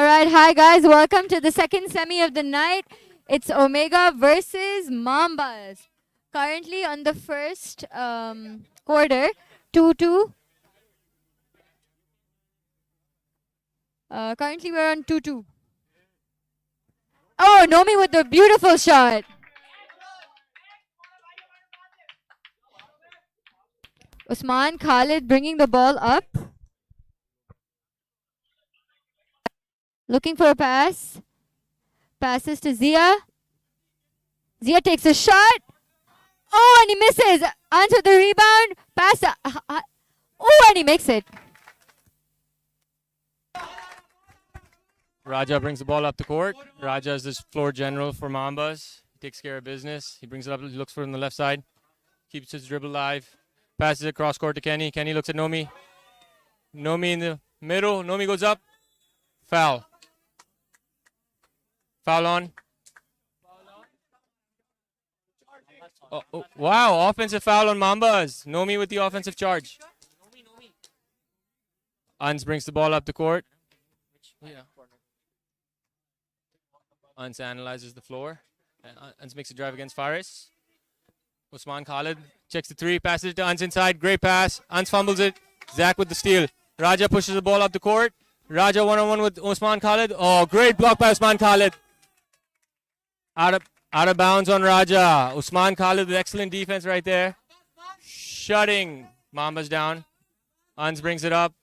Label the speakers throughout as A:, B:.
A: All right, hi guys, welcome to the second semi of the night. It's Omega versus Mambas. Currently on the first quarter, 2-2. Currently we're on 2-2. Oh, Nomi with the beautiful shot. Usman Khalid bringing the ball up. Looking for a pass. Passes to Zia. Zia takes a shot. Oh, and he misses. Answer the rebound. Pass. Oh, and he makes it.
B: Raja brings the ball up the court. Raja is this floor general for Mambas. He takes care of business. He brings it up, he looks for it on the left side. Keeps his dribble live. Passes it cross court to Kenny. Kenny looks at Nomi. Nomi in the middle. Nomi goes up. Foul. Foul on. Oh, wow, offensive foul on Mambas. Nomi with the offensive charge. Ans brings the ball up the court. Yeah. Ans analyzes the floor. Ans makes a drive against Faris. Usman Khalid checks the three, passes it to Ans inside. Great pass. Ans fumbles it. Zach with the steal. Raja pushes the ball up the court. Raja one-on-one with Usman Khalid. Oh, great block by Usman Khalid. Out of bounds on Raja. Usman Khalid with excellent defense right there. Shutting Mambas down. Ans brings it up.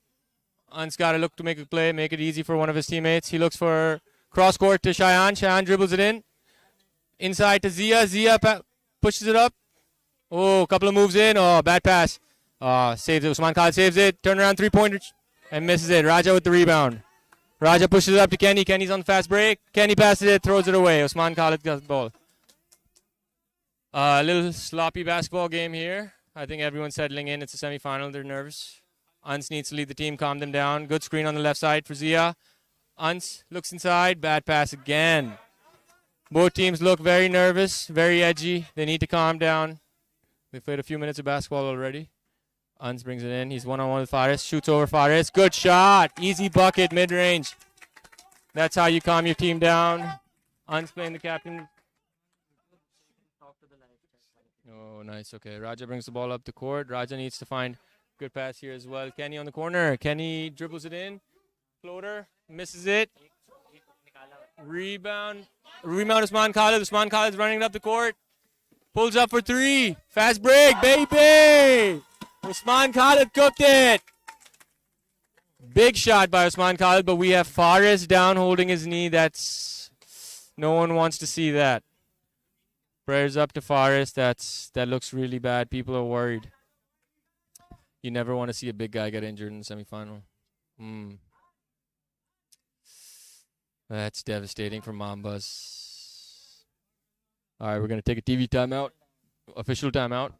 B: Ans got to look to make a play, make it easy for one of his teammates. He looks for cross court to Cheyenne. Cheyenne dribbles it in. Inside to Zia. Zia pushes it up. Oh, a couple of moves in. Oh, bad pass. Saves it. Usman Khalid saves it. Turn around three-pointer and misses it. Raja with the rebound. Raja pushes it up to Kenny. Kenny's on the fast break. Kenny passes it, throws it away. Usman Khalid got the ball. A little sloppy basketball game here. I think everyone's settling in. It's a semifinal. They're nervous. Uns needs to lead the team, calm them down. Good screen on the left side for Zia. Uns looks inside. Bad pass again. Both teams look very nervous, very edgy. They need to calm down. They've played a few minutes of basketball already. Uns brings it in. He's one-on-one with Faris. Shoots over Faris. Good shot. Easy bucket, mid-range. That's how you calm your team down. Uns playing the captain. Oh, nice. Okay, Raja brings the ball up the court. Raja needs to find good pass here as well. Kenny on the corner. Kenny dribbles it in. Floater. Misses it. Rebound. Rebound Usman Khalid. Usman Khalid's running up the court. Pulls up for three. Fast break, baby. Usman Khalid cooked it. Big shot by Usman Khalid, but we have Faris down holding his knee. That's no one wants to see that. Prayers up to Faris. That looks really bad. People are worried. You never want to see a big guy get injured in the semifinal. That's devastating for Mambas. All right, we're going to take a TV timeout. Official timeout.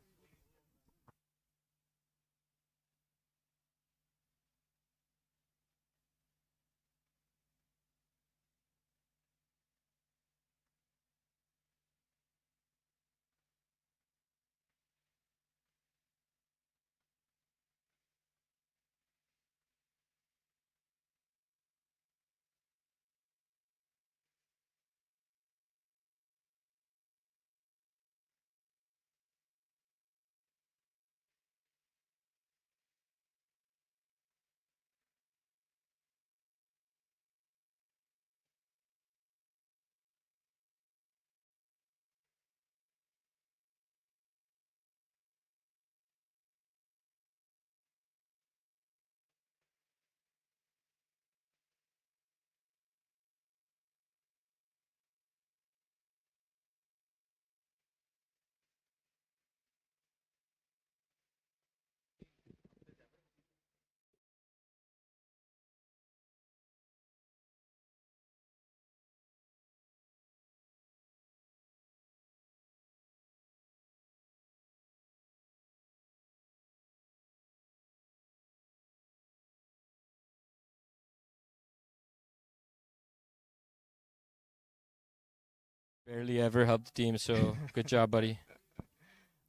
B: Barely ever helped the team, so good job, buddy.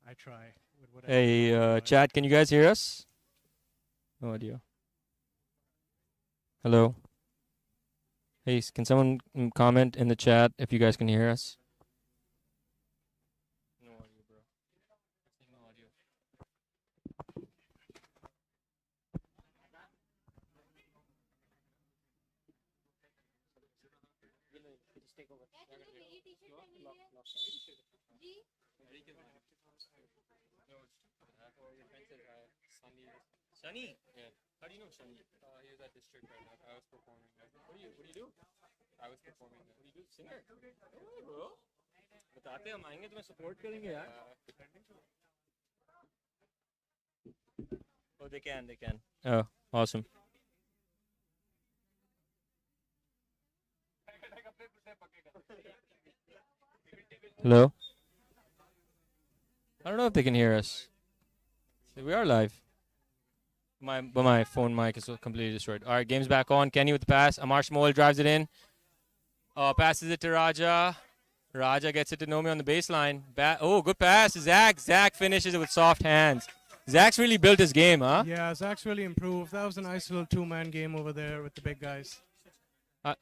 C: I try.
B: Hey, chat, can you guys hear us? No audio. Hello? Hey, can someone comment in the chat if you guys can hear us? No audio, bro. No audio. Sunny? Yeah. How do you know Sunny? He was at district right now. I was performing there. What do you do? I was performing there. What do you do? Singer? Oh, bro. बताते हम आएंगे तुम्हें support करेंगे यार. Oh, they can. Oh, awesome. Hello? I don't know if they can hear us. We are live. My phone mic is completely destroyed. All right, game's back on. Kenny with the pass. Amar Shmoel drives it in. Passes it to Raja. Raja gets it to Nomi on the baseline. Good pass to Zach. Zach finishes it with soft hands. Zach's really built his game, huh?
C: Yeah, Zach's really improved. That was a nice little two-man game over there with the big guys.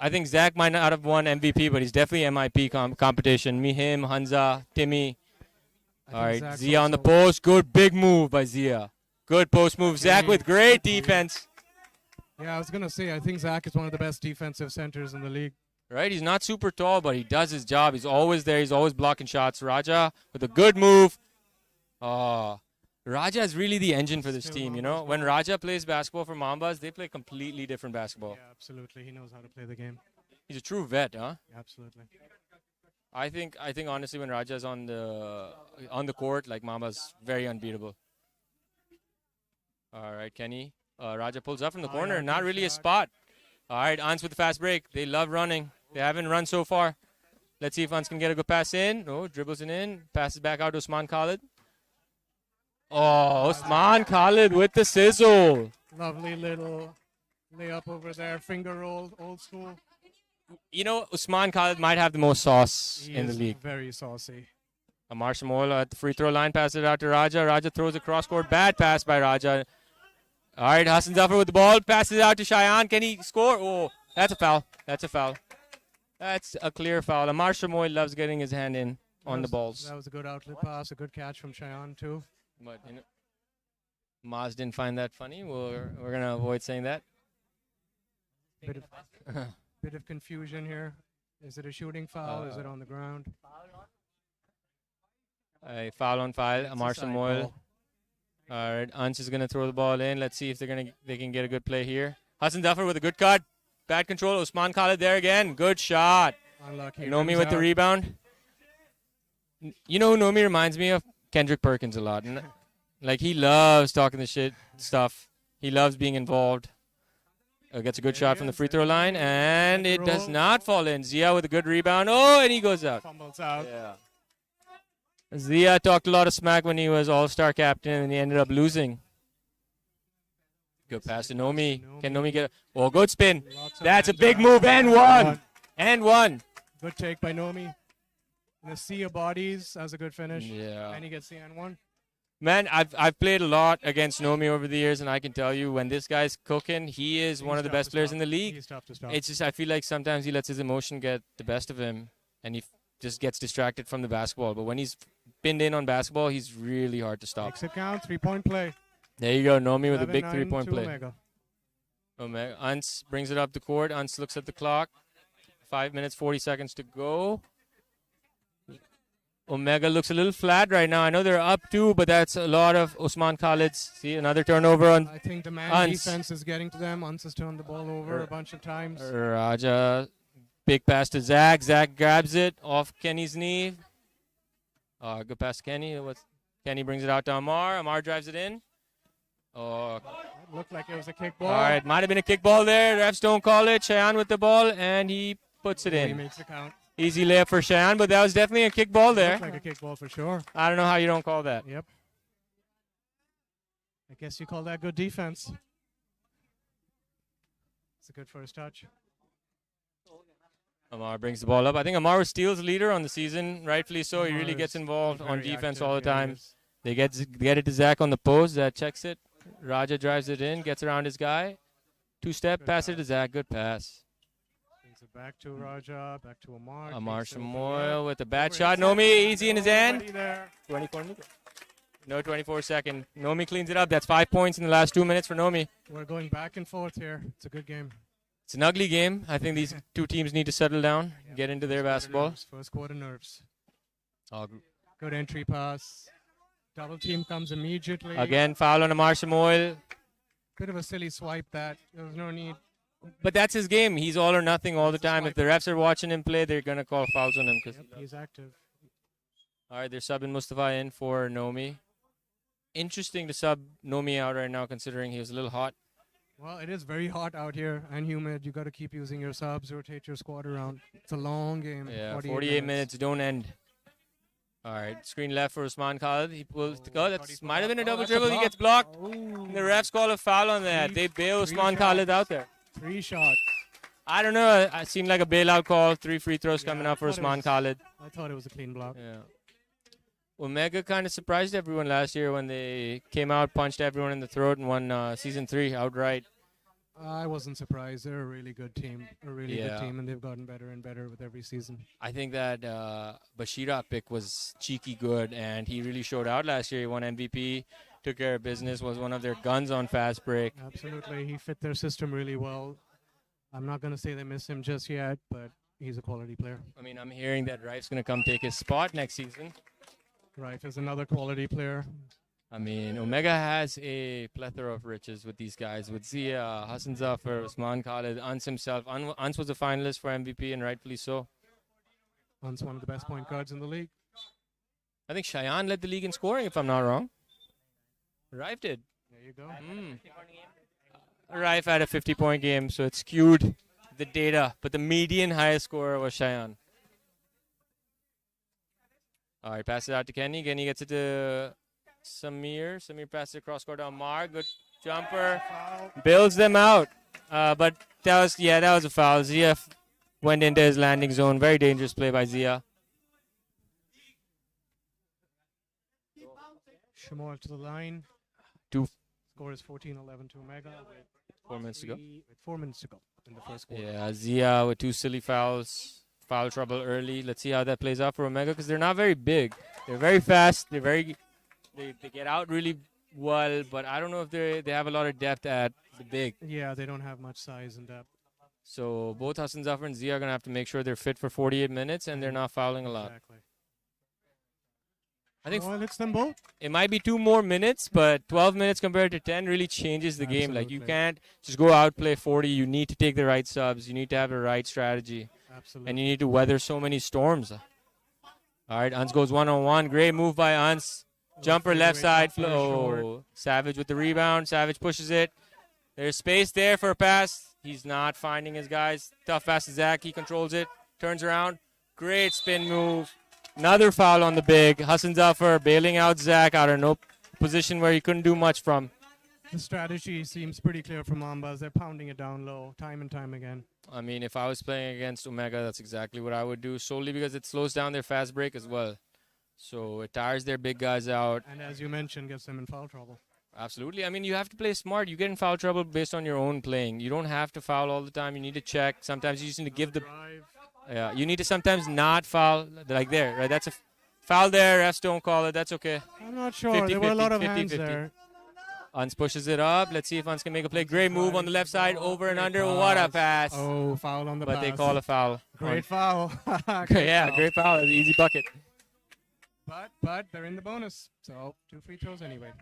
B: I think Zach might not have won MVP, but he's definitely MIP competition. Me, him, Hansa, Timmy. All right,
C: Zach's
B: Zia on the
C: also-
B: post. Good big move by Zia. Good post move. Zach with great defense.
C: Yeah, I was going to say, I think Zach is one of the best defensive centers in the league.
B: Right, he's not super tall, but he does his job. He's always there. He's always blocking shots. Raja with a good move. Raja is really the engine for this
C: Still
B: team, you
C: Mambas
B: know. When Raja plays basketball for Mambas, they play completely different basketball.
C: Yeah, absolutely. He knows how to play the game.
B: He's a true vet, huh?
C: Absolutely.
B: I think honestly when Raja's on the court, like Mambas, very unbeatable. All right, Kenny. Raja pulls up from the corner.
C: yeah,
B: Not
C: good
B: really a
C: shot.
B: spot. All right, Ans with the fast break. They love running. They haven't run so far. Let's see if Ans can get a good pass in. Oh, dribbles it in. Passes back out to Usman Khalid. Oh, Usman Khalid with the sizzle.
C: Lovely little layup over there. Finger roll, old school.
B: You know, Usman Khalid might have the most sauce
C: He
B: in the
C: is
B: league.
C: very saucy.
B: Amar Shamola at the free throw line, passes it out to Raja. Raja throws a cross-court. Bad pass by Raja. All right, Hassan Zafar with the ball. Passes it out to Shayan. Can he score? Oh, that's a foul. That's a clear foul. Amar Shamoy loves getting his hand in on the balls.
C: That was a good outlet pass, a good catch from Cheyenne too.
B: But, you know, Maz didn't find that funny. We're going to avoid saying that.
C: Bit of confusion here. Is it a shooting foul? Is it on the ground?
B: A foul on foul.
C: It's a
B: Amar
C: side
B: Shamoy.
C: ball.
B: All right, Ansh is going to throw the ball in. Let's see if they can get a good play here. Hassan Zafar with a good cut. Bad control. Usman Khalid there again. Good shot.
C: Unlucky.
B: Nomi
C: Rims
B: with the
C: out.
B: rebound. You know who Nomi reminds me of? Kendrick Perkins a lot. Like, he loves talking the shit stuff. He loves being involved. Gets a good shot from the free throw line, and it does not fall in. Zia with a good rebound. Oh, and he goes out.
C: Fumbles out.
B: Yeah. Zia talked a lot of smack when he was all-star captain, and he ended up losing. Good pass to Nomi. Can Nomi get a good spin?
C: Lots of
B: That's a
C: hands
B: big
C: around.
B: move, and one. And one.
C: Good take by Nomi. In the sea of bodies, that was a good finish.
B: Yeah.
C: And he gets the N1.
B: Man, I've played a lot against Nomi over the years, and I can tell you when this guy's cooking, he is one of the best players in the league.
C: He's tough to stop.
B: It's just I feel like sometimes he lets his emotion get the best of him, and he just gets distracted from the basketball. But when he's pinned in on basketball, he's really hard to stop.
C: Makes it count. 3-point play.
B: There you go, Nomi with a big
C: 11-9
B: 3-point
C: to
B: play.
C: Omega.
B: Omega. Ans brings it up the court. Ans looks at the clock. 5 minutes, 40 seconds to go. Omega looks a little flat right now. I know they're up 2, but that's a lot of Usman Khalid's. See, another turnover on
C: I think the man
B: Ans.
C: defense is getting to them. Uns has turned the ball over a bunch of times.
B: Raja. Big pass to Zach. Zach grabs it off Kenny's knee. Good pass to Kenny. Kenny brings it out to Amar. Amar drives it in. Oh,
C: It looked like it was a kick
B: all
C: ball.
B: right. Might have been a kick ball there. Refs don't call it. Cheyenne with the ball, and he puts it
C: He
B: in.
C: makes the count.
B: Easy layup for Cheyenne, but that was definitely a kick ball there.
C: Looked like a kick ball for sure.
B: I don't know how you don't call that.
C: Yep. I guess you call that good defense. It's a good first touch.
B: Amar brings the ball up. I think Amar was steals leader on the season, rightfully so. He
C: Amar
B: really
C: is
B: gets involved on
C: very
B: defense
C: active,
B: all the
C: yeah, he
B: time.
C: is.
B: They get it to Zach on the post. Zach checks it. Raja drives it in, gets around his guy. Two-step,
C: Good
B: pass it
C: pass.
B: to Zach. Good pass.
C: Brings it Back to Raja. Back to Amar.
B: Amar
C: takes it over
B: Shamoil with a bad
C: Over
B: shot.
C: inside.
B: Nomi easy in his
C: Nobody
B: end.
C: there.
B: 24 minutes. No 24 second. Nomi cleans it up. That's 5 points in the last 2 minutes for Nomi.
C: We're going back and forth here. It's a good game.
B: It's an ugly game. I think these two teams need to settle down, get into their basketball.
C: First quarter nerves.
B: Oh,
C: Good entry pass. Double team comes immediately.
B: again, foul on Amar Shamoil.
C: Bit of a silly swipe that. There was no need.
B: But that's his game. He's all or nothing all the time. If the refs are watching him play, they're going to call fouls on him.
C: Yep, he's active.
B: All right, they're subbing Mustafa in for Nomi. Interesting to sub Nomi out right now, considering he was a little hot.
C: Well, it is very hot out here and humid. You got to keep using your subs, rotate your squad around. It's a long game.
B: Yeah, 48 minutes, don't end. All right, screen left for Usman Khalid. He pulls the go. That might have been a double
C: that's a
B: dribble. He
C: block.
B: gets blocked.
C: Oh,
B: The refs call a foul on that. They bail Usman Khalid out there.
C: 3 shots.
B: I don't know. It seemed like a bailout call. 3 free throws coming
C: Yeah,
B: up for
C: I thought it
B: Usman
C: was-
B: Khalid.
C: I thought it was a clean block.
B: Yeah. Omega kind of surprised everyone last year when they came out, punched everyone in the throat, and won Season 3 outright.
C: I wasn't surprised. They're a really good team. A really
B: Yeah.
C: good team, and they've gotten better and better with every season.
B: I think that Bashira pick was cheeky good, and he really showed out last year. He won MVP, took care of business, was one of their guns on fast break.
C: Absolutely. He fit their system really well. I'm not going to say they miss him just yet, but he's a quality player.
B: I mean, I'm hearing that Rife's going to come take his spot next season.
C: Rife is another quality player.
B: I mean, Omega has a plethora of riches with these guys, with Zia, Hassan Zafar, Usman Khalid, Ans himself. Ans was a finalist for MVP, and rightfully so.
C: Hunt's one of the best point guards in the league.
B: I think Cheyenne led the league in scoring, if I'm not wrong. Rife did.
C: There you go.
B: Rife had a 50-point game, so it skewed the data. But the median highest scorer was Cheyenne. All right, pass it out to Kenny. Kenny gets it to Samir. Samir passes it across court to Amar. Good jumper. Builds them out. But that was a foul. Zia went into his landing zone. Very dangerous play by Zia.
C: Shamoil to the line.
B: Two.
C: Score is 14-11 to Omega. With
B: 4 minutes to go.
C: With 4 minutes to go in the first quarter.
B: Yeah, Zia with 2 silly fouls. Foul trouble early. Let's see how that plays out for Omega, because they're not very big. They're very fast. They get out really well, but I don't know if they have a lot of depth at the big.
C: Yeah, they don't have much size and depth.
B: So both Hassan Zafar and Zia are going to have to make sure they're fit for 48 minutes and they're not fouling a lot.
C: Exactly.
B: I think
C: Well, it's them both.
B: it might be 2 more minutes, but 12 minutes compared to 10 really changes the game. Like, you
C: Absolutely.
B: can't just go out, play 40. You need to take the right subs. You need to have the right strategy.
C: Absolutely.
B: And you need to weather so many storms. All right, Ans goes one-on-one. Great move by Ans. Jumper left side. Flow. Savage with the rebound. Savage pushes it. There's space there for a pass. He's not finding his guys. Tough pass to Zach. He controls it. Turns around. Great spin move. Another foul on the big. Hassan Zafar bailing out Zach out of no position where he couldn't do much from.
C: The strategy seems pretty clear from Mambas. They're pounding it down low time and time again.
B: I mean, if I was playing against Omega, that's exactly what I would do, solely because it slows down their fast break as well. So it tires their big guys out.
C: And as you mentioned, gets them in foul trouble.
B: Absolutely. I mean, you have to play smart. You get in foul trouble based on your own playing. You don't have to foul all the time. You need to check. Sometimes you just need to give the...
C: Drive.
B: Yeah, you need to sometimes not foul. Like there, right? That's a foul there. Refs don't call it. That's okay.
C: I'm not sure.
B: 50,
C: there were a lot of
B: 50,
C: hands
B: 50.
C: there.
B: Uns pushes it up. Let's see if Uns can make a play. Great move on the left side. Over and under. What a pass.
C: Oh, foul on the
B: But
C: pass.
B: they call a foul.
C: Great foul.
B: Yeah, great foul. Easy bucket.
C: But they're in the bonus. So 2 free throws anyway.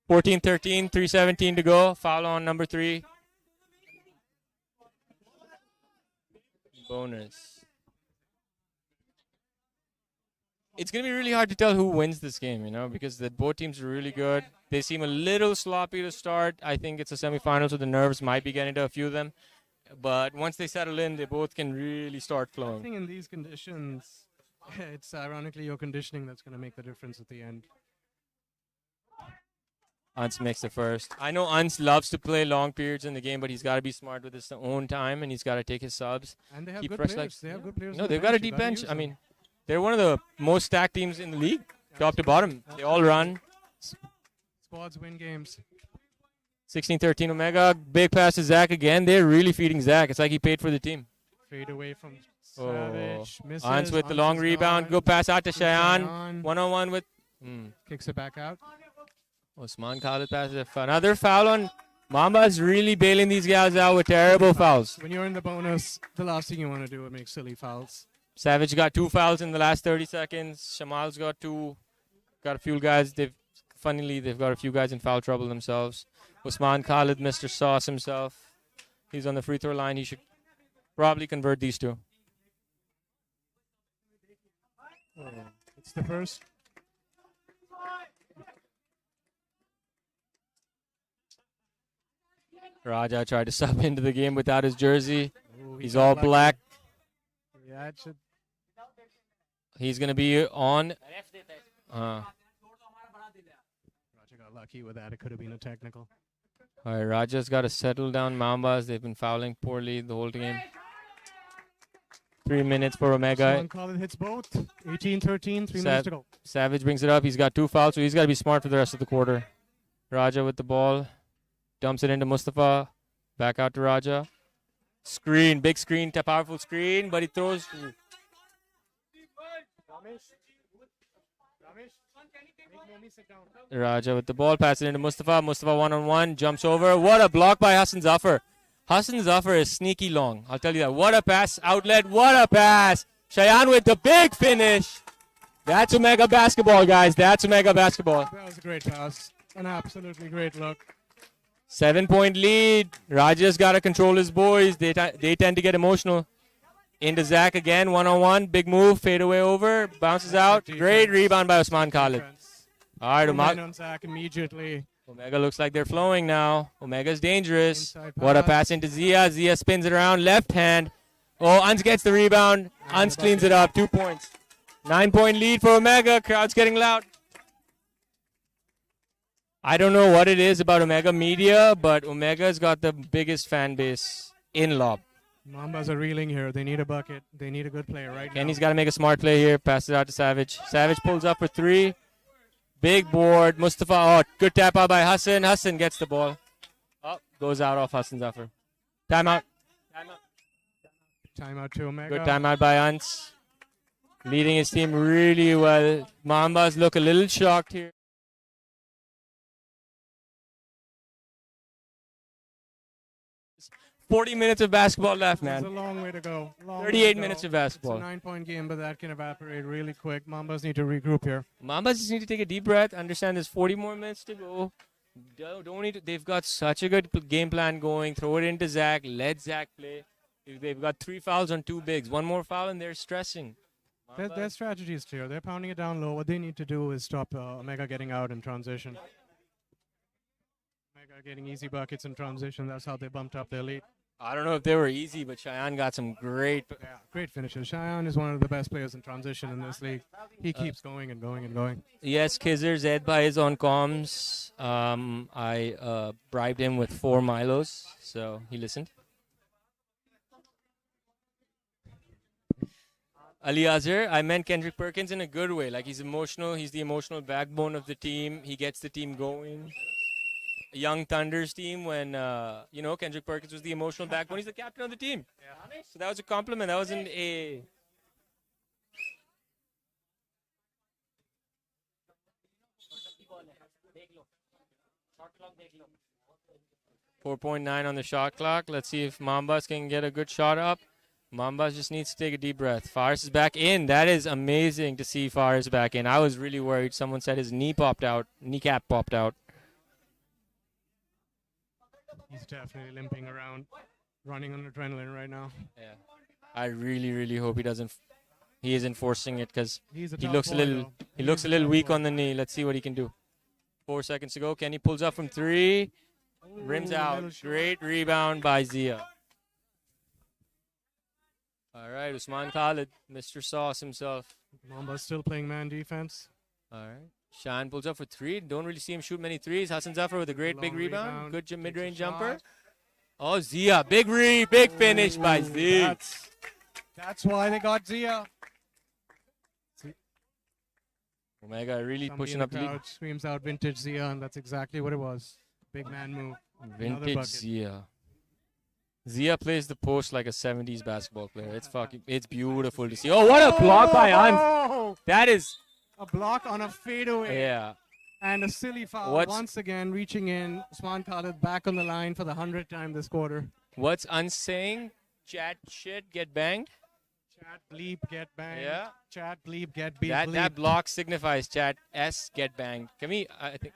B: 14-13, 3:17 to go. Foul on number 3. Bonus. It's going to be really hard to tell who wins this game, because both teams are really good. They seem a little sloppy to start. I think it's a semifinal, so the nerves might be getting to a few of them. But once they settle in, they both can really start
C: I
B: flowing.
C: think in these conditions, it's ironically your conditioning that's going to make the difference at the end.
B: Ans makes the first. I know Ans loves to play long periods in the game, but he's got to be smart with his own time, and he's got to take his subs.
C: And they have
B: Keep
C: good
B: fresh
C: players.
B: legs.
C: They have good players.
B: No,
C: on the
B: they've got a
C: bench. You
B: deep
C: gotta
B: bench.
C: use
B: I
C: them.
B: mean, they're one of the most stacked teams in the league, top to bottom. They all run.
C: Squads win games.
B: 16-13 Omega. Big pass to Zach again. They're really feeding Zach. It's like he paid for the team.
C: Fade away from
B: Oh.
C: Savage. Misses.
B: Ans with the
C: Ans
B: long
C: is
B: rebound.
C: gone.
B: Good pass out to
C: To
B: Shayan.
C: Shayan.
B: 1-on-1 with
C: Kicks it back out.
B: Osman Khalid passes. Another foul on Mamba's really bailing these guys out with terrible fouls.
C: When you're in the bonus, the last thing you want to do is make silly fouls.
B: Savage got 2 fouls in the last 30 seconds. Shamal's got 2. Got a few guys. They've got a few guys in foul trouble themselves. Osman Khalid, Mr. Sauce himself. He's on the free throw line. He should probably convert these 2.
C: It's the first.
B: Raja tried to sub into the game without his jersey.
C: Ooh,
B: He's
C: got
B: all
C: lucky.
B: black.
C: Yeah, it should.
B: He's going to be on.
C: Raja got lucky with that. It could have been a technical.
B: All right, Raja's got to settle down Mambas. They've been fouling poorly the whole game. 3 minutes for Omega.
C: Sean Collins hits both. 18-13, 3 minutes to go.
B: Savage brings it up. He's got 2 fouls, so he's got to be smart for the rest of the quarter. Raja with the ball. Dumps it into Mustafa. Back out to Raja. Screen, big screen, powerful screen, but he throws. Raja with the ball, passes it into Mustafa. Mustafa 1-on-1, jumps over. What a block by Hassan Zafar. Hassan Zafar is sneaky long. I'll tell you that. What a pass, outlet. What a pass. Shayan with the big finish. That's Omega basketball, guys. That's Omega basketball.
C: That was a great pass. An absolutely great look.
B: 7-point lead. Raja's got to control his boys. They tend to get emotional. Into Zach again, 1-on-1. Big move, fade away over. Bounces out. Great rebound by Osman Khalid. All right,
C: On Zach immediately.
B: Omega looks like they're flowing now. Omega's dangerous.
C: Inside
B: What a
C: pass.
B: pass into Zia. Zia spins it around. Left hand. Oh, Ans gets the rebound. Ans cleans it up. 2 points. 9-point lead for Omega. Crowd's getting loud. I don't know what it is about Omega Media, but Omega's got the biggest fan base in Lob.
C: Mambas are reeling here. They need a bucket. They need a good player right
B: Kenny's
C: now.
B: got to make a smart play here. Passes it out to Savage. Savage pulls up for 3. Big board. Mustafa. Oh, good tap out by Hassan. Hassan gets the ball. Oh, goes out off Hassan Zafar. Timeout.
C: Timeout to Omega.
B: Good timeout by Ans. Leading his team really well. Mambas look a little shocked here. "40 minutes of basketball left,
C: There's a
B: man.
C: long way to go.
B: 38 minutes of basketball.
C: It's a 9-point game, but that can evaporate really quick. Mambas need to regroup here.
B: Mambas just need to take a deep breath. Understand there's 40 more minutes to go. Don't need to, they've got such a good game plan going. Throw it into Zach. Let Zach play. They've got 3 fouls on 2 bigs. One more foul and they're stressing.
C: Their strategy is clear. They're pounding it down low. What they need to do is stop Omega getting out in transition. Omega getting easy buckets in transition. That's how they bumped up their lead.
B: I don't know if they were easy, but Cheyenne got some great.
C: Yeah, great finishes. Cheyenne is one of the best players in transition in this league. He keeps going and going and going.
B: Yes, Kizzer Zed Bhai is on comms. I bribed him with 4 Milos, so he listened. Ali Azhar, I meant Kendrick Perkins in a good way. Like, he's emotional. He's the emotional backbone of the team. He gets the team going. Young Thunder's team when, Kendrick Perkins was the emotional backbone. He's the captain of the team. Yeah. So that was a compliment. That wasn't a... .9 on the shot clock. Let's see if Mambas can get a good shot up. Mambas just needs to take a deep breath. Faris is back in. That is amazing to see Faris back in. I was really worried. Someone said his kneecap popped out.
C: He's definitely limping around, running on adrenaline right now.
B: Yeah. I really, really hope he isn't forcing it because
C: He's a
B: he
C: tough
B: looks
C: boy,
B: a little
C: though.
B: he looks a little weak on the knee. Let's see what he can do. 4 seconds to go. Kenny pulls up from 3. Rims out. Great rebound by Zia. All right, Usman Khalid, Mr. Sauce himself.
C: Mamba's still playing man defense.
B: All right. Shan pulls up for 3. Don't really see him shoot many threes. Hassan Zafar with a great big
C: Long
B: rebound.
C: rebound.
B: Good
C: Takes a
B: mid-range
C: shot.
B: jumper. Oh, Zia. Big finish by
C: Ooh,
B: Zia.
C: That's why they got Zia.
B: Omega really
C: Somebody
B: pushing
C: in
B: up the lead.
C: crowd screams out vintage Zia, and that's exactly what it was. Big man move. Another
B: Vintage
C: bucket.
B: Zia. Zia plays the post like a 70s basketball player. It's beautiful to see. Oh, what a block by Ans.
C: Oh!
B: That is,
C: A block on a fadeaway.
B: yeah.
C: And a silly foul
B: What's-
C: once again, reaching in. Usman Khalid back on the line for the 100th time this quarter.
B: What's Ans saying? Chat shit, get banged.
C: Chat bleep get banged.
B: Yeah.
C: Chat bleep get beat.
B: That block signifies chat S get banged. Can we? I think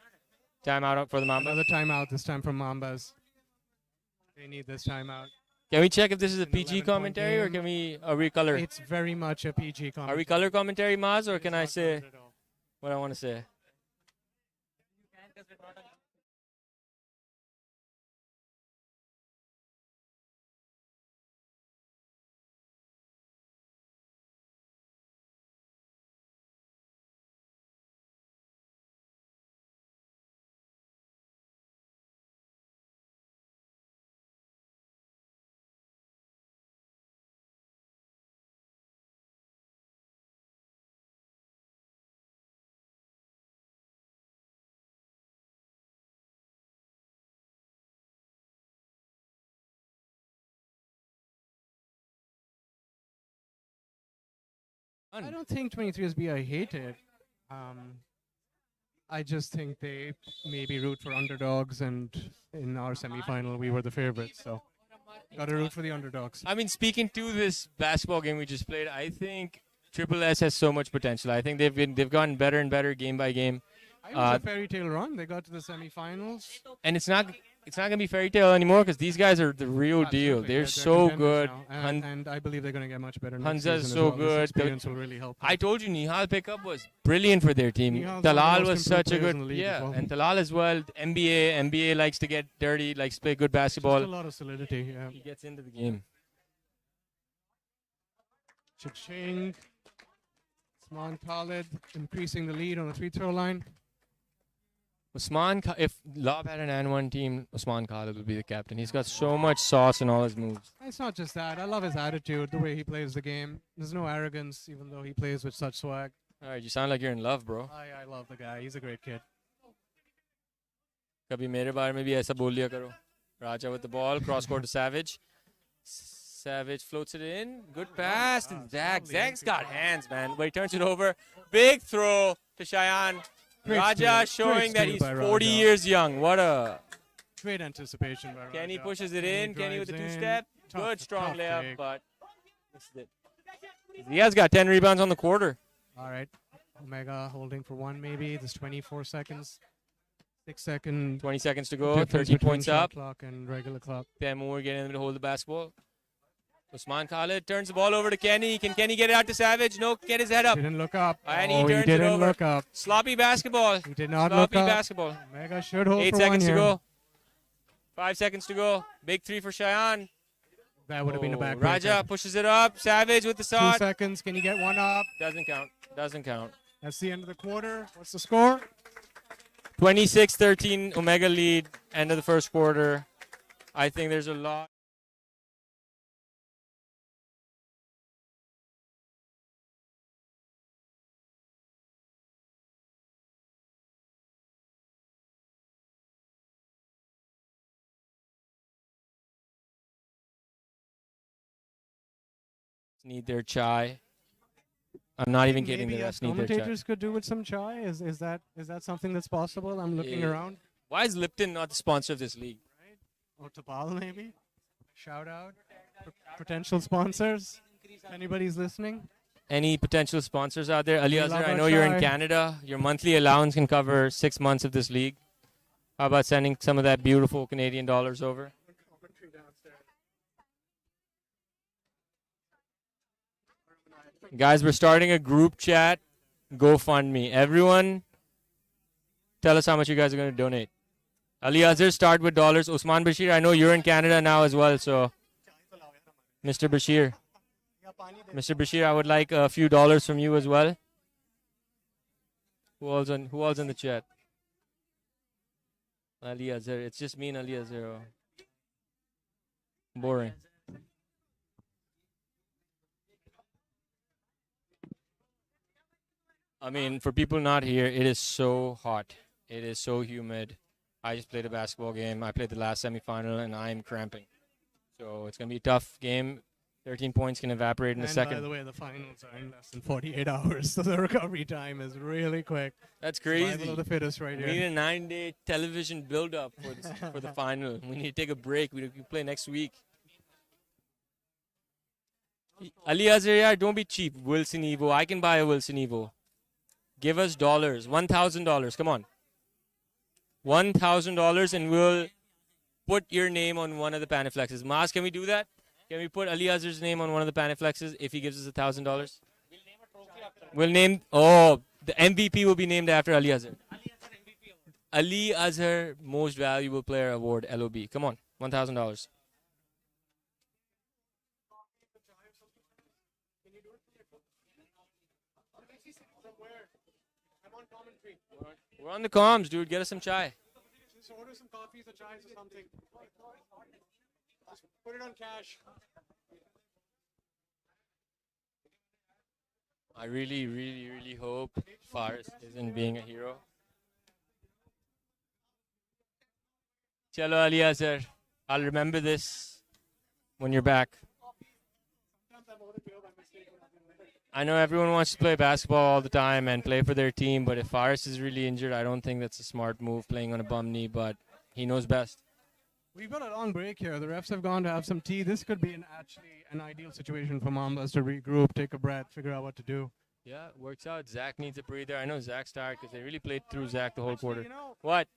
B: timeout for the Mambas.
C: Another timeout this time from Mambas. They need this timeout.
B: Can we check if this is a
C: An
B: PG
C: 11-point
B: commentary or
C: game.
B: are we color?
C: It's very much a PG commentary.
B: Are we color commentary, Maz, or
C: It's
B: can I
C: not
B: say
C: colored at all.
B: what I want to say?
C: I don't think 23SB I hate it. I just think they maybe root for underdogs, and in our semifinal we were the favorites, so gotta root for the underdogs.
B: I mean, speaking to this basketball game we just played, I think Triple S has so much potential. I think they've gotten better and better game by game,
C: It was a fairy tale run. They got to the semifinals.
B: and it's not gonna be fairy tale anymore because these guys are the real deal.
C: Absolutely.
B: They're so
C: contenders
B: good.
C: now, and I believe they're going to get much better. Next
B: Hansa's
C: season as
B: so
C: well. This
B: good.
C: experience will really help. them.
B: I told you Nihal pickup was brilliant for their team.
C: Nihal's one of the
B: Talal
C: most
B: was
C: improved
B: such a
C: players
B: good,
C: in the league
B: yeah,
C: as well.
B: and Talal as well. NBA likes to get dirty, likes to play good
C: Just a
B: basketball.
C: lot of solidity. Yeah.
B: He gets into the game.
C: Cha-ching. Usman Khalid increasing the lead on the free throw line.
B: If Lob had an N1 team, Usman Khalid would be the captain. He's got so much sauce in all his moves.
C: It's not just that. I love his attitude, the way he plays the game. There's no arrogance, even though he plays with such swag.
B: All right, you sound like you're in love, bro.
C: I love the guy. He's a great kid.
B: कभी मेरे बारे में भी ऐसा बोल लिया करो. Raja with the ball, cross court to Savage. Savage floats it in. Good pass to Zach. Zach's got hands, man. But he turns it over. Big throw to Cheyenne.
C: Great
B: Raja
C: steal.
B: showing
C: Great
B: that
C: steal
B: he's
C: by
B: 40
C: Raja.
B: years young. What a...
C: Great anticipation by
B: Kenny
C: Raja.
B: pushes it in. Kenny with the
C: drives in.
B: two-step.
C: Tough-
B: Good, strong
C: tough
B: layup,
C: take.
B: but missed it. Zia's got 10 rebounds on the quarter.
C: All right. Omega holding for one, maybe. There's 24 seconds. 6-second
B: 20 seconds to go.
C: difference
B: 30
C: between
B: points
C: shot
B: up.
C: clock and regular clock.
B: Moore getting him to hold the basketball. Usman Khalid turns the ball over to Kenny. Can Kenny get it out to Savage? No, get his head up.
C: Didn't look up.
B: And he
C: Oh,
B: turns it
C: didn't
B: over.
C: look up.
B: Sloppy basketball.
C: He did not
B: Sloppy
C: look up.
B: basketball.
C: Omega should hold
B: 8
C: for
B: seconds
C: one
B: to
C: here.
B: go. 5 seconds to go. Big three for Cheyenne.
C: That would have been a back.
B: Raja pushes it up. Savage with the
C: 2
B: shot.
C: seconds. Can you get one up?
B: Doesn't count. Doesn't count.
C: That's the end of the quarter. What's the score?
B: 26-13 Omega lead. End of the first quarter. I think there's a lot. Need their chai. I'm not even kidding.
C: Maybe
B: The
C: as
B: refs need their chai.
C: commentators could do with some chai. Is that something that's possible? I'm looking
B: Yeah.
C: around.
B: Why is Lipton not the sponsor of this league?
C: Or Tapal maybe. Shout out. Potential sponsors. If anybody's listening.
B: Any potential sponsors out there? Ali
C: We love
B: Azhar, I
C: our
B: know you're in
C: chai.
B: Canada. Your monthly allowance can cover 6 months of this league. How about sending some of that beautiful Canadian dollars over? Guys, we're starting a group chat. GoFundMe. Everyone, tell us how much you guys are going to donate. Ali Azhar, start with dollars. Usman Bashir, I know you're in Canada now as well, so Mr. Bashir. Mr. Bashir, I would like a few dollars from you as well. Who else in the chat? Ali Azhar. It's just me and Ali Azhar. Boring. I mean, for people not here, it is so hot. It is so humid. I just played a basketball game. I played the last semifinal, and I am cramping. So it's going to be a tough game. 13 points can evaporate in a
C: And
B: second.
C: by the way, the finals are in less than 48 hours, so the recovery time is really quick.
B: That's
C: Survival
B: crazy.
C: of the fittest right
B: We
C: here.
B: need a 9-day television build-up for the final. We need to take a break. We play next week. Ali Azhar, don't be cheap. Wilson Evo. I can buy a Wilson Evo. Give us dollars. $1,000. Come on. $1,000 and we'll put your name on one of the Panaflexes. Mas, can we do that? Can we put Ali Azhar's name on one of the Panaflexes if he gives us $1,000? We'll name. Oh, the MVP will be named after Ali Azhar. Ali Azhar Most Valuable Player Award, LOB. Come on, $1,000. We're on the comms, dude. Get us some chai.
C: Just order some coffees or chais or something. Just put it on cash.
B: I really, really, really hope Faris isn't being a hero. Chalo Ali Azhar. I'll remember this when you're back. I know everyone wants to play basketball all the time and play for their team, but if Faris is really injured, I don't think that's a smart move playing on a bum knee, but he knows best.
C: We've got a long break here. The refs have gone to have some tea. This could be actually an ideal situation for Mambas to regroup, take a breath, figure out what to do.
B: Yeah, it works out. Zach needs a breather. I know Zach's tired because they really played through Zach the whole quarter.
C: You know,
B: What?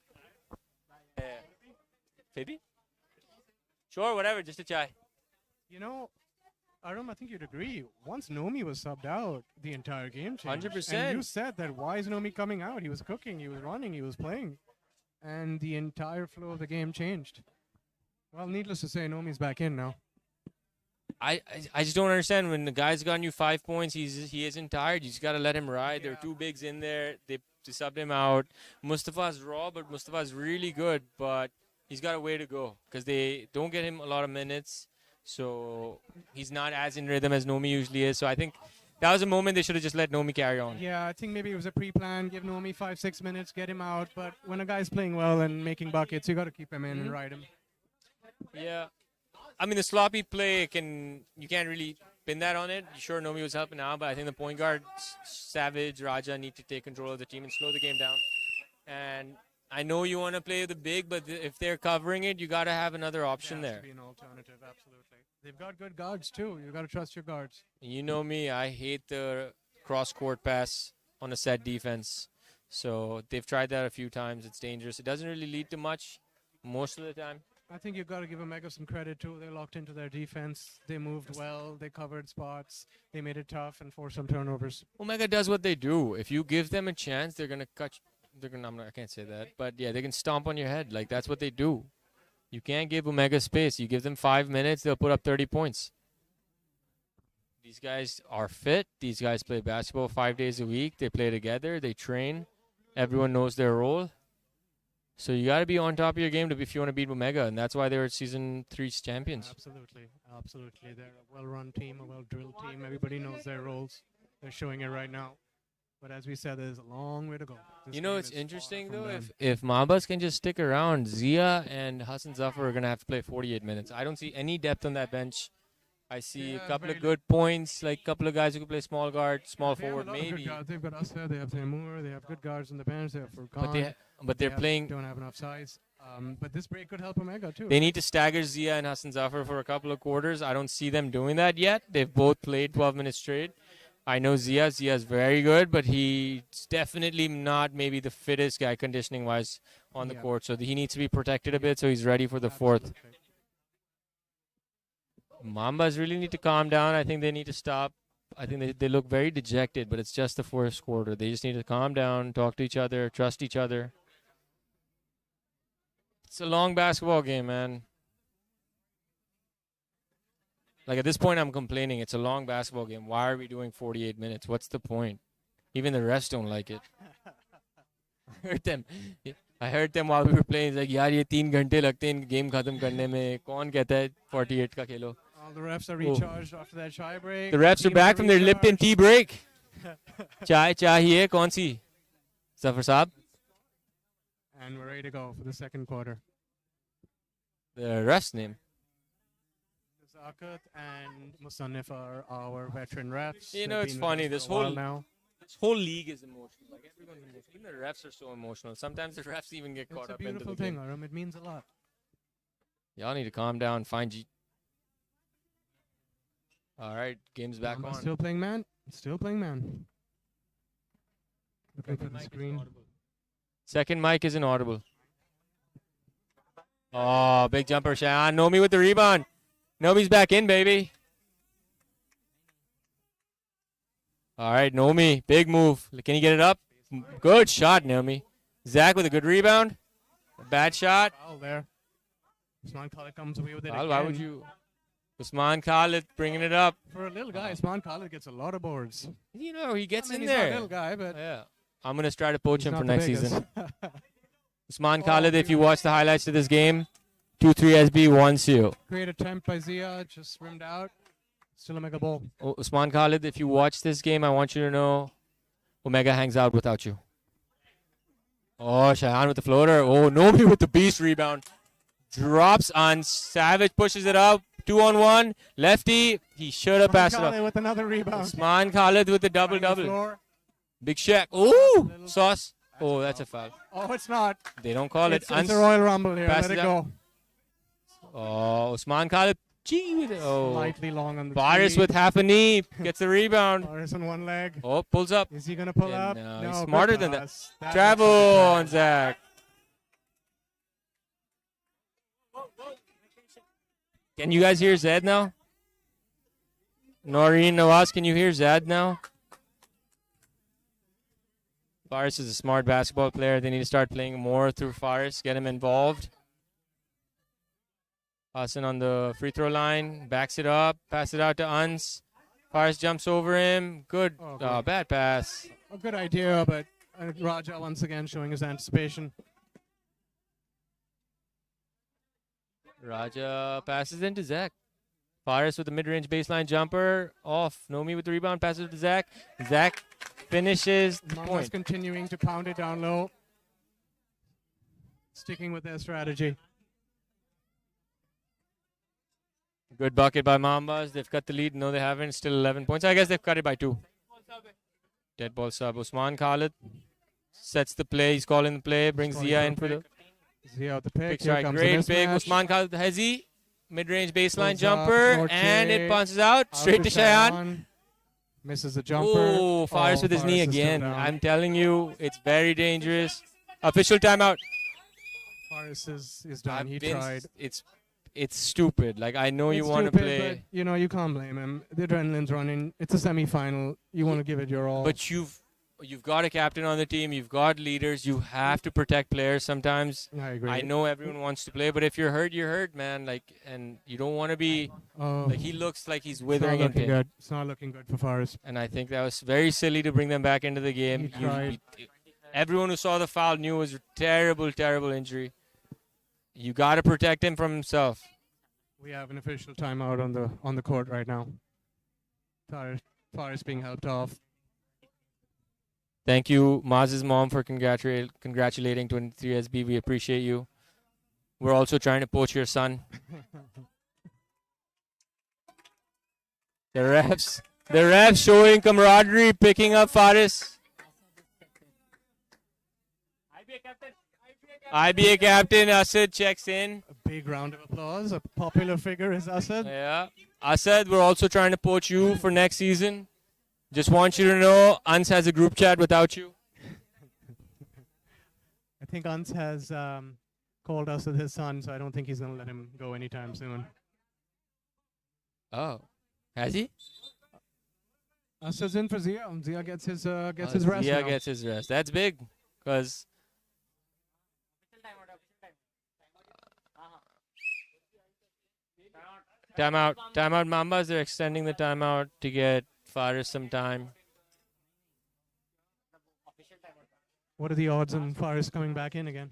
B: Phoebe? Sure, whatever. Just a chai.
C: you know, Arum, I think you'd agree. Once Nomi was subbed out, the entire game changed.
B: 100%.
C: And you said that why is Nomi coming out? He was cooking, he was running, he was playing. And the entire flow of the game changed. Well, needless to say, Nomi's back in now.
B: I just don't understand when the guy's gotten you 5 points. He isn't tired. You just gotta let him ride. There are two bigs in there. They subbed him out. Mustafa's raw, but Mustafa's really good. But he's got a way to go because they don't get him a lot of minutes. So he's not as in rhythm as Nomi usually is. So I think that was a moment they should have just let Nomi carry on.
C: Yeah, I think maybe it was a pre-plan. Give Nomi 5-6 minutes, get him out. But when a guy's playing well and making buckets, you got to keep him in and ride him.
B: Yeah. I mean, the sloppy play you can't really pin that on it. Sure, Nomi was helping out, but I think the point guard, Savage, Raja, need to take control of the team and slow the game down. And I know you want to play the big, but if they're covering it, you got to have another option
C: There has
B: there.
C: to be an alternative, absolutely. They've got good guards, too. You got to trust your guards.
B: You know me, I hate the cross-court pass on a set defense. So they've tried that a few times. It's dangerous. It doesn't really lead to much most of the time.
C: I think you've got to give Omega some credit, too. They locked into their defense. They moved well. They covered spots. They made it tough and forced some turnovers.
B: Omega does what they do. If you give them a chance, they're gonna cut. I can't say that, but yeah, they can stomp on your head. Like that's what they do. You can't give Omega space. You give them 5 minutes, they'll put up 30 points. These guys are fit. These guys play basketball 5 days a week. They play together. They train. Everyone knows their role. So you got to be on top of your game if you want to beat Omega, and that's why they were Season 3's champions.
C: Absolutely. Absolutely. They're a well-run team, a well-drilled team. Everybody knows their roles. They're showing it right now. But as we said, there's a long way to go. This
B: You know,
C: game
B: it's
C: is far
B: interesting,
C: from
B: though,
C: done.
B: if Mambas can just stick around, Zia and Hassan Zafar are going to have to play 48 minutes. I don't see any depth on that bench. I see a
C: Yeah,
B: couple of
C: very
B: good points, like a couple of guys who can play small guard, small
C: They have a
B: forward,
C: lot of good
B: maybe.
C: guards. They've got Asad, they have Taimur, they have good guards on the bench, they have Furqan.
B: But they're playing.
C: Don't have enough size. But this break could help Omega, too.
B: They need to stagger Zia and Hassan Zafar for a couple of quarters. I don't see them doing that yet. They've both played 12 minutes straight. I know Zia's very good, but he's definitely not maybe the fittest guy conditioning-wise on the
C: Yeah.
B: court. So he needs to be protected a bit so he's ready for the fourth.
C: Absolutely.
B: Mambas really need to calm down. I think they need to stop. I think they look very dejected, but it's just the first quarter. They just need to calm down, talk to each other, trust each other. It's a long basketball game, man. Like at this point, I'm complaining. It's a long basketball game. Why are we doing 48 minutes? What's the point? Even the refs don't like it. I heard them while we were playing. It's like, यार ये 3 घंटे लगते हैं game खत्म करने में. कौन कहता है 48 का खेलो?
C: All the refs are recharged after that chai break.
B: The refs are
C: Teams
B: back from their Lipton
C: recharged.
B: tea break. चाय चाहिए कौन सी? Zafar Saab?
C: And we're ready to go for the second quarter.
B: The ref's name.
C: Shaukat and Musannif are our veteran refs.
B: You
C: They've
B: know, it's
C: been with
B: funny.
C: us for
B: This
C: a while
B: whole
C: now.
B: league is emotional. Like everyone's emotional. Even the refs are so emotional. Sometimes the refs even get caught
C: It's a
B: up into
C: beautiful
B: the
C: thing,
B: game.
C: Aram. It means a lot.
B: Y'all need to calm down. Find G. All right, game's back
C: Mamba
B: on.
C: still playing man. Still playing man. Looking for the screen.
B: Second mic isn't audible. Oh, big jumper, Shayan. Nomi with the rebound. Nomi's back in, baby. All right, Nomi, big move. Can you get it up? Good shot, Nomi. Zach with a good rebound. A bad shot.
C: Foul there. Usman Khalid comes away with it
B: Foul,
C: again.
B: why would you? Usman Khalid bringing it up.
C: For a little guy, Usman Khalid gets a lot of boards.
B: You know, he gets in
C: he's not a
B: there.
C: little guy, but
B: Yeah. I'm going to try to poach
C: he's
B: him
C: not
B: for
C: the
B: next
C: biggest.
B: season. Usman Khalid, if you watch the highlights of this game, 2-3 SB wants you.
C: Great attempt by Zia, just rimmed out. Still a mega ball.
B: Usman Khalid, if you watch this game, I want you to know Omega hangs out without you. Oh, Shahan with the floater. Oh, Nomi with the beast rebound. Drops on Savage, pushes it up. 2-on-1. Lefty. He should have passed it
C: Khalid
B: up.
C: with another rebound.
B: Usman Khalid with the
C: On the
B: double-double.
C: floor.
B: Big Shaq. Ooh, sauce. Oh, that's a foul.
C: Oh, it's not.
B: They don't call
C: It's
B: it.
C: a Royal Rumble here.
B: Pass
C: Let
B: it
C: it
B: up.
C: go.
B: Oh, Usman Khalid. Gee, with it. Oh.
C: Slightly long on the
B: Faris
C: three.
B: with half a knee. Gets the rebound.
C: Faris on one leg.
B: Oh, pulls up.
C: Is he going to pull
B: Yeah,
C: up?
B: no,
C: No,
B: he's
C: good
B: smarter than that.
C: pass. That
B: Travel
C: looks like a
B: on
C: pass.
B: Zach. Can you guys hear Zed now? Noreen, Nawaz, can you hear Zed now? Faris is a smart basketball player. They need to start playing more through Faris, get him involved. Hassan on the free throw line, backs it up, pass it out to Uns. Faris jumps over him. Good.
C: Oh, good.
B: Bad pass.
C: A good idea, but Raja once again showing his anticipation.
B: Raja passes into Zach. Faris with the mid-range baseline jumper. Off. Nomi with the rebound. Passes it to Zach. Zach finishes the
C: Mambas
B: point.
C: continuing to pound it down low. Sticking with their strategy.
B: Good bucket by Mambas. They've cut the lead. No, they haven't. Still 11 points. I guess they've cut it by 2. Dead ball sub. Usman Khalid sets the play. He's calling the play. Brings
C: Calling
B: Zia
C: for a
B: in for the
C: pick. Zia out the pick.
B: pick
C: Here
B: strike.
C: comes
B: Great
C: the
B: pick.
C: mismatch.
B: Usman Khalid Hezi. Mid-range baseline
C: Pulls up,
B: jumper.
C: no
B: And it
C: chase.
B: bounces out.
C: Out
B: Straight to Shayan.
C: Misses the jumper.
B: Oh, Faris with his knee
C: Faris is still
B: again.
C: down.
B: I'm telling you, it's very dangerous. Official timeout.
C: Faris is done. He
B: Vince,
C: tried.
B: It's stupid. Like, I know you
C: It's
B: want to
C: stupid,
B: play.
C: but, you know, you can't blame him. The adrenaline's running. It's a semi-final. You want to give it your all.
B: But you've got a captain on the team. You've got leaders. You have to protect players sometimes.
C: I agree.
B: I know everyone wants to play, but if you're hurt, you're hurt, man. Like, and you don't want to be
C: Oh,
B: like he looks like he's
C: it's not
B: withering in
C: looking
B: pain.
C: good. It's not looking good for Faris.
B: And I think that was very silly to bring them back into the game.
C: He tried.
B: Everyone who saw the foul knew it was a terrible, terrible injury. You got to protect him from himself.
C: We have an official timeout on the court right now. Faris being helped off.
B: Thank you, Maz's mom, for congratulating 23SB. We appreciate you. We're also trying to poach your son. The refs showing camaraderie, picking up Faris. IBA captain Asad checks in.
C: A big round of applause. A popular figure is Asad.
B: Yeah. Asad, we're also trying to poach you for next season. Just want you to know, Ans has a group chat without you.
C: I think Ans has called Asad his son, so I don't think he's going to let him go anytime soon.
B: Oh. Has he?
C: Asad's in for Zia. Zia gets his rest
B: Yeah,
C: now.
B: gets his rest. That's big. Because timeout, Mambas. They're extending the timeout to get Faris some time.
C: What are the odds on Faris coming back in again?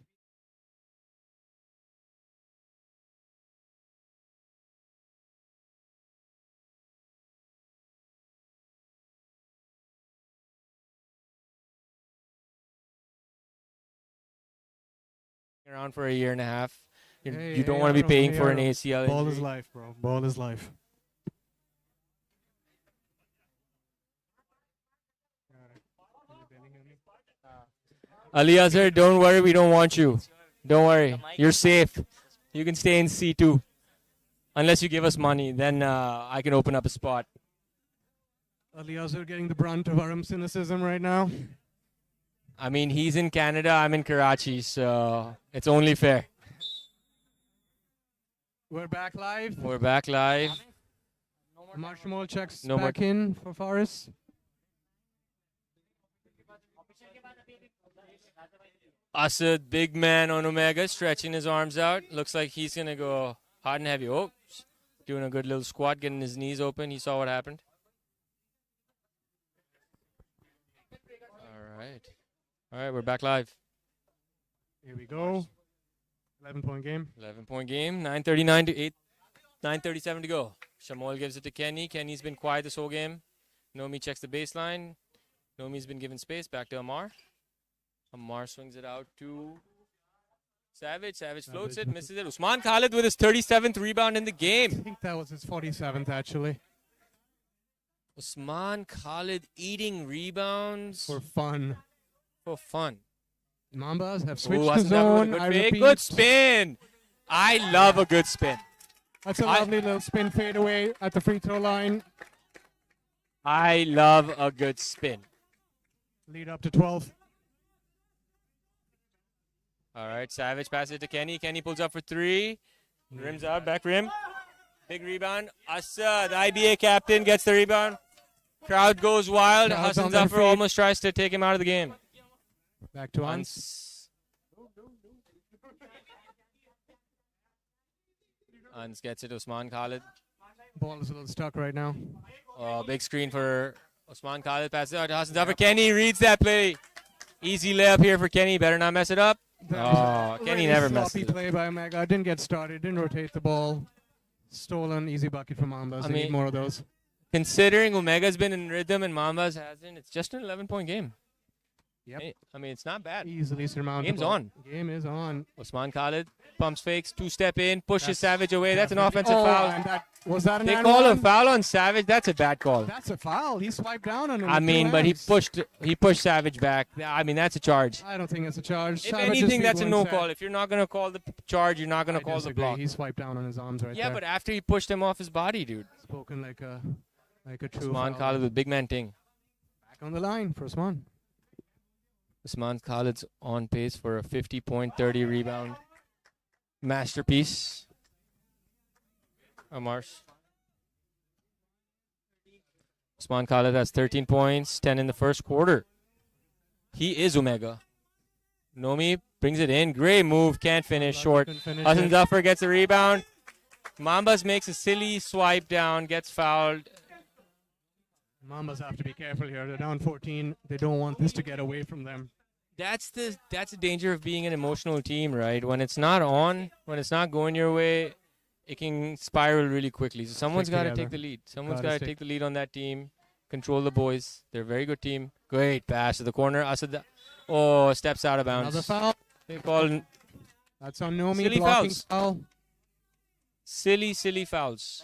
B: Around for a year and a half. You
C: Hey,
B: don't
C: hey,
B: want to be
C: Aaron,
B: paying
C: hey,
B: for an
C: Aaron.
B: ACL
C: Ball is
B: injury.
C: life, bro. Ball is life.
B: Ali Azhar, don't worry, we don't want you. Don't worry, you're safe. You can stay in C2. Unless you give us money, then I can open up a spot.
C: Ali Azhar getting the brunt of our cynicism right now.
B: I mean, he's in Canada, I'm in Karachi, so it's only fair.
C: We're back live.
B: We're back live.
C: Marshall checks
B: No more-
C: back in for Forrest.
B: Asad, big man on Omega, stretching his arms out. Looks like he's going to go hard and heavy. Oh, doing a good little squat, getting his knees open. He saw what happened. All right. All right, we're back live.
C: Here we go. 11-point game.
B: 11-point game, 9:39 to 9:37 to go. Shamoil gives it to Kenny. Kenny's been quiet this whole game. Nomi checks the baseline. Nomi's been given space. Back to Amar. Amar swings it out to Savage. Savage floats it, misses it. Usman Khalid with his 37th rebound in the
C: I
B: game.
C: think that was his 47th, actually.
B: Usman Khalid eating rebounds
C: For fun.
B: for fun.
C: Mambas have
B: Ooh,
C: switched the
B: Hassan Zafar with
C: zone.
B: a
C: I
B: good fake.
C: repeat.
B: Good spin. I love a good spin.
C: That's a lovely little spin fade away at the free throw line.
B: I love a good spin.
C: Lead up to 12.
B: All right, Savage passes it to Kenny. Kenny pulls up for three. Rims out, back rim. Big rebound. Asad, the IBA captain, gets the rebound. Crowd goes wild.
C: Crowd's
B: Hassan
C: on their
B: Zafar
C: feet.
B: almost tries to take him out of the game.
C: Back to Ans.
B: Ans gets it to Usman Khalid.
C: Ball is a little stuck right now.
B: Big screen for Usman Khalid. Passes it out to Hassan Zafar. Kenny reads that play. Easy layup here for Kenny. Better not mess it up. Oh, Kenny never messes
C: sloppy
B: it up.
C: play by Omega. Didn't get started. Didn't rotate the ball. Stolen easy bucket from Mambas.
B: I
C: They need
B: mean-
C: more of those.
B: Considering Omega's been in rhythm and Mambas hasn't, it's just an 11-point game.
C: Yep.
B: I mean, it's not bad.
C: Easily surmountable.
B: Game's on.
C: Game is on.
B: Usman Khalid pumps fakes, two-step in, pushes
C: That's
B: Savage away. That's an offensive
C: Oh,
B: foul.
C: and was that an
B: They
C: and
B: call a
C: one?
B: foul on Savage. That's a bad call.
C: That's a foul. He swiped down on him.
B: I
C: with two
B: mean, but
C: hands.
B: he pushed Savage back. I mean, that's a charge.
C: I don't think it's a charge.
B: If
C: Savage's
B: anything, that's a
C: people
B: no
C: instead.
B: call. If you're not gonna call the charge, you're not gonna
C: I
B: call the
C: disagree.
B: block.
C: He swiped down on his arms right
B: Yeah,
C: there.
B: but after he pushed him off his body, dude.
C: Spoken like a true
B: Usman
C: foul.
B: Khalid with big man ting.
C: Back on the line for Usman.
B: Usman Khalid's on pace for a 50-point, 30 rebound masterpiece. Amar's. Usman Khalid has 13 points, 10 in the first quarter. He is Omega. Nomi brings it in. Great move. Can't finish. Short.
C: Couldn't finish
B: Hassan
C: it.
B: Zafar gets the rebound. Mambas makes a silly swipe down, gets fouled.
C: Mambas have to be careful here. They're down 14. They don't want this to get away from them.
B: That's the danger of being an emotional team, right? When it's not on, when it's not going your way, it can spiral really quickly. So someone's got to
C: together.
B: take the lead. Someone's
C: Gotta
B: got to
C: stick.
B: take the lead on that team. Control the boys. They're a very good team. Great pass to the corner. Asad, steps out of bounds.
C: Another foul.
B: They call
C: That's on Nomi.
B: Silly
C: blocking
B: fouls.
C: foul.
B: silly fouls.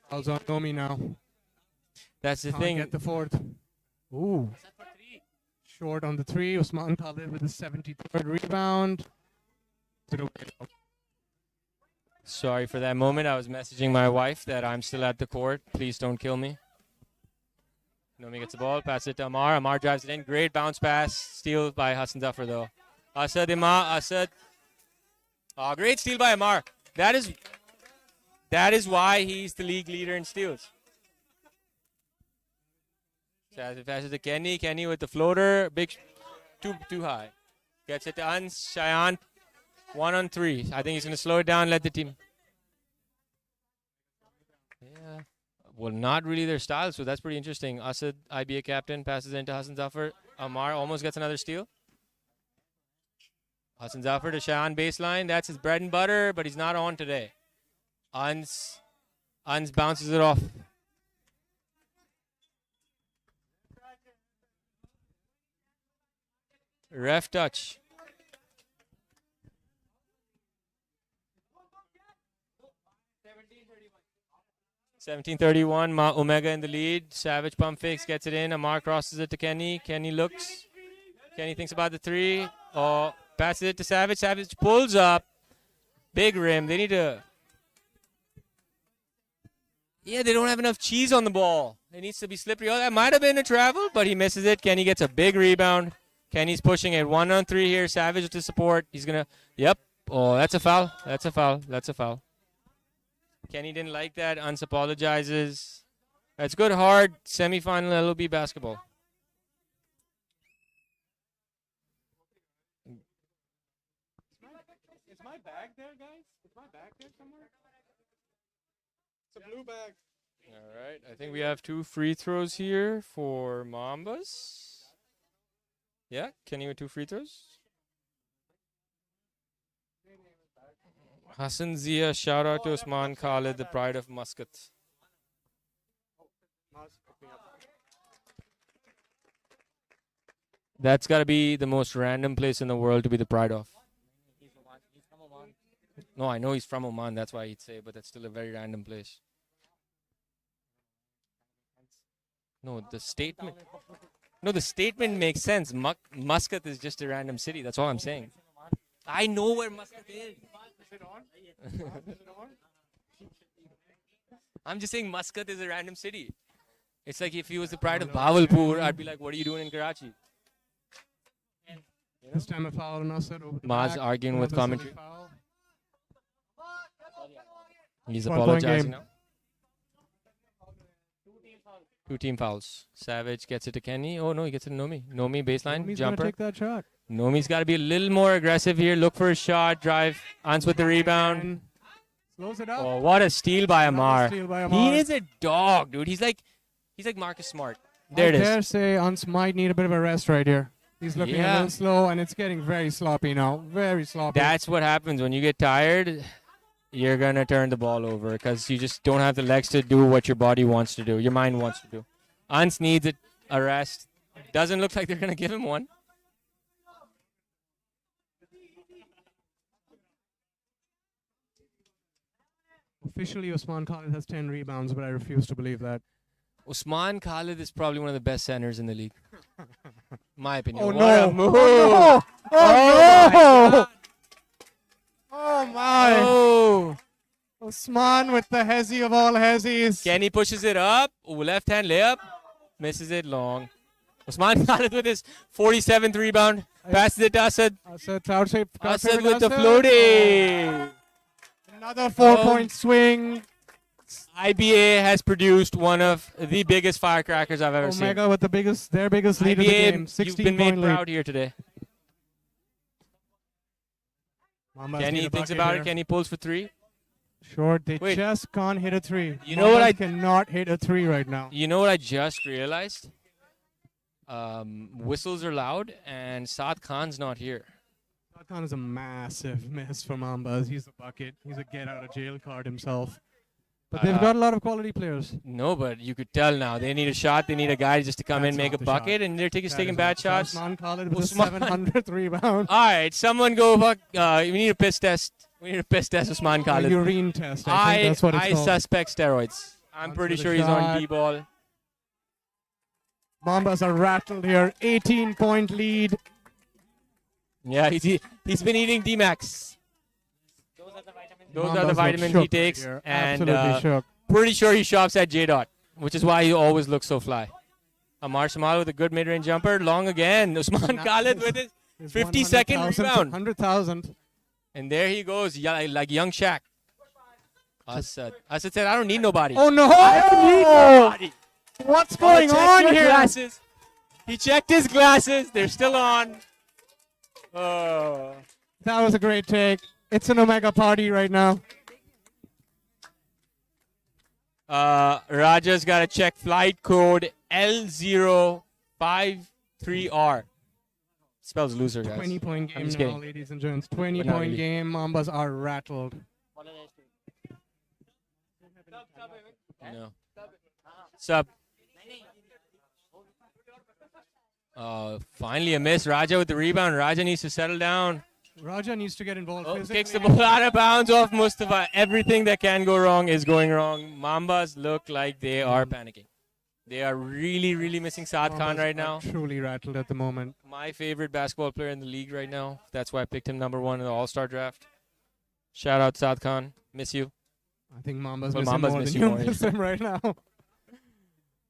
C: Fouls on Nomi now.
B: That's the
C: Can't
B: thing.
C: get the fourth. Ooh. Short on the three. Usman Khalid with the 73rd rebound.
B: Sorry for that moment. I was messaging my wife that I'm still at the court. Please don't kill me. Nomi gets the ball, pass it to Amar. Amar drives it in. Great bounce pass. Steal by Hassan Zafar, though. Asad. Oh, great steal by Amar. That is why he's the league leader in steals. Passes to Kenny. Kenny with the floater. Big, too high. Gets it to Ans. Cheyenne. 1-on-3. I think he's going to slow it down, let the team. Yeah. Well, not really their style, so that's pretty interesting. Asad, IBA captain, passes into Hassan Zafar. Amar almost gets another steal. Hassan Zafar to Cheyenne baseline. That's his bread and butter, but he's not on today. Ans bounces it off. Ref touch. 17-31, Omega in the lead. Savage pump fakes, gets it in. Amar crosses it to Kenny. Kenny looks. Kenny thinks about the three. Oh, passes it to Savage. Savage pulls up. Big rim. They need to... Yeah, they don't have enough cheese on the ball. It needs to be slippery. Oh, that might have been a travel, but he misses it. Kenny gets a big rebound. Kenny's pushing it. 1-on-3 here. Savage to support. He's going to... Yep. Oh, that's a foul. That's a foul. That's a foul. Kenny didn't like that. Ans apologizes. That's good, hard semifinal LOB basketball.
C: Is my bag there, guys? Is my bag there somewhere? It's a blue bag.
B: All right. I think we have 2 free throws here for Mambas. Yeah, Kenny with 2 free throws. Hassan Zia, shout out to Usman Khalid, the pride of Muscat. That's got to be the most random place in the world to be the pride of. No, I know he's from Oman, that's why he'd say, but that's still a very random place. No, the statement makes sense. Muscat is just a random city, that's all I'm saying. I know where Muscat is. I'm just saying Muscat is a random city. It's like if he was the pride of Bahawalpur, I'd be like, what are you doing in Karachi?
C: This time a foul on Asad over the
B: Maz
C: back.
B: arguing with
C: Another
B: commentary.
C: foul.
B: He's
C: 1 point
B: apologizing
C: game.
B: now. 2 team fouls. Savage gets it to Kenny. Oh no, he gets it to Nomi. Nomi baseline,
C: Nomi's gonna
B: jumper.
C: take that shot.
B: Nomi's got to be a little more aggressive here. Look for a shot, drive. Ans with the rebound.
C: And slows it up.
B: Oh, what a steal by
C: Another
B: Amar.
C: steal by Amar.
B: He is a dog, dude. He's like Marcus Smart. There it
C: I
B: is.
C: dare say Ans might need a bit of a rest right here. He's looking a
B: Yeah.
C: little slow, and it's getting very sloppy now. Very sloppy.
B: That's what happens when you get tired. You're going to turn the ball over because you just don't have the legs to do what your body wants to do, your mind wants to do. Ans needs a rest. Doesn't look like they're going to give him one.
C: Officially, Usman Khalid has 10 rebounds, but I refuse to believe that.
B: Usman Khalid is probably one of the best centers in the league. My opinion.
C: Oh,
B: What
C: no.
B: a move.
C: Oh, no.
B: Oh,
C: no. Oh, my.
B: Oh.
C: Usman with the hezzy of all hezzies.
B: Kenny pushes it up. Ooh, left hand layup. Misses it long. Usman Khalid with his 47th rebound. Passes it to Asad.
C: Asad, crowd shape,
B: Asad with the floating.
C: Another 4-point swing.
B: IBA has produced one of the biggest firecrackers I've ever seen.
C: Omega with their biggest lead of the game.
B: IBA, you've been made
C: 16-point
B: proud
C: lead.
B: here today.
C: Mambas
B: Kenny
C: need a
B: thinks
C: bucket
B: about
C: here.
B: it. Kenny pulls for 3.
C: Short, they
B: Wait.
C: just can't hit a 3.
B: You know what
C: Mambas
B: I-
C: cannot hit a 3 right now.
B: You know what I just realized? Whistles are loud, and Saad Khan's not here.
C: Khan is a massive miss for Mambas. He's a bucket. He's a get-out-of-jail card himself. But they've got a lot of quality players.
B: No, but you could tell now. They need a shot. They need a guy just to come in,
C: That's
B: make
C: not
B: a
C: the
B: bucket,
C: shot.
B: and they're taking
C: That is
B: bad
C: not-
B: shots.
C: Usman Khalid with
B: Usman.
C: a 700th rebound.
B: All right, someone go fuck. We need a piss test. We need a piss test Usman
C: A
B: Khalid.
C: urine test. I think that's what it's
B: I
C: called.
B: suspect steroids. I'm
C: Onto
B: pretty
C: the
B: sure he's on
C: shot.
B: D-ball.
C: Mambas are rattled here. 18-point lead.
B: Yeah, he's been eating D-Max. Those are the
C: Mambas look
B: vitamins he
C: shook
B: takes,
C: here.
B: and
C: Absolutely shook.
B: pretty sure he shops at J-Dot, which is why he always looks so fly. Amar Samal with a good mid-range jumper, long again. Usman
C: Now
B: Khalid with his 52nd rebound.
C: 100,000.
B: And there he goes, like young Shaq. Asad said, I don't need nobody.
C: Oh, no.
B: I don't need nobody.
C: What's
B: Oh,
C: going
B: check
C: on
B: your
C: here?
B: Glasses. He checked his glasses. They're still on. Oh.
C: That was a great take. It's an Omega party right now.
B: Raja's got to check flight code L053R. Spells loser, guys.
C: 20-point
B: I'm
C: game
B: just
C: now,
B: kidding.
C: ladies and gents.
B: not
C: 20-point
B: really.
C: game. Mambas are rattled.
B: No. Sub. Finally a miss. Raja with the rebound. Raja needs to settle down.
C: Raja needs to get involved physically.
B: Kicks the ball out of bounds off Mustafa. Everything that can go wrong is going wrong. Mambas look like they are panicking. They are really, really missing Saad Khan
C: Mambas
B: right
C: are
B: now.
C: Truly rattled at the moment.
B: My favorite basketball player in the league right now. That's why I picked him #1 in the All-Star draft. Shout out Saad Khan. Miss you.
C: I think Mambas
B: Well,
C: miss him
B: Mambas
C: more
B: miss
C: than
B: you
C: you
B: more, yeah.
C: miss him right now.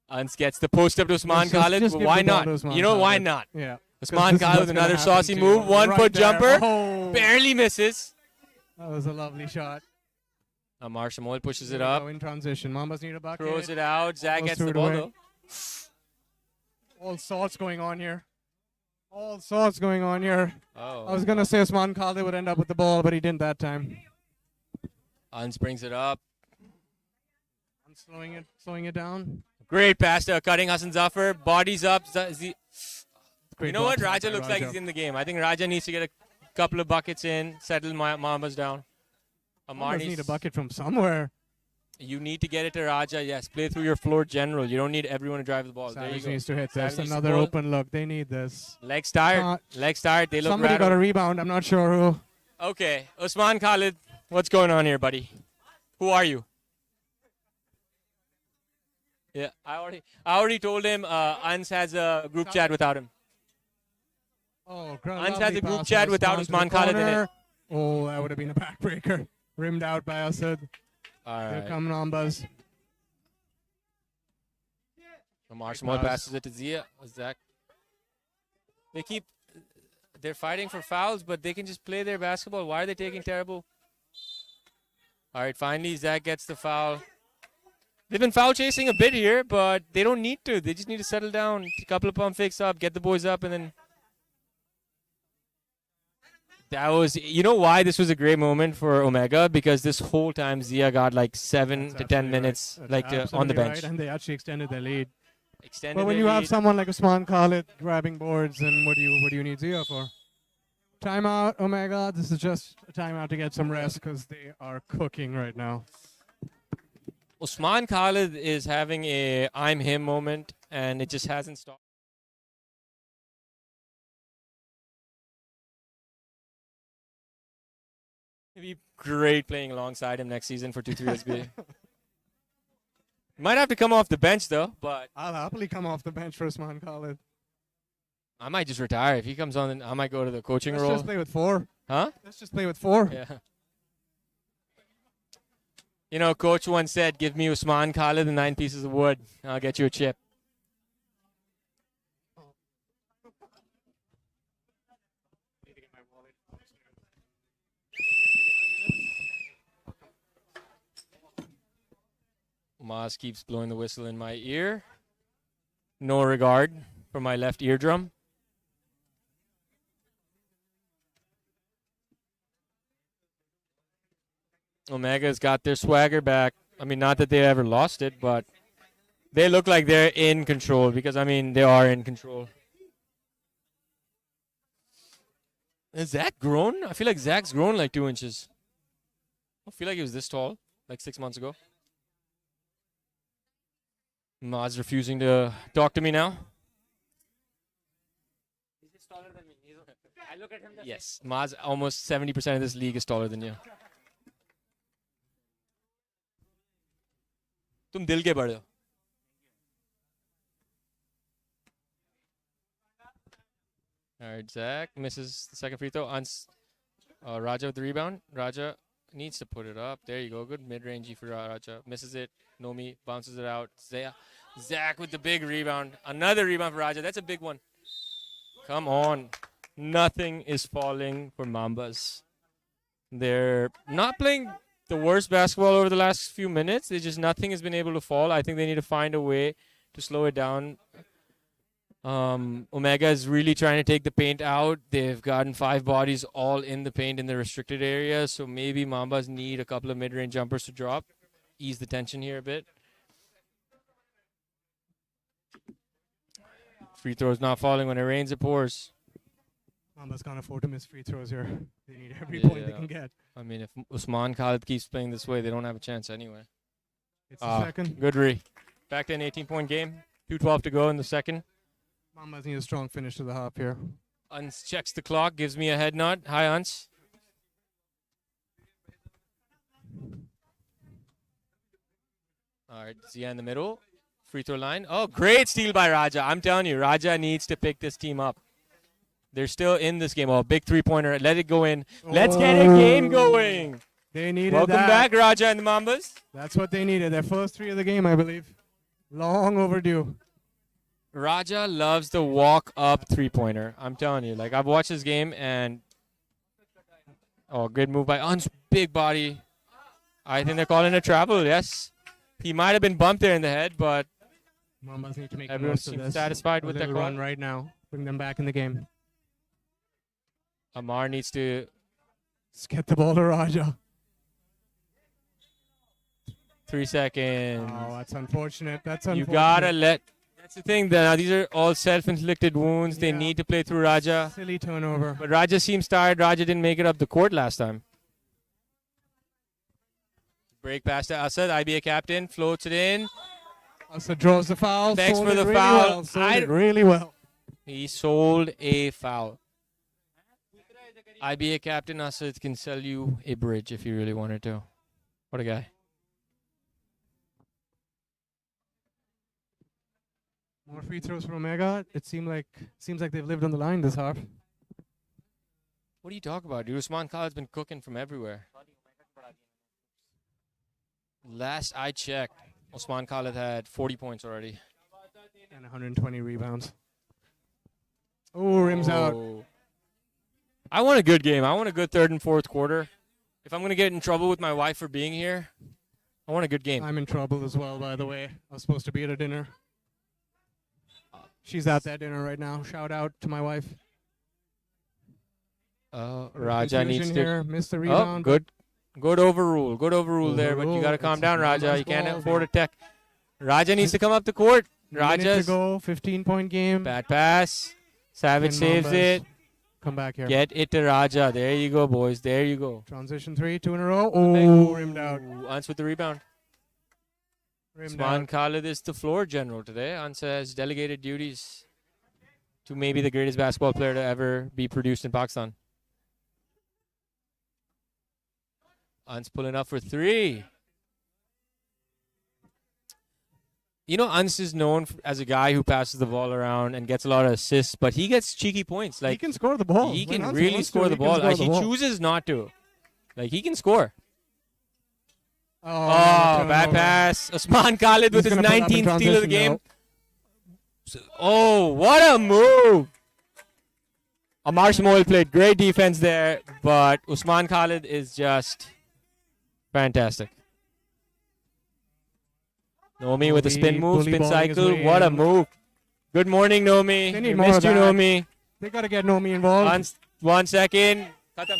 B: Ans gets the post up to Usman
C: Just-
B: Khalid.
C: just give
B: why
C: the ball
B: not?
C: to Usman
B: You know, why
C: Khalid.
B: not?
C: Yeah.
B: Usman
C: this is
B: Khalid with
C: what's gonna
B: another
C: happen
B: saucy
C: to you.
B: move. 1
C: Right
B: foot
C: there.
B: jumper.
C: Oh,
B: Barely misses.
C: that was a lovely shot.
B: Amar Shamoil pushes
C: There
B: it
C: we
B: up.
C: go in transition. Mambas need a bucket.
B: Throws it out. Zach
C: Almost
B: gets
C: threw
B: the
C: it
B: ball
C: away.
B: though.
C: All sorts going on here. All sorts going on here.
B: Oh.
C: I was going to say Usman Khalid would end up with the ball, but he didn't that time.
B: Ans brings it up.
C: I'm slowing it down.
B: Great pass to cutting Hassan Zafar. Bodies up. You
C: Great
B: know what?
C: box out
B: Raja
C: by
B: looks like
C: Raja.
B: he's in the game. I think Raja needs to get a couple of buckets in, settle Mambas down. Amar
C: Mambas need a
B: needs,
C: bucket from somewhere.
B: you need to get it to Raja. Yes, play through your floor general. You don't need everyone to drive the ball. There you
C: Savage
B: go.
C: needs to hit
B: Savage
C: this.
B: needs to
C: Another
B: pull.
C: open look. They need this.
B: Legs tired.
C: Uh,
B: Legs tired. They look
C: Somebody got a
B: rattled.
C: rebound. I'm not sure who.
B: Okay, Usman Khalid, what's going on here, buddy? Who are you? Yeah, I already told him Ans has a group chat without him.
C: Oh,
B: Ans has a group chat without Usman Khalid in it.
C: Oh, that would have been a backbreaker. Rimmed out by Asad.
B: All
C: Here
B: right.
C: come Mambas.
B: Amar Shamoil
C: pass.
B: passes it to Zia. Zach. They're fighting for fouls, but they can just play their basketball. Why are they taking terrible? All right, finally Zach gets the foul. They've been foul chasing a bit here, but they don't need to. They just need to settle down. A couple of pump fakes up, get the boys up, and then. That was, you know why this was a great moment for Omega? Because this whole time Zia got like 7
C: That's
B: to 10
C: absolutely right.
B: minutes
C: That's
B: on the
C: absolutely
B: bench.
C: right, and they actually extended their lead.
B: Extended
C: But when
B: their
C: you have
B: lead.
C: someone like Usman Khalid grabbing boards, then what do you need Zia for? Timeout, Omega. This is just a timeout to get some rest because they are cooking right now.
B: Usman Khalid is having a I'm him moment, and it just hasn't stopped. It'd be great playing alongside him next season for 2-3 SB. Might have to come off the bench though, but
C: I'll happily come off the bench for Usman Khalid.
B: I might just retire. If he comes on, then I might go to the coaching
C: Let's
B: role.
C: just play with 4.
B: Huh?
C: Let's just play with 4.
B: Yeah. You know, coach once said, give me Usman Khalid and 9 pieces of wood. I'll get you a chip. Maz keeps blowing the whistle in my ear. No regard for my left eardrum. Omega's got their swagger back. I mean, not that they ever lost it, but they look like they're in control because, I mean, they are in control. Is Zach grown? I feel like Zach's grown like 2 inches. I feel like he was this tall like 6 months ago. Maz refusing to talk to me now.
D: He's taller than me. I look at him.
B: Yes, Maz, almost 70% of this league is taller than you. तुम दिल के बड़े हो. All right, Zach misses the second free throw. Raja with the rebound. Raja needs to put it up. There you go. Good mid-rangey for Raja. Misses it. Nomi bounces it out. Zach with the big rebound. Another rebound for Raja. That's a big one. Come on. Nothing is falling for Mambas. They're not playing the worst basketball over the last few minutes. They just nothing has been able to fall. I think they need to find a way to slow it down. Omega is really trying to take the paint out. They've gotten 5 bodies all in the paint in the restricted area. So maybe Mambas need a couple of mid-range jumpers to drop. Ease the tension here a bit. Free throws not falling. When it rains, it pours.
C: Mambas can't afford to miss free throws here. They need every point they
B: Yeah.
C: can get.
B: I mean, if Usman Khalid keeps playing this way, they don't have a chance anyway.
C: It's the second.
B: Good re. Back to an 18-point game. 2:12 to go in the second.
C: Mambas need a strong finish to the half here.
B: Ans checks the clock, gives me a head nod. Hi, Ans. All right, Zia in the middle. Free throw line. Oh, great steal by Raja. I'm telling you, Raja needs to pick this team up. They're still in this game. Oh, big three-pointer. Let it go in. Let's get a game going.
C: They needed
B: Welcome
C: that.
B: back, Raja and the Mambas.
C: That's what they needed. Their first three of the game, I believe. Long overdue.
B: Raja loves the walk-up three-pointer. I'm telling you. Like, I've watched this game, and... Oh, good move by Uns. Big body. I think they're calling a travel, yes. He might have been bumped there in the head, but
C: Mambas need to make the
B: everyone
C: most of
B: seems
C: this.
B: satisfied
C: A
B: with their
C: little run
B: call.
C: right now. Bring them back in the game.
B: Amar needs to...
C: Let's get the ball to Raja.
B: 3 seconds.
C: Oh, that's unfortunate. That's
B: You
C: unfortunate.
B: gotta let... That's the thing. Now, these are all self-inflicted wounds. They
C: Yeah.
B: need to play through Raja.
C: Silly turnover.
B: But Raja seems tired. Raja didn't make it up the court last time. Break past to Asad. IBA captain. Floats it in.
C: Also draws the foul.
B: Begs
C: sold
B: for
C: it
B: the
C: really
B: foul.
C: Well, sold it really well.
B: He sold a foul. IBA captain Asad can sell you a bridge if you really wanted to. What a guy.
C: More free throws for Omega. It seems like they've lived on the line this half.
B: What are you talking about, dude? Usman Khaled's been cooking from everywhere. Last I checked, Usman Khaled had 40 points already.
C: And 120 rebounds. Oh, rims out.
B: Oh. I want a good game. I want a good third and fourth quarter. If I'm going to get in trouble with my wife for being here, I want a good game.
C: I'm in trouble as well, by the way. I was supposed to be at a dinner. She's at that dinner right now. Shout out to my wife.
B: Raja needs
C: Confusion
B: to...
C: here. Missed the
B: Oh,
C: rebound.
B: good overrule. Good overrule there, but you
C: Overrule.
B: got to calm
C: It's
B: down, Raja.
C: Mama's
B: You can't
C: ball,
B: afford a
C: baby.
B: tech. Raja needs to come up the court.
C: Minute to
B: Raja's
C: go. 15-point game.
B: bad pass. Savage
C: And
B: saves
C: Mambas
B: it.
C: Come back here.
B: Get it to Raja. There you go, boys. There you go.
C: Transition 3, 2 in a row. Oh, rimmed out.
B: Ans with the rebound.
C: Rimmed
B: Usman
C: out.
B: Khaled is the floor general today. Ans has delegated duties to maybe the greatest basketball player to ever be produced in Pakistan. Ans pulling up for three. You know, Ans is known as a guy who passes the ball around and gets a lot of assists, but he gets cheeky points.
C: He
B: Like
C: can score the ball.
B: he
C: When
B: can
C: Hansi
B: really
C: wants to,
B: score the
C: he can
B: ball.
C: score
B: Like
C: the
B: he
C: ball.
B: chooses not to. Like he can score.
C: Oh,
B: Oh, bad
C: turnover.
B: pass. Usman Khaled with
C: He's
B: his
C: gonna pull up in
B: 19th steal of the
C: transition
B: game.
C: now.
B: Oh, what a move. Amar Shmoel played great defense there, but Usman Khaled is just fantastic. Nomi with a spin move,
C: bully
B: spin
C: balling his
B: cycle.
C: way
B: What a
C: in.
B: move. Good morning, Nomi.
C: They need
B: We
C: more
B: missed
C: of
B: you,
C: that.
B: Nomi.
C: They got to get Nomi involved.
B: 1 second. Khatam.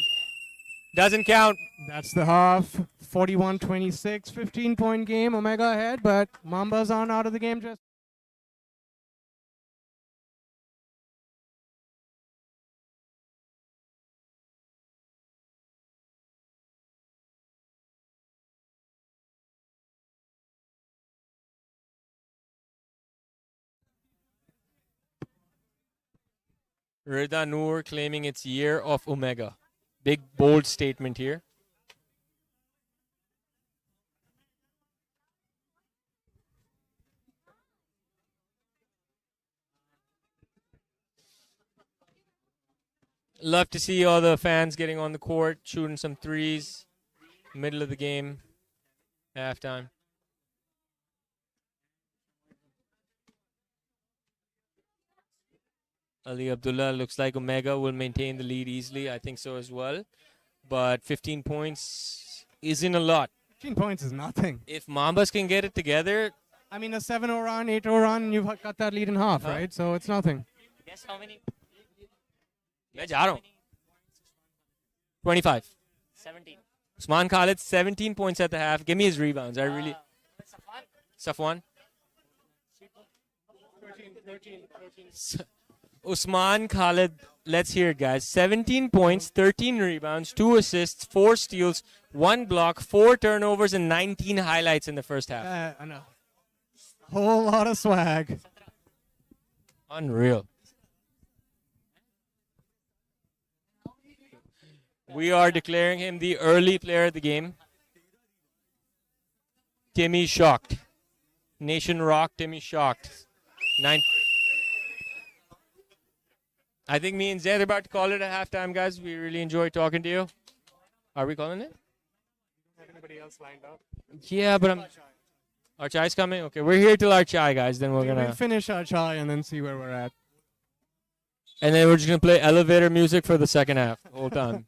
B: Doesn't count.
C: That's the half. 41-26, 15-point game. Omega ahead, but Mambas on out of the game just.
B: Rida Noor claiming its year of Omega. Big, bold statement here. Love to see all the fans getting on the court, shooting some threes. Middle of the game, halftime. Ali Abdullah looks like Omega will maintain the lead easily. I think so as well. But 15 points isn't a lot.
C: 15 points is nothing.
B: If Mambas can get it together,
C: I mean, a 7-0 run, 8-0 run, you've cut that lead in half, right? So it's nothing.
D: Guess how many?
B: मैं जा रहा हूँ. 25.
D: 17.
B: Usman Khalid, 17 points at the half. Give me his rebounds. I really... Safwan? 13. Usman Khalid, let's hear it, guys. 17 points, 13 rebounds, 2 assists, 4 steals, 1 block, 4 turnovers, and 19 highlights in the first half.
C: I know. Whole lot of swag.
B: Unreal. We are declaring him the early player of the game. Timmy shocked. Nation rock, Timmy shocked. I think me and Zed are about to call it a halftime, guys. We really enjoyed talking to you. Are we calling it?
C: Anybody else lined up?
B: Yeah, but our chai's coming? Okay, we're here till our chai, guys. Then we'll
C: finish our chai and then see where we're at.
B: And then we're just going to play elevator music for the second half. Hold on.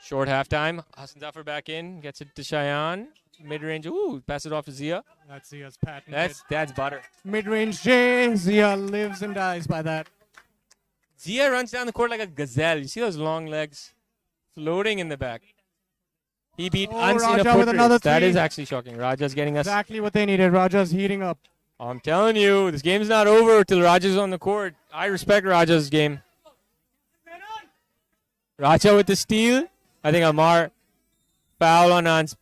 B: Short halftime. Hassan Zafar back in. Gets it to Cheyenne. Mid-range. Ooh, pass it off to Zia.
C: That's Zia's patent.
B: That's butter.
C: Mid-range J. Zia lives and dies by that.
B: Zia runs down the court like a gazelle. You see those long legs floating in the back. He beat
C: Raja with another three.
B: That is actually shocking. Raja's getting us.
C: Exactly what they needed. Raja's heating up.
B: I'm telling you, this game's not over till Raja's on the court. I respect Raja's game. Raja with the steal. I think Amar foul on Ans.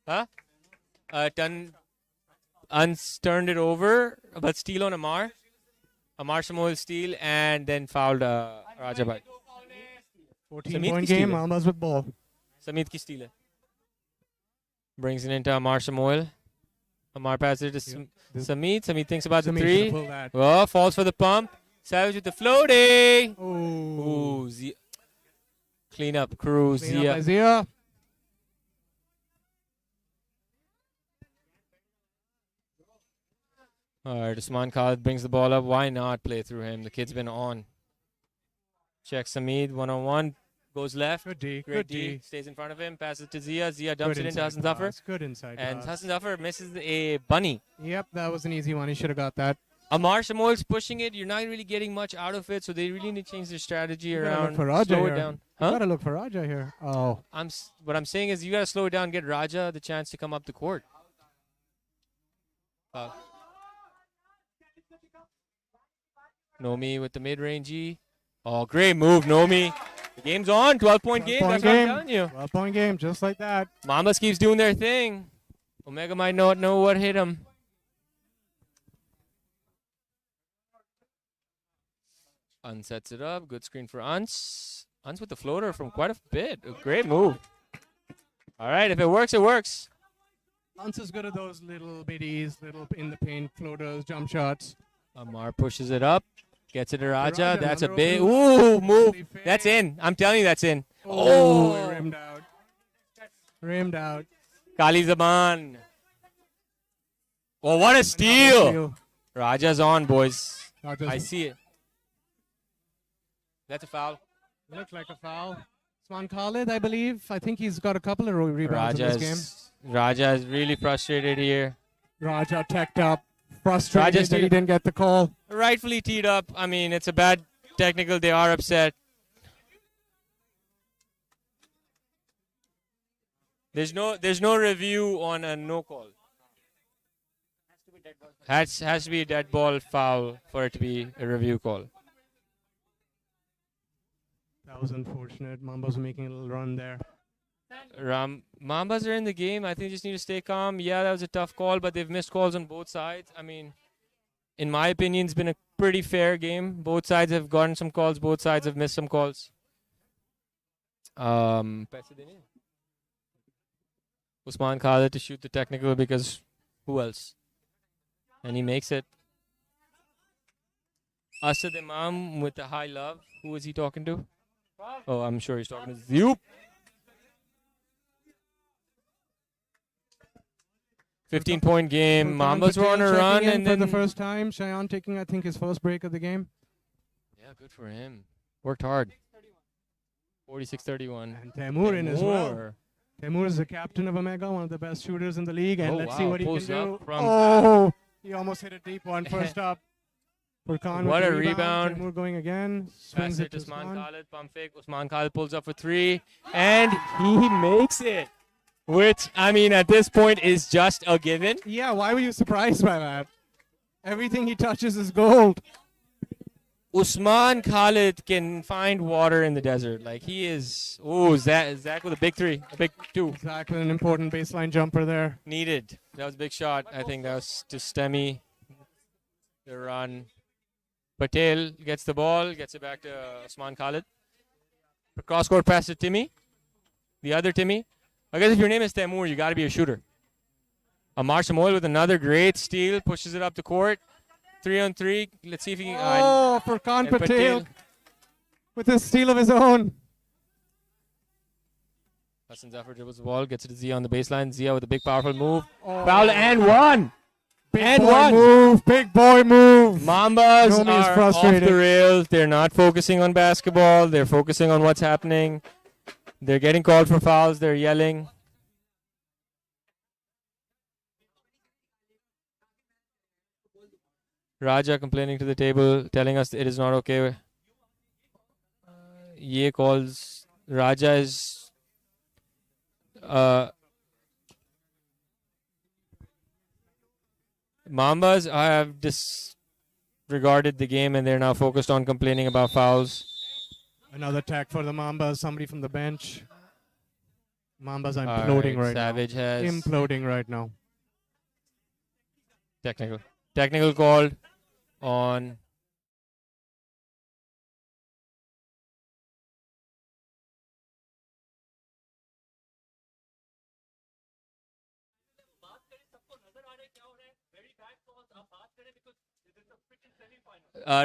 B: Huh? Ans turned it over, but steal on Amar. Amar Samoil steal and then fouled Raja Bhai.
C: 14-point game, Mambas with ball.
B: Samit ki steal hai. Brings it into Amar Samoil. Amar passes it to Samit. Samit thinks about the three. Oh, falls for the pump. Savage with the floating. Ooh, clean up, crew, Zia.
C: Zia.
B: All right, Usman Khalid brings the ball up. Why not play through him? The kid's been on. Checks Samid, one-on-one. Goes left.
C: Good D.
B: Great D. Stays in front of him. Passes to Zia. Zia dumps it into Hassan Zafar.
C: Good inside
B: And
C: pass.
B: Hassan Zafar misses a bunny.
C: Yep, that was an easy one. He should have got that.
B: Amar Samoil's pushing it. You're not really getting much out of it, so they really need to change their strategy around.
C: Look for Raja
B: slow
C: here.
B: it down.
C: You gotta look for Raja here. Oh.
B: What I'm saying is you gotta slow it down, get Raja the chance to come up the court. Nomi with the mid-rangey. Oh, great move, Nomi. The game's on. 12-point game. That's what I'm telling you.
C: 12-point game, just like that.
B: Mambas keeps doing their thing. Omega might not know what hit him. Uns sets it up. Good screen for Uns. Uns with the floater from quite a bit. A great move. All right, if it works, it works.
C: Uns is good at those little biddies, little in the paint floaters, jump shots.
B: Amar pushes it up. Gets it to Raja.
C: Raja,
B: That's a
C: another
B: big
C: open
B: move.
C: fair.
B: That's in. I'm telling you, that's in.
C: Oh, rimmed out. Rimmed out.
B: Kali Zaman. Oh, what a steal. Raja's on, boys. I see it. That's a foul.
C: Looks like a foul. Usman Khalid, I believe. I think he's got a couple of rebounds in this game.
B: Raja is really frustrated here.
C: Raja teched up. Frustrated that he didn't get the call.
B: Rightfully teed up. I mean, it's a bad technical. They are upset. There's no review on a no call. Has to be a dead ball foul for it to be a review call.
C: That was unfortunate. Mambas making a little run there.
B: Mambas are in the game. I think just need to stay calm. Yeah, that was a tough call, but they've missed calls on both sides. I mean, in my opinion, it's been a pretty fair game. Both sides have gotten some calls. Both sides have missed some calls. Usman Khalid to shoot the technical because who else? And he makes it. Asad Imam with the high love. Who was he talking to? Oh, I'm sure he's talking to Zoop. 15-point game. Mambas were on a run, and then
C: for the first time, Cheyenne taking, I think, his first break of the game.
B: Yeah, good for him. Worked hard. 46-31.
C: And Temur in as well. Temur is the captain of Omega, one of the best shooters in the league, and
B: Oh,
C: let's see
B: wow.
C: what he can
B: Pulls
C: do.
B: up from-
C: Oh, he almost hit a deep one first up. Furkan
B: What
C: with
B: a
C: the
B: rebound.
C: Temur going again. Swings
B: Pass
C: it
B: it
C: to
B: to Usman
C: Usman.
B: Khalid. Pump fake. Usman Khalid pulls up for 3. And he makes it. Which, I mean, at this point is just a given.
C: Yeah, why were you surprised by that? Everything he touches is gold.
B: Usman Khalid can find water in the desert. Like, he is. Oh, Zach with a big 3. A big 2.
C: Exactly, an important baseline jumper there.
B: Needed. That was a big shot. I think that was to Stemi. The run. Patel gets the ball, gets it back to Usman Khalid. Cross-court pass to Timmy. The other Timmy. I guess if your name is Temur, you got to be a shooter. Amar Shamoil with another great steal. Pushes it up the court. 3-on-3. Let's see if he can...
C: Oh, Furkan
B: and
C: Patel with a steal of his own.
B: Hassan Zafar dribbles the ball, gets it to Zia on the baseline. Zia with a big, powerful move.
C: Oh.
B: Foul and one.
C: Big
B: and
C: boy
B: one.
C: move, big boy move.
B: Mambas
C: Nomi is
B: are off
C: frustrated.
B: the rails. They're not focusing on basketball. They're focusing on what's happening. They're getting called for fouls. They're yelling. Raja complaining to the table, telling us it is not okay. Ye calls. Raja is... Mambas have disregarded the game and they're now focused on complaining about fouls.
C: Another tag for the Mambas, somebody from the bench. Mambas are
B: All
C: imploding right
B: Savage
C: now.
B: has
C: Imploding right now.
B: technical called on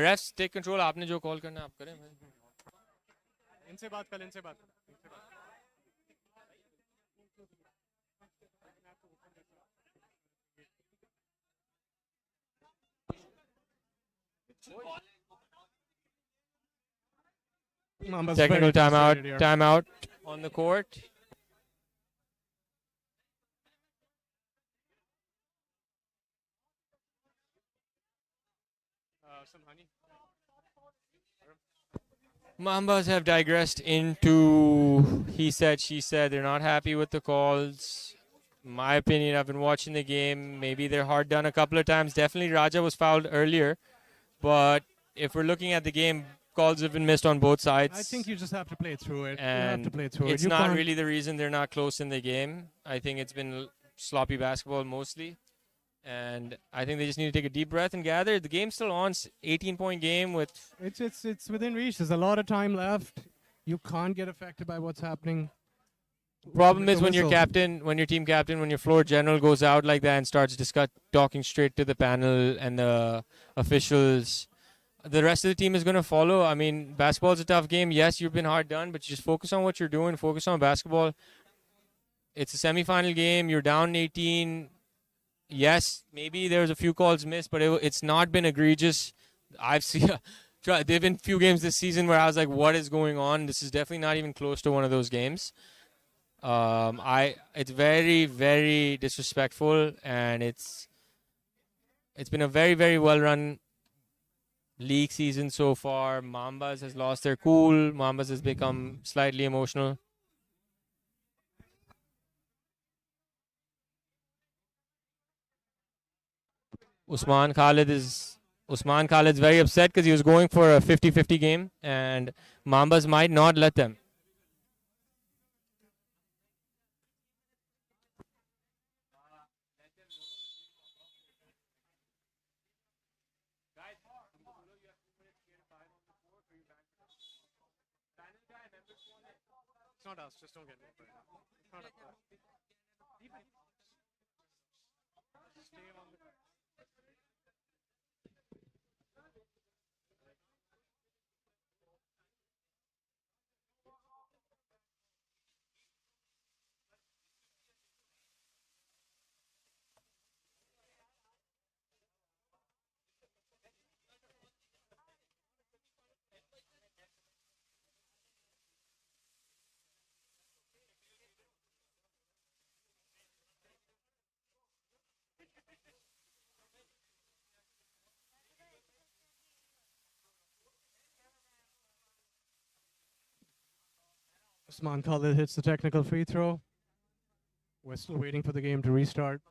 B: refs take control. आपने जो call करना है आप करें.
C: इनसे बात कर, इनसे बात कर. Mambas
B: Technical
C: very frustrated here.
B: timeout on the court. Mambas have digressed into he said, she said. They're not happy with the calls. My opinion, I've been watching the game. Maybe they're hard done a couple of times. Definitely Raja was fouled earlier. But if we're looking at the game, calls have been missed on both sides.
C: I think you just have to play through it.
B: And
C: you have to play through it.
B: it's
C: You
B: not
C: can't-
B: really the reason they're not close in the game. I think it's been sloppy basketball mostly. And I think they just need to take a deep breath and gather. The game's still on. 18-point game with...
C: It's within reach. There's a lot of time left. You can't get affected by what's happening.
B: Problem
C: with
B: is
C: the
B: when your
C: whistle.
B: captain, when your team captain, when your floor general goes out like that and starts talking straight to the panel and the officials, the rest of the team is going to follow. I mean, basketball's a tough game. Yes, you've been hard done, but just focus on what you're doing. Focus on basketball. It's a semifinal game. You're down 18. Yes, maybe there's a few calls missed, but it's not been egregious. I've seen... There've been few games this season where I was like, what is going on? This is definitely not even close to one of those games. It's very, very disrespectful, and it's been a very, very well-run league season so far. Mambas has lost their cool. Mambas has become slightly emotional. Usman Khalid's very upset because he was going for a 50-50 game, and Mambas might not let them.
C: It's not us. Just don't get it. It's not us. Stay on the... Usman Khalid hits the technical free throw. We're still waiting for the game to restart.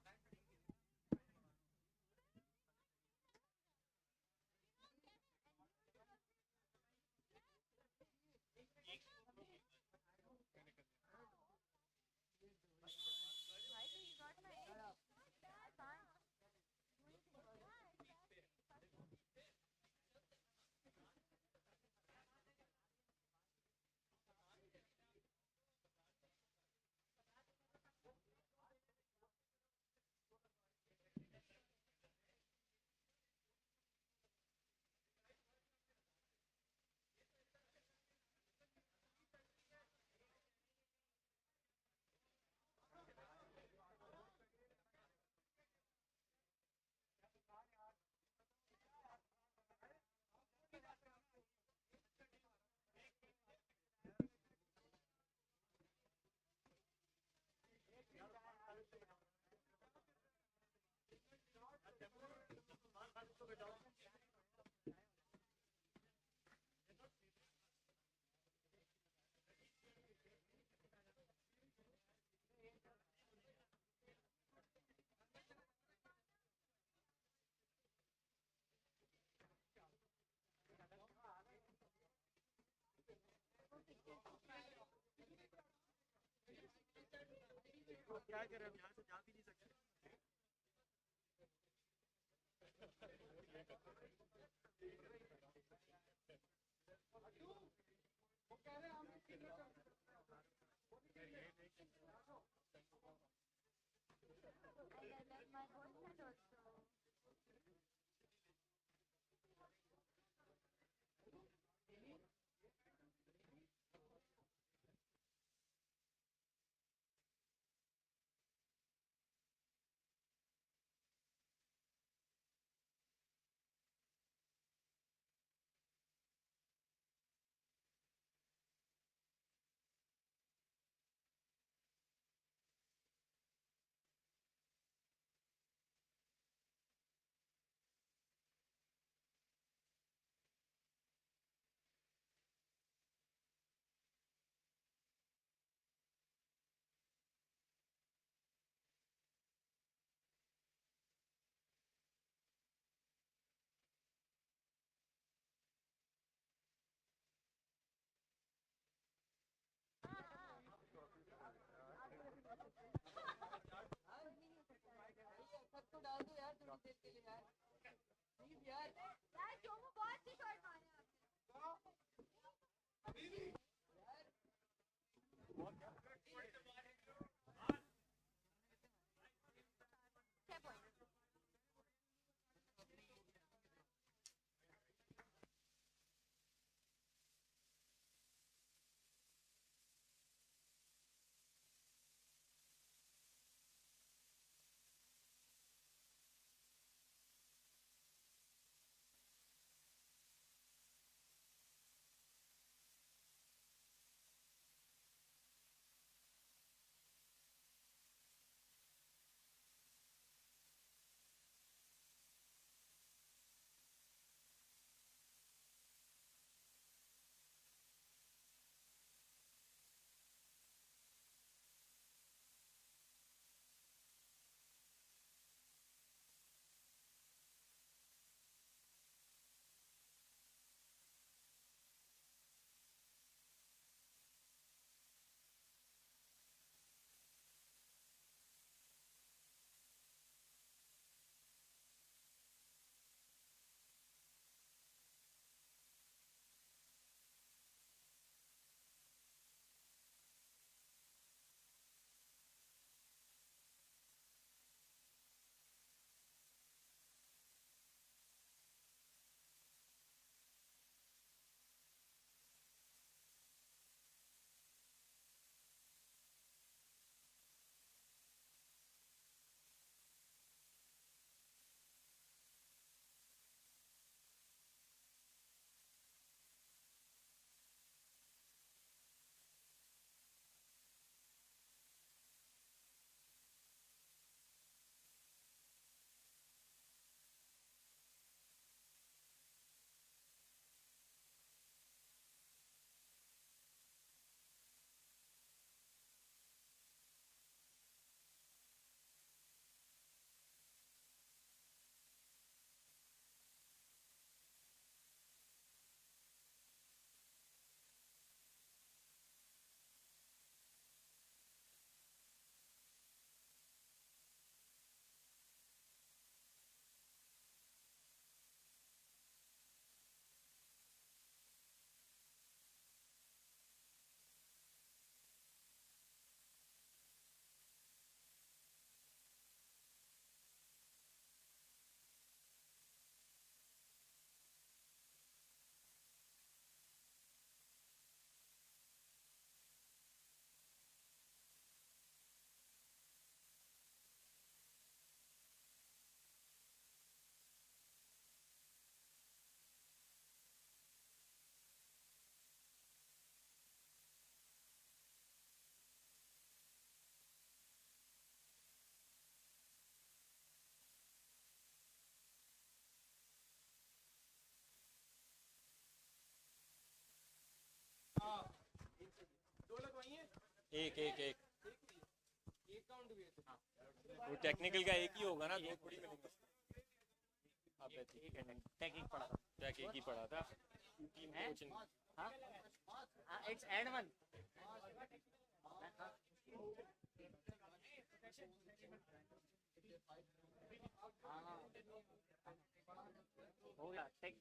B: एक वो technical का एक ही होगा ना, दो थोड़ी मिलेंगे। अबे
D: टेक एक पड़ा
B: टेक एक ही पढ़ा था। टीम
D: है?
B: कोचिंग
D: हाँ इट्स एंड वन हो गया take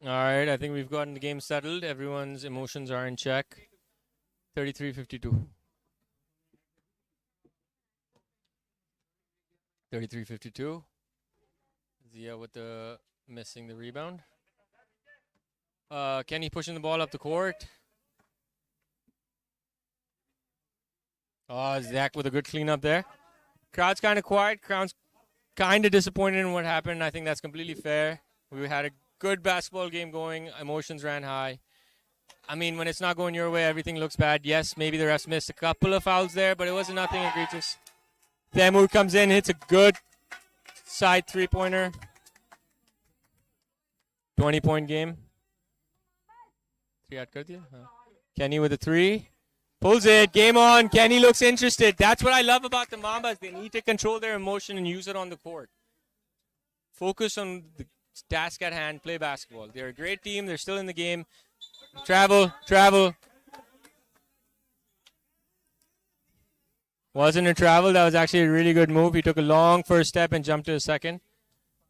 B: All right, I think we've gotten the game settled. Everyone's emotions are in check. 33-52. 33-52. Zia with the missing the rebound. Kenny pushing the ball up the court. Zach with a good cleanup there. Crowd's kind of quiet. Crowd's kind of disappointed in what happened. I think that's completely fair. We had a good basketball game going. Emotions ran high. I mean, when it's not going your way, everything looks bad. Yes, maybe the refs missed a couple of fouls there, but it wasn't nothing egregious. Taimur comes in, hits a good side three-pointer. 20-point game. Kenny with a three. Pulls it. Game on. Kenny looks interested. That's what I love about the Mambas. They need to control their emotion and use it on the court. Focus on the task at hand. Play basketball. They're a great team. They're still in the game. Travel. Wasn't a travel. That was actually a really good move. He took a long first step and jumped to a second.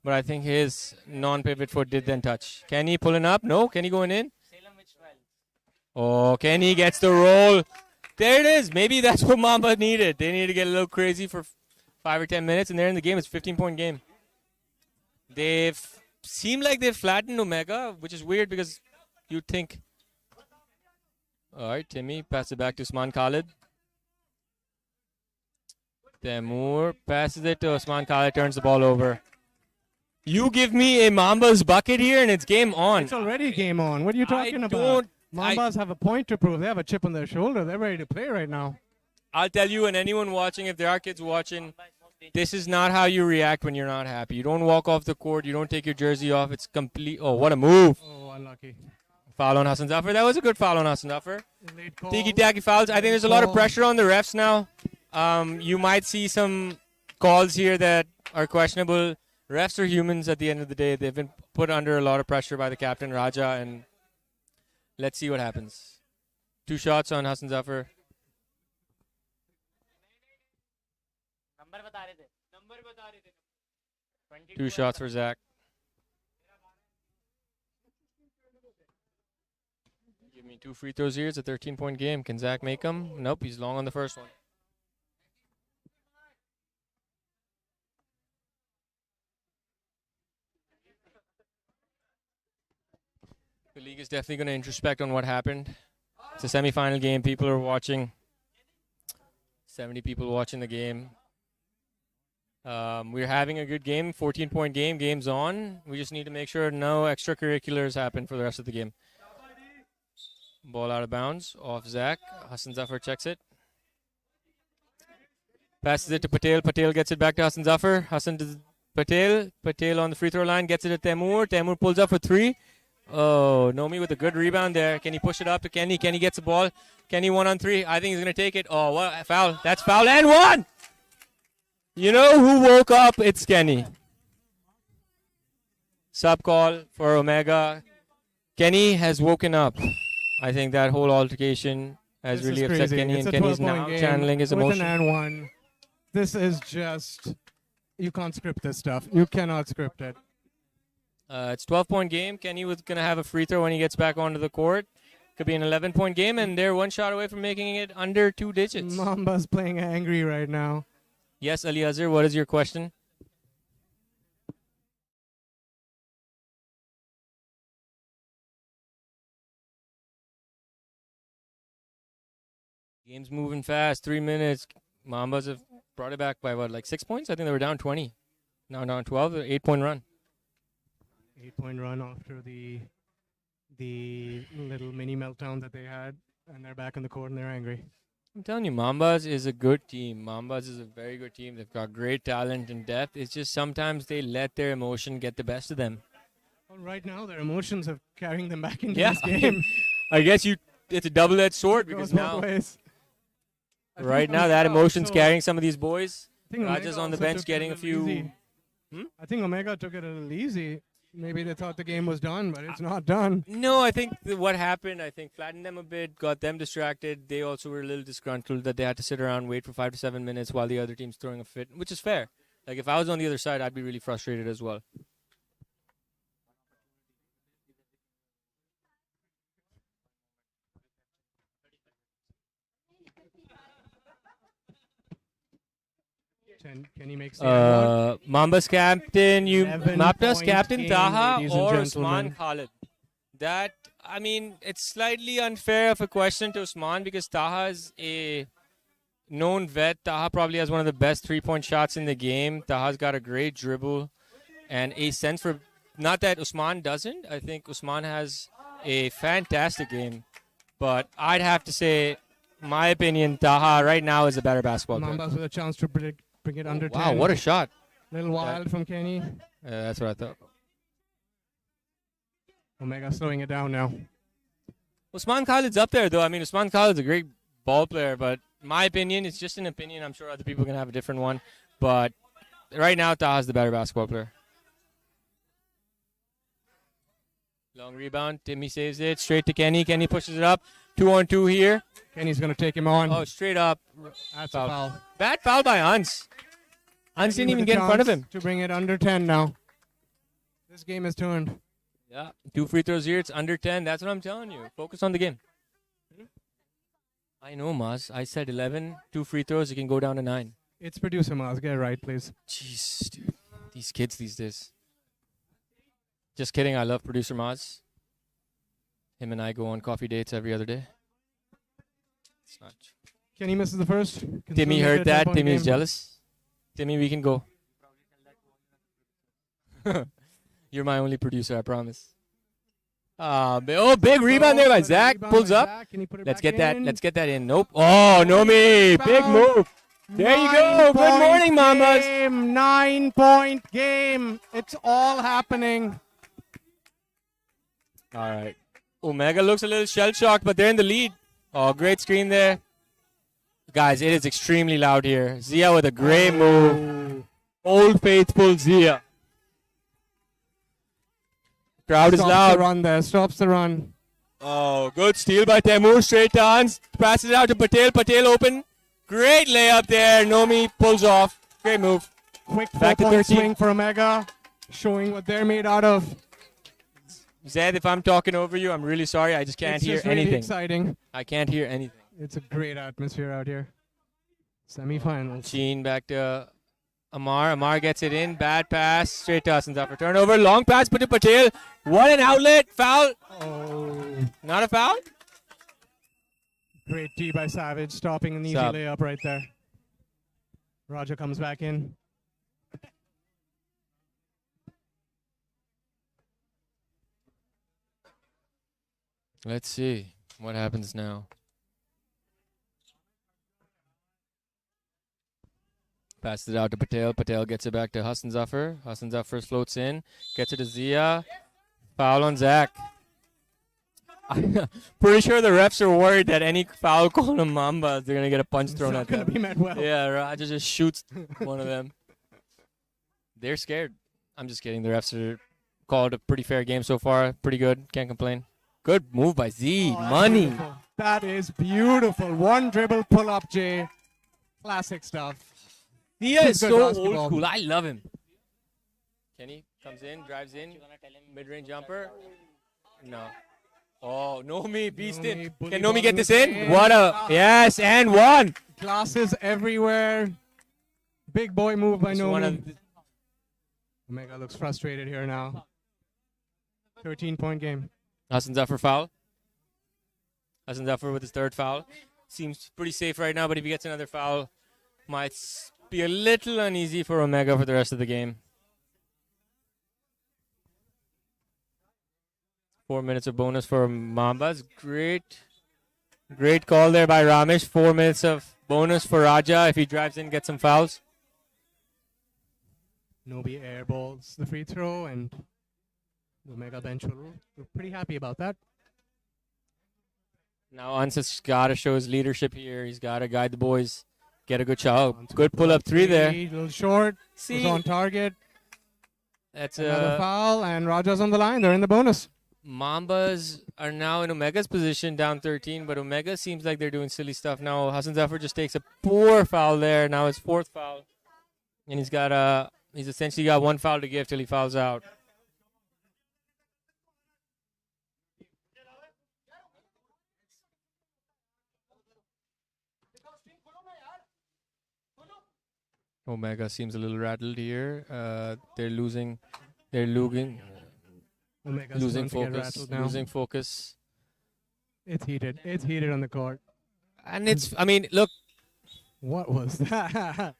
B: But I think his non-pivot foot did then touch. Kenny pulling up? No. Kenny going in?
D: Salem with 12
B: Oh, Kenny gets the roll. There it is. Maybe that's what Mamba needed. They need to get a little crazy for 5 or 10 minutes, and they're in the game. It's a 15-point game. They've seemed like they've flattened Omega, which is weird because you'd think. All right, Timmy, pass it back to Usman Khalid. Taimur passes it to Usman Khalid, turns the ball over. You give me a Mambas bucket here, and it's game on.
C: It's already game on. What are you talking about? Mambas have a point to prove. They have a chip on their shoulder. They're ready to play right now.
B: I'll tell you, and anyone watching, if there are kids watching, this is not how you react when you're not happy. You don't walk off the court. You don't take your jersey off. It's complete. Oh, what a move.
C: Oh, unlucky.
B: Foul on Hassan Zafar. That was a good foul on Hassan Zafar.
C: Late call.
B: Tiki-taki fouls. I think there's a lot of pressure on the refs now. You might see some calls here that are questionable. Refs are humans at the end of the day. They've been put under a lot of pressure by the captain, Raja, and let's see what happens. 2 shots on Hassan Zafar.
D: Number बता रहे थे
B: 2 shots for Zach. Give me 2 free throws here. It's a 13-point game. Can Zach make them? Nope, he's long on the first one. The league is definitely going to introspect on what happened. It's a semi-final game. People are watching. 70 people watching the game. We're having a good game. 14-point game. Game's on. We just need to make sure no extracurriculars happen for the rest of the game. Ball out of bounds. Off Zach. Hassan Zafar checks it. Passes it to Patel. Patel gets it back to Hassan Zafar. Hassan to Patel. Patel on the free throw line. Gets it to Taimur. Taimur pulls up for 3. Oh, Nomi with a good rebound there. Can he push it up to Kenny? Kenny gets the ball. Kenny 1-on-3. I think he's going to take it. Oh, what foul. That's foul and 1. You know who woke up? It's Kenny. Sub call for Omega. Kenny has woken up. I think that whole altercation has really upset Kenny,
C: It's
B: and
C: a
B: Kenny's
C: 12-point
B: now
C: game
B: channeling his
C: with
B: emotion.
C: an and 1. This is just, you can't script this stuff. You cannot script it.
B: It's 12-point game. Kenny was going to have a free throw when he gets back onto the court. Could be an 11-point game, and they're 1 shot away from making it under 2 digits.
C: Mamba's playing angry right now.
B: Yes, Ali Azhar, what is your question? Game's moving fast. 3 minutes. Mambas have brought it back by what, like 6 points? I think they were down 20. Now down 12. 8-point run.
C: 8-point run after the little mini meltdown that they had, and they're back in the court and they're angry.
B: I'm telling you, Mambas is a good team. Mambas is a very good team. They've got great talent and depth. It's just sometimes they let their emotion get the best of them.
C: Well, right now, their emotions are carrying them back into
B: Yeah.
C: this game.
B: I guess it's a double-edged sword
C: It
B: because
C: goes both
B: now,
C: ways. I think
B: right now, that
C: Omega
B: emotion's
C: also-
B: carrying some of these boys.
C: I think Omega
B: Raja's on the
C: also
B: bench
C: took it
B: getting a
C: little
B: few.
C: easy.
B: Hmm?
C: I think Omega took it a little easy. Maybe they thought the game was done, but it's not done.
B: No, I think what happened, I think flattened them a bit, got them distracted. They also were a little disgruntled that they had to sit around, wait for 5 to 7 minutes while the other team's throwing a fit, which is fair. Like, if I was on the other side, I'd be really frustrated as well.
C: Can he make the
B: Mamba's captain,
C: 11-point
B: captain
C: game,
B: Taha
C: ladies and
B: or
C: gentlemen.
B: Usman Khalid? That, I mean, it's slightly unfair of a question to Usman because Taha is a known vet. Taha probably has one of the best 3-point shots in the game. Taha's got a great dribble and a sense for, not that Usman doesn't. I think Usman has a fantastic game. But I'd have to say, my opinion, Taha right now is a better basketball player.
C: Mambas with a chance to bring it under 10.
B: Wow, what a shot.
C: Little wild from Kenny.
B: That's what I thought.
C: Omega slowing it down now.
B: Usman Khalid's up there, though. I mean, Usman Khalid's a great ball player, but my opinion, it's just an opinion. I'm sure other people can have a different one. But right now, Taha's the better basketball player. Long rebound. Timmy saves it. Straight to Kenny. Kenny pushes it up. 2-on-2 here.
C: Kenny's going to take him on.
B: Oh, straight up.
C: That's
B: foul.
C: a foul.
B: Bad foul by Hans. Hans didn't
C: Kenny
B: even
C: with a
B: get in front of
C: chance
B: him.
C: to bring it under 10 now. This game is turned.
B: Yeah. 2 free throws here. It's under 10. That's what I'm telling you. Focus on the game. I know, Maz. I said 11. 2 free throws. You can go down to 9.
C: It's producer Maz. Get it right, please.
B: Jeez, dude. These kids these days. Just kidding. I love producer Maz. Him and I go on coffee dates every other day. It's not.
C: Kenny misses the first. Can
B: Timmy
C: still make it
B: heard
C: a
B: that.
C: 10-point
B: Timmy's
C: game.
B: jealous. Timmy, we can go. You're my only producer, I promise. Big rebound there by
C: What a
B: Zach.
C: rebound
B: Pulls
C: by
B: up.
C: Zach. Can he put it
B: Let's
C: back
B: get that.
C: in?
B: Let's get that in. Nope. Oh, no me. Big
C: Rebound.
B: move. There you go. Good morning, Mambas.
C: 9-point game. It's all happening.
B: All right. Omega looks a little shell-shocked, but they're in the lead. Oh, great screen there. Guys, it is extremely loud here. Zia with a great move. Old faithful Zia. Crowd is
C: Stops the
B: loud.
C: run there. Stops the run.
B: Oh, good steal by Temur. Straight to Hans. Passes it out to Patel. Patel open. Great layup there. Nomi pulls off. Great move.
C: Quick
B: Back to
C: 4-point
B: 13.
C: swing for Omega. Showing what they're made out of.
B: Zed, if I'm talking over you, I'm really sorry. I just can't
C: It's
B: hear
C: just really
B: anything.
C: exciting.
B: I can't hear anything.
C: It's a great atmosphere out here. Semifinals.
B: Sheen back to Amar. Amar gets it in. Bad pass. Straight to Hassan Zafar. Turnover. Long pass put to Patel. What an outlet. Foul.
C: Oh,
B: Not a foul?
C: great D by Savage, stopping an easy
B: Sub.
C: layup right there. Raja comes back in.
B: Let's see what happens now. Passes it out to Patel. Patel gets it back to Hassan Zafar. Hassan Zafar floats in. Gets it to Zia. Foul on Zach. I'm pretty sure the refs are worried that any foul call on Mambas, they're going to get a punch
C: It's
B: thrown
C: not
B: at
C: going to
B: them.
C: be met well.
B: Yeah, Raja just shoots one of them. They're scared. I'm just kidding. The refs are called a pretty fair game so far. Pretty good. Can't complain. Good move by Z.
C: Oh, that's
B: Money.
C: beautiful. That is beautiful. One dribble pull up, Jay. Classic stuff.
B: Zia
C: He's
B: is
C: good
B: so old
C: basketball.
B: school. I love him. Kenny comes in, drives in.
D: You wanna tell him
B: Mid-range jumper. No. Oh, Nomi beast
C: Nomi
B: it.
C: bully
B: Can Nomi get
C: balling
B: this
C: it
B: in?
C: in.
B: What a yes, and one.
C: Glasses everywhere. Big boy move by
B: It's one
C: Nomi.
B: of the-
C: Omega looks frustrated here now. 13-point game.
B: Hassan Zafar foul. Hassan Zafar with his third foul. Seems pretty safe right now, but if he gets another foul, might be a little uneasy for Omega for the rest of the game. 4 minutes of bonus for Mambas. Great call there by Ramesh. 4 minutes of bonus for Raja if he drives in, gets some fouls.
C: Nobi airballs the free throw, and The Omega bench we're pretty happy about that.
B: Now Ans has got to show his leadership here. He's got to guide the boys. Get a good shot.
C: Onto
B: Good pull up three there.
C: A little short. Was
B: See,
C: on target.
B: that's
C: Another foul, and Raja's on the line. They're in the bonus.
B: Mambas are now in Omega's position, down 13, but Omega seems like they're doing silly stuff now. Hassan Zafar just takes a poor foul there. Now his fourth foul, and he's essentially got one foul to give till he fouls out. Omega seems a little rattled here. They're losing.
C: Omega's
B: Losing
C: starting to get
B: focus.
C: rattled now.
B: Losing focus.
C: It's heated. It's heated on the court.
B: And I mean, look,
C: What was that?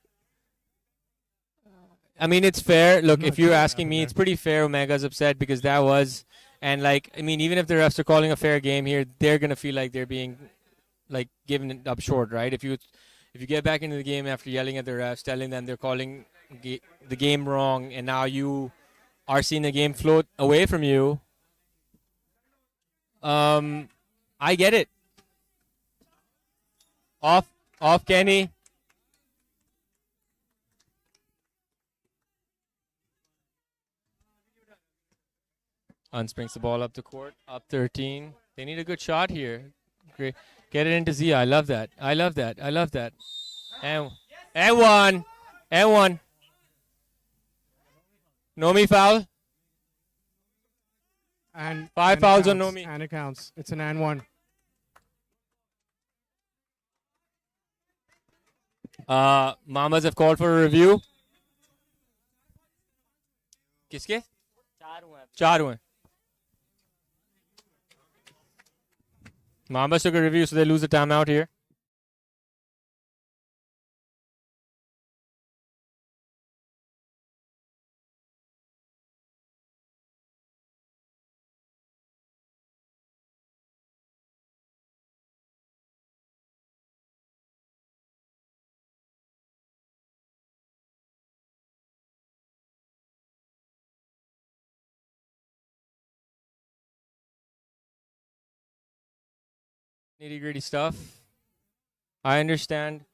B: I mean, it's fair. Look,
C: Not
B: if you're
C: sure what
B: asking
C: happened
B: me,
C: there.
B: it's pretty fair. Omega's upset because that was, and like, I mean, even if the refs are calling a fair game here, they're gonna feel like they're being, like, given it up short, right? If you get back into the game after yelling at the refs, telling them they're calling the game wrong, and now you are seeing the game float away from you, I get it. Off, Kenny. Uns brings the ball up the court, up 13. They need a good shot here. Great. Get it into Zia. I love that. And one. Nomi foul.
C: And
B: Five
C: and it
B: fouls on
C: counts,
B: Nomi.
C: And it counts. It's an and one.
B: Mamas have called for a review. किसके? चार हुए. Mambas took a review, so they lose the timeout here. Nitty gritty stuff. I understand.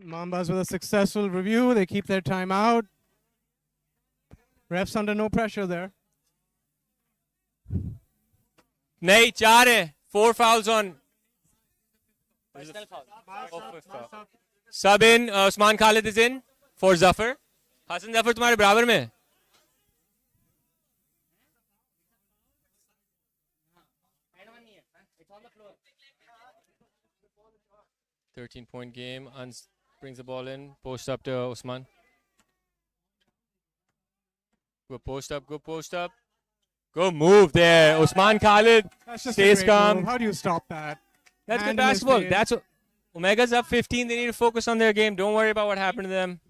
C: Mambas with a successful review. They keep their timeout. Refs under no pressure there.
B: नहीं चार है. 4 fouls on.
D: Personal foul.
B: Sub in. Usman Khalid is in for Zafar. Hassan Zafar तुम्हारे बराबर में.
D: And one here. It's on the floor.
B: 13-point game. Uns brings the ball in. Post up to Usman. Go post up. Go move there. Usman Khalid
C: That's just
B: stays
C: a great
B: calm.
C: move. How do you stop that?
B: That's good
C: Hand in his
B: basketball.
C: face.
B: That's what, Omega's up 15. They need to focus on their game. Don't worry about what happened to them.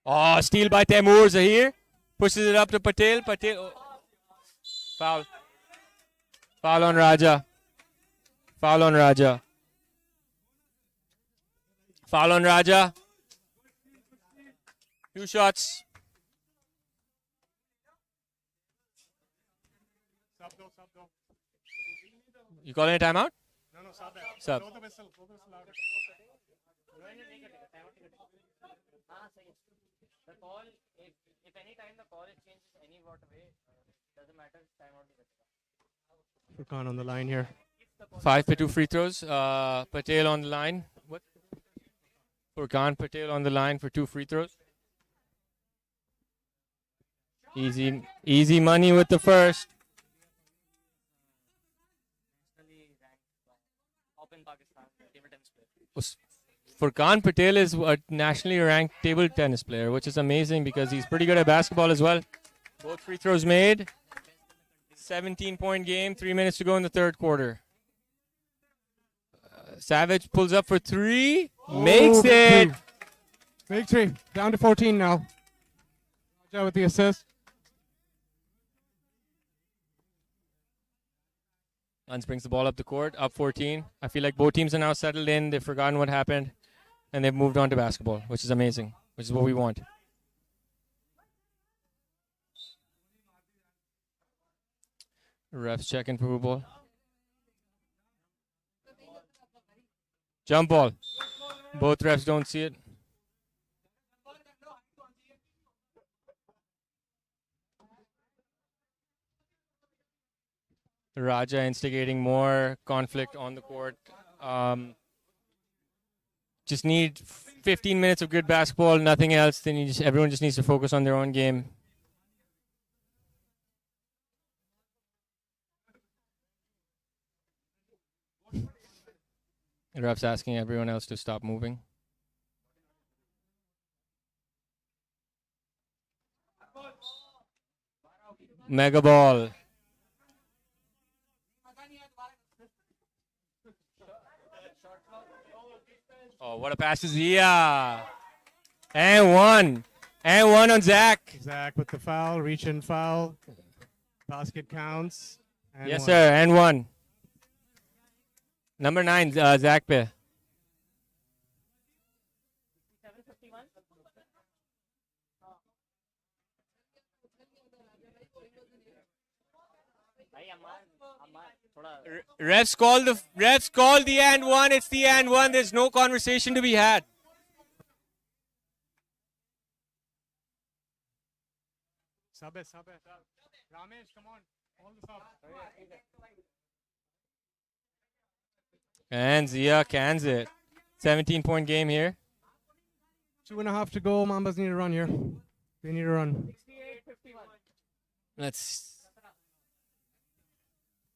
B: Oh, steal by Taimur Zahir. Pushes it up to Patel. Oh. Foul. Foul on Raja. 2 shots.
C: Sub though.
B: You calling a timeout?
C: No, sub.
B: Sub.
C: Blow the whistle out.
D: सही है. The call, if any time the call is changed any what way, doesn't matter. Time out.
C: Furkan on the line here.
B: 5 for 2 free throws. Patel on the line. What? Furkan Patel on the line for 2 free throws. Easy money with the first.
D: Up in Pakistan, table tennis player.
B: Furkan Patel is a nationally ranked table tennis player, which is amazing because he's pretty good at basketball as well. Both free throws made. 17-point game, 3 minutes to go in the third quarter. Savage pulls up for 3, makes it.
C: Big 3, down to 14 now. Raja with the assist.
B: Hans brings the ball up the court, up 14. I feel like both teams are now settled in. They've forgotten what happened, and they've moved on to basketball, which is amazing, which is what we want. Refs checking for ball. Jump ball. Both refs don't see it. Raja instigating more conflict on the court. Just need 15 minutes of good basketball, nothing else. Then everyone just needs to focus on their own game. The ref's asking everyone else to stop moving. Mega ball. Oh, what a pass to Zia. And one. And one on Zach.
C: Zach with the foul, reach and foul. Basket counts. And
B: Yes,
C: one.
B: sir. And one. Number 9, Zach pe. Refs call the and one. It's the and one. There's no conversation to be had.
C: Sub. Ramesh, come on. All the sub.
B: And Zia cans it. 17-point game here.
C: 2.5 to go. Mambas need a run here. They need a run.
B: Let's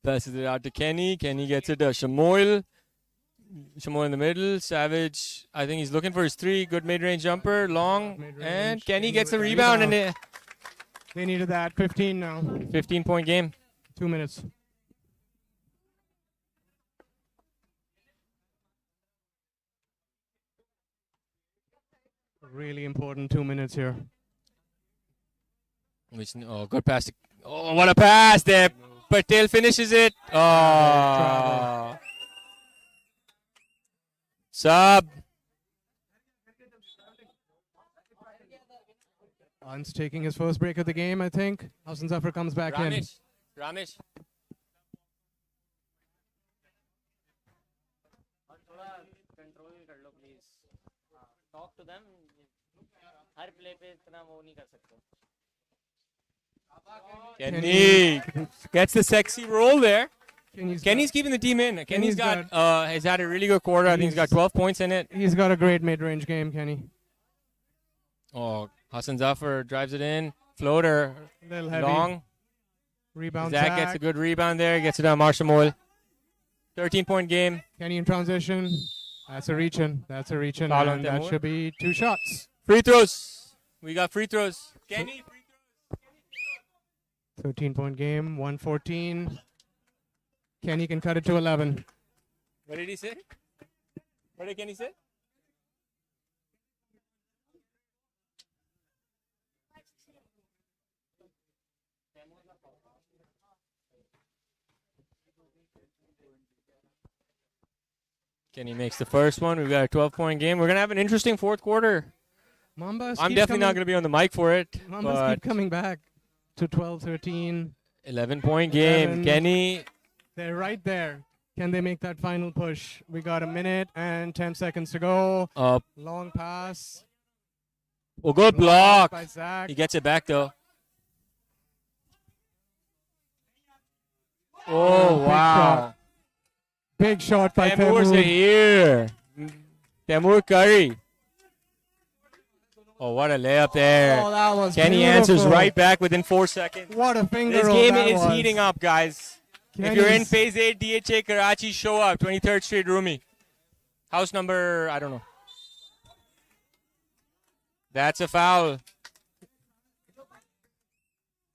B: passes it out to Kenny. Kenny gets it to Shamoil. Shamoil in the middle. Savage, I think he's looking for his 3. Good mid-range jumper. Long.
C: Mid-range.
B: And Kenny
C: Kenny
B: gets
C: with
B: the
C: the
B: rebound.
C: rebound.
B: And
C: They needed that. 15 now.
B: 15-point game.
C: 2 minutes. Really important 2 minutes here.
B: Good pass. Oh, what a pass there. Patel finishes it. Oh. Sub.
C: Hans taking his first break of the game, I think. Hassan Zafar comes back in.
B: Ramesh.
D: Control कर लो please. Talk to them. हर play पे इतना वो नहीं कर सकते.
B: Kenny gets the sexy roll there.
C: Kenny's
B: Kenny's keeping the team in. Kenny's
C: got-
B: has had a really good quarter. I think he's got 12 points in it.
C: He's got a great mid-range game, Kenny.
B: Oh, Hassan Zafar drives it in. Floater.
C: Little heavy.
B: Long.
C: Rebound.
B: Zach gets a good rebound there. Gets it on Marshall Moyle. 13-point game.
C: Kenny in transition. That's a reach-in.
B: Foul on
C: And that
B: Temur.
C: should be 2 shots.
B: Free throws. We got free throws. Kenny, free
C: 13-point game. 114. Kenny can cut it to 11.
B: What did he say? What did Kenny say? Kenny makes the first one. We've got a 12-point game. We're going to have an interesting fourth quarter.
C: Mambas
B: I'm
C: keep
B: definitely
C: coming,
B: not going to be on the mic for it.
C: Mambas
B: But
C: keep coming back to 12-13.
B: 11-point game.
C: 11.
B: Kenny.
C: They're right there. Can they make that final push? We got a minute and 10 seconds to go.
B: Up.
C: Long pass.
B: Oh, good
C: Blocked
B: block.
C: by Zach.
B: He gets it back though. Oh,
C: big
B: wow.
C: shot. Big shot by
B: Taimur's
C: Taimur.
B: here. Taimur Curry. Oh, what a layup there.
C: Oh, that was
B: Kenny
C: beautiful.
B: answers right back within 4 seconds.
C: What a finger
B: This
C: roll
B: game
C: that
B: is
C: was.
B: heating up, guys. If you're in
C: Kenny's-
B: Phase 8 DHA Karachi, show up. 23rd Street Rumi. House number, I don't know. That's a foul.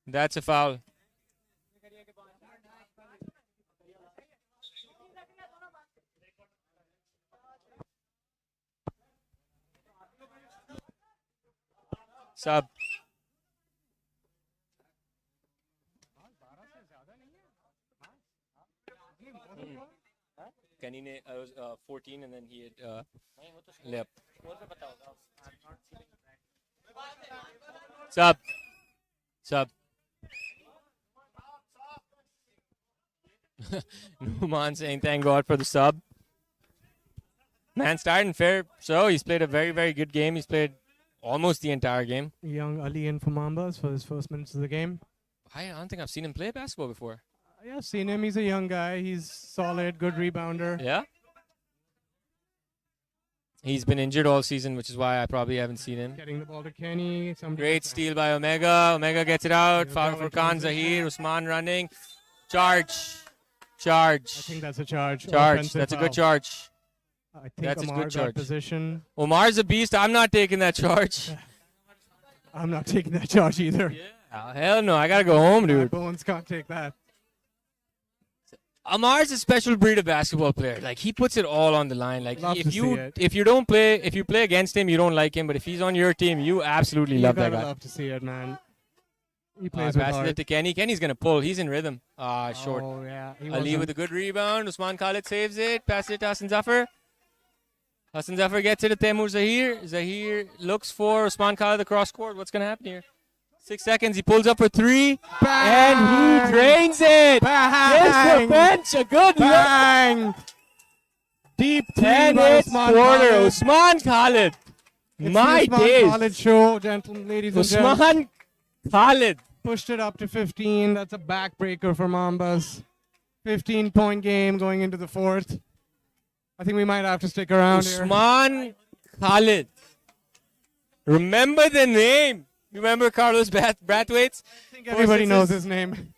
B: That's a foul. Sub. Kenny ne was 14 and then he had layup. Sub. Sub. Numan saying thank God for the sub. Man starting fair. So he's played a very, very good game. He's played almost the entire game.
C: Young Ali in for Mambas for his first minutes of the game.
B: I don't think I've seen him play basketball before.
C: Yeah, I've seen him. He's a young guy. He's solid, good rebounder.
B: Yeah? He's been injured all season, which is why I probably haven't seen him.
C: Getting the ball to Kenny. Somebody
B: Great
C: gets that.
B: steal by Omega. Omega gets it out.
C: Yeah,
B: Foul
C: ball
B: for
C: in
B: Khan
C: transition.
B: Zahir. Usman running. Charge. Charge.
C: I think that's a charge.
B: Charge.
C: Offensive
B: That's a good
C: foul.
B: charge.
C: I think
B: That's a
C: Amar
B: good
C: got
B: charge.
C: position.
B: Omar's a beast. I'm not taking that charge.
C: I'm not taking that charge either.
B: Oh, hell no. I got to go home,
C: My
B: dude.
C: Bones can't take that.
B: Amar's a special breed of basketball player. Like, he puts it all on the line. Like,
C: Love to
B: if
C: see
B: you
C: it.
B: if you don't play, if you play against him, you don't like him. But if he's on your team, you absolutely
C: You
B: love that
C: gotta
B: guy.
C: love to see it, man. He plays with
B: Passes
C: heart.
B: it to Kenny. Kenny's going to pull. He's in rhythm. Short.
C: Oh, yeah. He
B: Ali
C: wasn't-
B: with a good rebound. Usman Khalid saves it. Passes it to Hassan Zafar. Hassan Zafar gets it to Taimur Zahir. Zahir looks for Usman Khalid across court. What's going to happen here? 6 seconds. He pulls up for 3. And he drains it. Yes, the bench. A good look.
C: Bang! Deep three
B: And
C: by
B: it's
C: Usman
B: quarter.
C: Khalid.
B: Usman Khalid.
C: It's
B: My
C: the Usman
B: days.
C: Khalid show, gentlemen, ladies and gentlemen.
B: Usman Khalid.
C: Pushed it up to 15. That's a backbreaker for Mambas. 15-point game going into the fourth. I think we might have to stick around here.
B: Usman Khalid. Remember the name. You remember Carlos Brathwaite's?
C: I think everybody knows
B: 4-6s?
C: his name.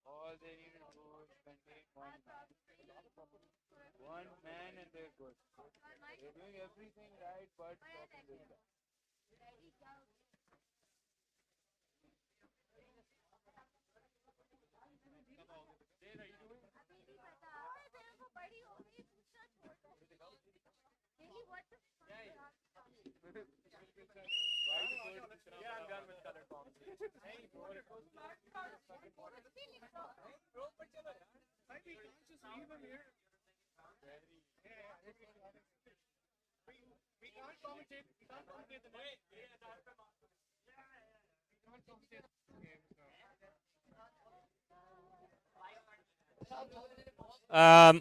E: All they need to do is contain one man. One man and they're good. They're doing everything right but stopping this guy.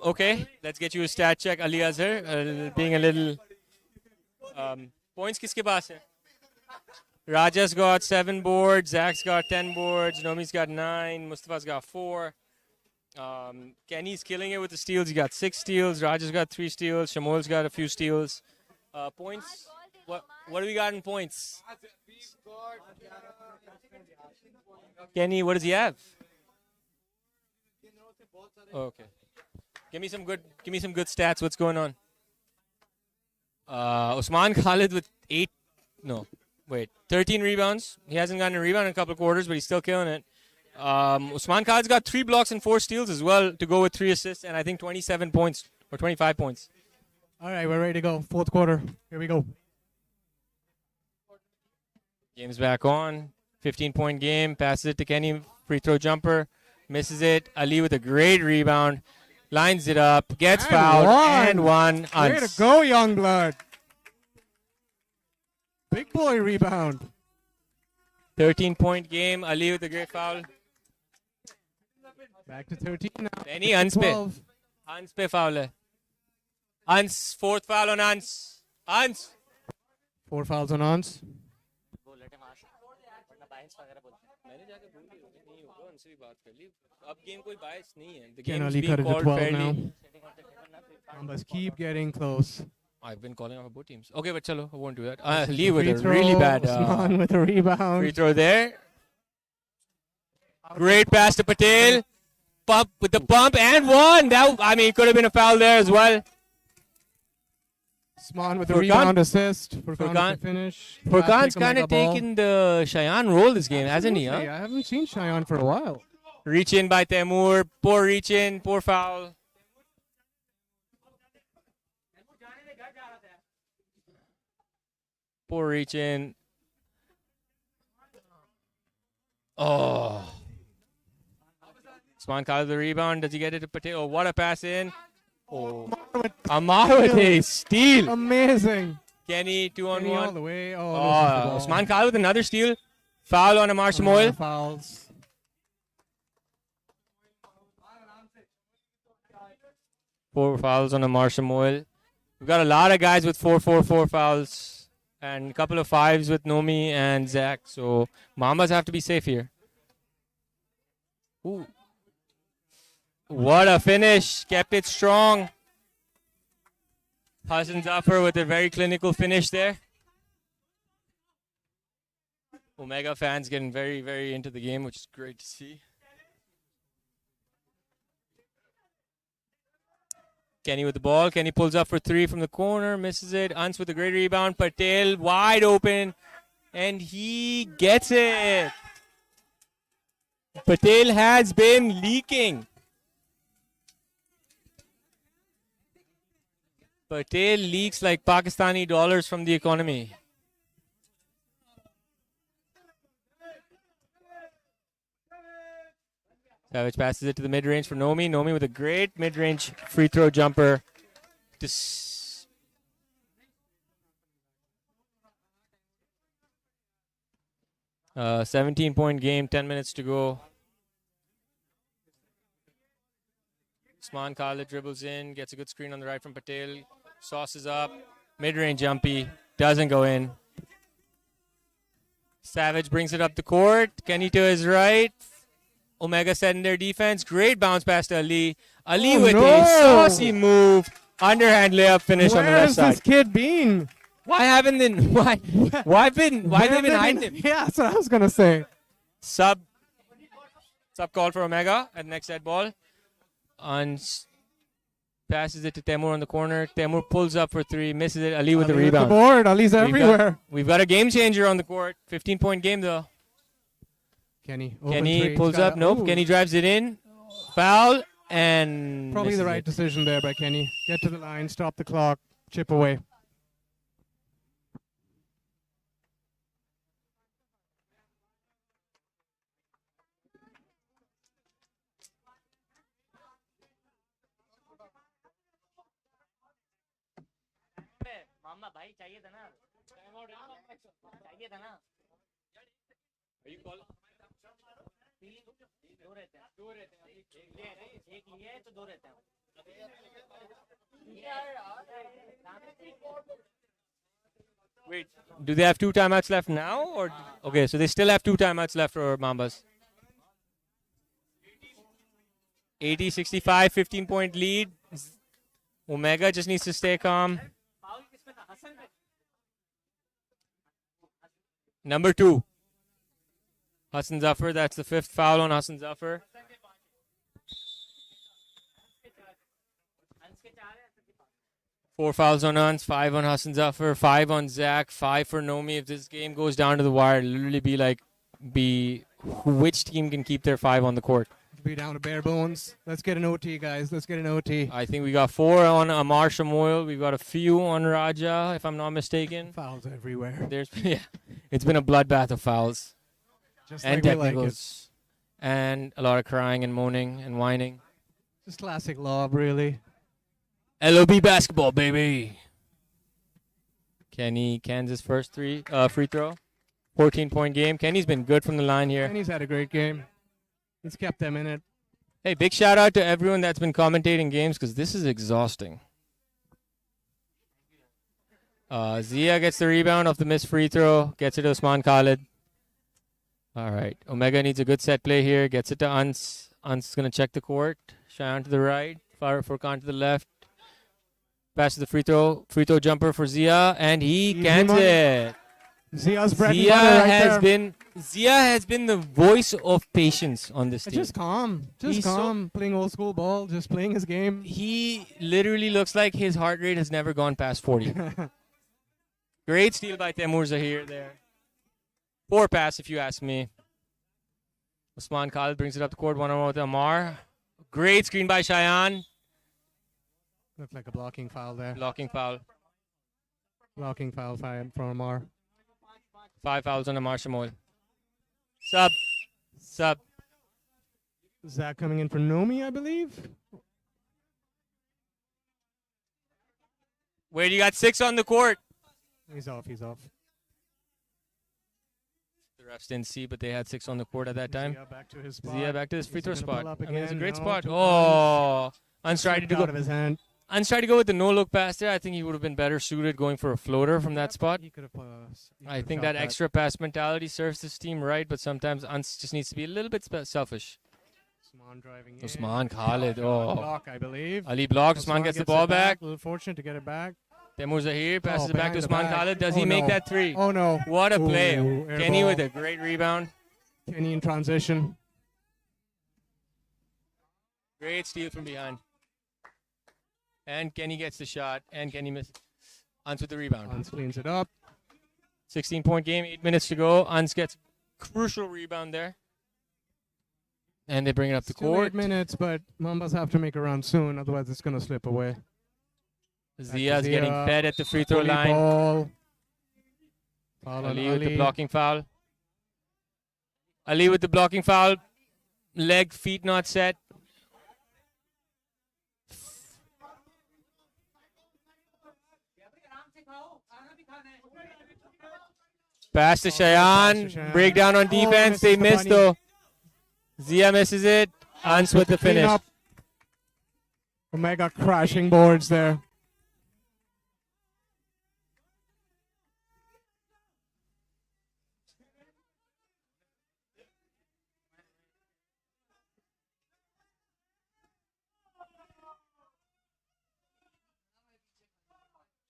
B: Okay, let's get you a stat check. Ali Azhar, being a little. Points kiske paas hai? Raja's got 7 boards, Zach's got 10 boards, Nomi's got 9, Mustafa's got 4. Kenny's killing it with the steals. He got 6 steals. Raja's got 3 steals. Shamol's got a few steals. Points. What do we got in points? Kenny, what does he have? Okay. Give me some good stats. What's going on? Usman Khalid with 13 rebounds. He hasn't gotten a rebound in a couple of quarters, but he's still killing it. Usman Khalid's got 3 blocks and 4 steals as well to go with 3 assists and I think 27 points or 25 points.
C: All right, we're ready to go. Fourth quarter. Here we go.
B: Game's back on. 15-point game. Passes it to Kenny. Free throw jumper. Misses it. Ali with a great rebound. Lines it up. Gets fouled. And one.
C: Way to go, Youngblood. Big boy rebound.
B: 13-point game. Ali with a great foul.
C: Back to 13 now.
B: Benny Ans pe.
C: 12.
B: Ans pe foul hai. Ans. 4th foul on Ans. Ans.
C: 4 fouls on Ons.
D: वो लेटे मार वरना बाइंस वगैरह बोलते हैं
B: मैंने जाके बोल दिया नहीं होगा उनसे भी बात कर ली अब गेम कोई बायस नहीं है the
C: Ken
B: game is
C: Ali
B: being
C: cut it to
B: called
C: 12
B: fairly
C: now.
D: Setting on the table ना
C: Mambas keep getting close.
B: I've been calling off both teams okay but chalo I won't do that Lee with
C: Free
B: a
C: throw,
B: really bad
C: Usman with a rebound.
B: free throw there great pass to Patel pump with the pump and one that I mean could have been a foul there as well
C: Usman with the
B: Furkan?
C: rebound assist. Furkan
B: Furkan?
C: with the finish.
B: Furkan's
C: Take a
B: kind
C: mega
B: of
C: ball.
B: taken the Cheyenne role this game hasn't he
C: Absolutely. I haven't seen Cheyenne for a while.
B: Reach in by Temur. Poor reach in. Poor foul. Poor reach in. Oh. Usman Khalid the rebound. Does he get it to Patel? Oh, what a pass in. Oh. Amar with a steal.
C: Amazing.
B: Kenny, 2 on
C: Kenny all
B: 1.
C: the way. Oh, loses the ball.
B: Usman Khalid with another steal. Foul on Amar
C: Some more
B: Samoil.
C: fouls.
B: Four fouls on Amar Samoil. We've got a lot of guys with 4 fouls and a couple of 5s with Nomi and Zach. So Mambas have to be safe here. Ooh. What a finish. Kept it strong. Hassan Zafar with a very clinical finish there. Omega fans getting very, very into the game, which is great to see. Kenny with the ball. Kenny pulls up for 3 from the corner. Misses it. Ans with a great rebound. Patel wide open. And he gets it. Patel has been leaking. Patel leaks like Pakistani dollars from the economy. Savage passes it to the mid-range for Nomi. Nomi with a great mid-range free throw jumper. 17-point game, 10 minutes to go. Usman Khalid dribbles in, gets a good screen on the right from Patel. Sauces up, mid-range jumpy, doesn't go in. Savage brings it up the court. Kenny to his right. Omega set in their defense. Great bounce pass to Ali. Ali with a saucy move. Underhand layup finish on the left
C: Where's
B: side.
C: this kid been?
B: Why haven't they been behind him?
C: Yeah, that's what I was gonna say.
B: Sub call for Omega at next set ball. Passes it to Temur on the corner. Temur pulls up for 3, misses it. Ali with the
C: Ali
B: rebound.
C: the board. Ali's everywhere.
B: We've got a game changer on the court. 15-point game though.
C: Kenny
B: Pulls up. Nope. Kenny drives it in. Foul and
C: Probably
B: misses
C: the right
B: it.
C: decision there by Kenny. Get to the line, stop the clock, chip away.
D: मामा भाई चाहिए था ना चाहिए था ना दो रहते हैं एक लिए है तो दो रहते हैं
B: Wait, do they have 2 timeouts left now? Or okay, so they still have 2 timeouts left for Mambas. 80-65, 15-point lead. Omega just needs to stay calm. Number 2. Hassan Zafar, that's the 5th foul on Hassan Zafar. Four fouls on Hans, 5 on Hassan Zafar, 5 on Zach, 5 for Nomi. If this game goes down to the wire, it'll literally be which team can keep their 5 on the court.
C: Be down to bare bones. Let's get an OT, guys. Let's get an OT.
B: I think we got 4 on Amar Shamoil. We've got a few on Raja, if I'm not mistaken.
C: Fouls everywhere.
B: It's been a bloodbath of fouls
C: Just
B: and
C: like we like it.
B: technicals, and a lot of crying and moaning and whining.
C: Just classic lob, really.
B: LOB basketball, baby. Kenny, Kansas first free throw. 14-point game. Kenny's been good from the line here.
C: And he's had a great game. He's kept them in it.
B: Hey, big shout out to everyone that's been commentating games because this is exhausting. Zia gets the rebound off the missed free throw. Gets it to Usman Khalid. All right. Omega needs a good set play here. Gets it to Ans. Ans is going to check the court. Cheyenne to the right. Furkan to the left. Pass to the free throw jumper for Zia, and he cans it.
C: Zia's bread and butter right there.
B: Zia has been the voice of patience on this team.
C: Just calm. Just
B: He's
C: calm. Playing old school ball. Just playing his game.
B: He literally looks like his heart rate has never gone past 40. Great steal by Temur Zahir there. Poor pass, if you ask me. Usman Khalid brings it up the court, one-on-one with Amar. Great screen by Cheyenne.
C: Looked like a blocking foul there.
B: Blocking foul.
C: Blocking foul from Amar.
B: 5 fouls on Amar Shamoil. Sub.
C: Zach coming in for Nomi, I believe.
B: Where you got 6 on the court.
C: He's off.
B: The refs didn't see, but they had 6 on the court at that time.
C: Zia back to his spot.
B: Zia back to his free
C: Is
B: throw
C: he gonna pull
B: spot.
C: up
B: I mean, it's a
C: again?
B: great
C: No,
B: spot.
C: two
B: Oh, Ans tried to
C: Slipped out of
B: go.
C: his hand.
B: Ans tried to go with the no-look pass there. I think he would have been better suited going for a floater from that spot.
C: He could have.
B: I think that extra pass mentality serves this team right, but sometimes Ans just needs to be a little bit selfish.
C: Usman driving in.
B: Usman Khalid. Oh.
C: Block, I believe.
B: Ali blocks. Usman gets the
C: gets
B: ball
C: it
B: back.
C: A little fortunate to get it back.
B: Temur Zahir passes it back
C: behind
B: to
C: the
B: Usman
C: back.
B: Khalid. Does
C: Oh,
B: he make
C: no.
B: that 3?
C: Oh no!
B: What a play.
C: Ooh, air
B: Kenny
C: ball.
B: with a great rebound.
C: Kenny in transition.
B: Great steal from behind. And Kenny gets the shot. And Kenny misses. Ans with the rebound.
C: Hans cleans it up.
B: 16-point game. 8 minutes to go. Ans gets crucial rebound there. And they bring it up the
C: Still
B: court.
C: 8 minutes, but Mambas have to make a run soon, otherwise it's gonna slip away.
B: Zia's getting
C: Zia.
B: fed at the free throw
C: Fully
B: line.
C: ball. Foul on
B: Ali with the
C: Ali.
B: blocking foul. Ali with the blocking foul. Leg, feet not set. Pass to Cheyenne.
C: Cheyenne.
B: Breakdown on
C: Oh,
B: defense. They
C: misses the
B: missed
C: bunny.
B: though. Zia misses it. Ans with the
C: Clean
B: finish.
C: up. Omega crashing boards there.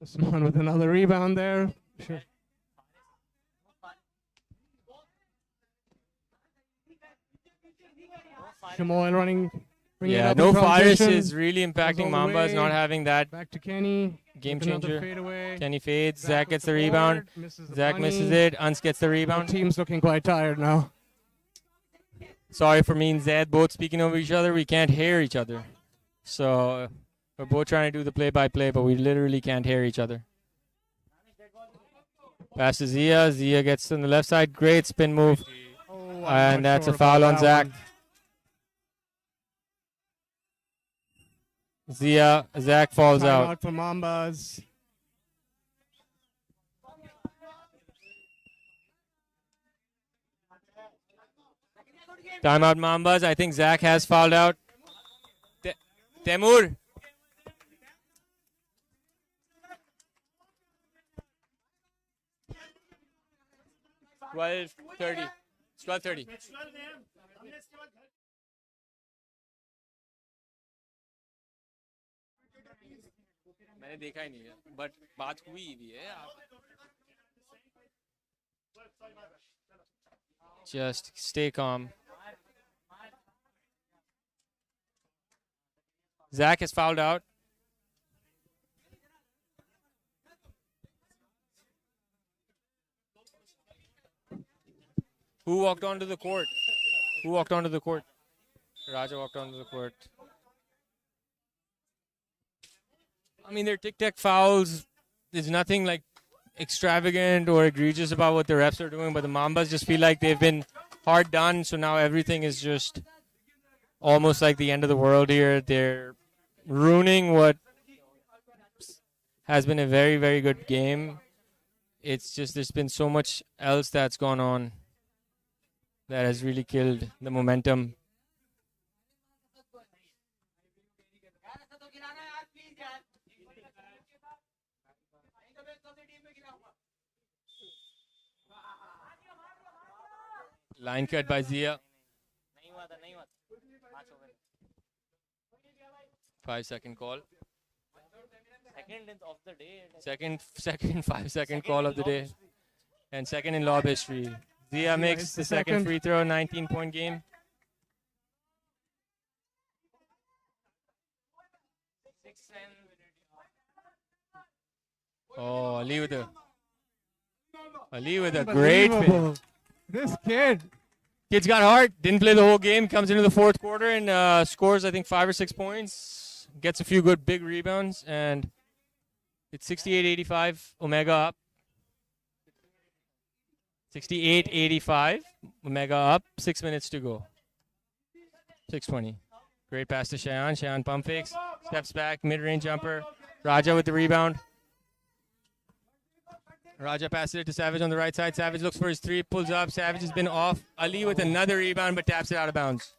C: Usman with another rebound there. Sure. Shamoil running. bringing it
B: Yeah,
C: up
B: no
C: in
B: Faris
C: transition.
B: is really impacting
C: all the
B: Mambas
C: way.
B: not having that
C: Back to Kenny.
B: game
C: with another
B: changer.
C: fadeaway.
B: Kenny fades.
C: Zach
B: Zach
C: with
B: gets
C: the
B: the rebound.
C: board, misses the
B: Zach
C: bunny.
B: misses it. Ans gets the
C: Our
B: rebound.
C: team's looking quite tired now.
B: Sorry for me and Zed both speaking over each other. We can't hear each other. So we're both trying to do the play-by-play, but we literally can't hear each other. Pass to Zia. Zia gets on the left side. Great spin move.
C: Oh, I'm
B: And
C: not
B: that's
C: sure
B: a foul
C: about
B: on
C: that
B: Zach. Zach falls
C: one.
B: out.
C: Timeout for Mambas.
B: Timeout Mambas. I think Zach has fouled out. Temur. $12:30. It's 12:30. मैंने देखा ही नहीं है, but बात हुई भी है. Just stay calm. Zach has fouled out. Who walked onto the court? Who walked onto the court? Raja walked onto the court. I mean, they're tic-tac fouls. There's nothing like extravagant or egregious about what the refs are doing, but the Mambas just feel like they've been hard done, so now everything is just almost like the end of the world here. They're ruining what has been a very, very good game. It's just there's been so much else that's gone on that has really killed the momentum. Line cut by Zia. 5-second call.
D: Second of the day.
B: Second 5-second call of the day. And second in lob history. Zia makes the second free throw, 19-point game. Oh, Ali with a great finish.
C: This
B: Kid's got heart. Didn't play the whole game. Comes into the fourth quarter and scores, I think, 5 or 6 points. Gets a few good big rebounds. And it's 68-85. Omega up. 68-85. Omega up. 6 minutes to go. 6:20. Great pass to Shayan. Shayan pump fakes. Steps back. Mid-range jumper. Raja with the rebound. Raja passes it to Savage on the right side. Savage looks for his three, pulls up. Savage has been off. Ali with another rebound, but taps it out of bounds.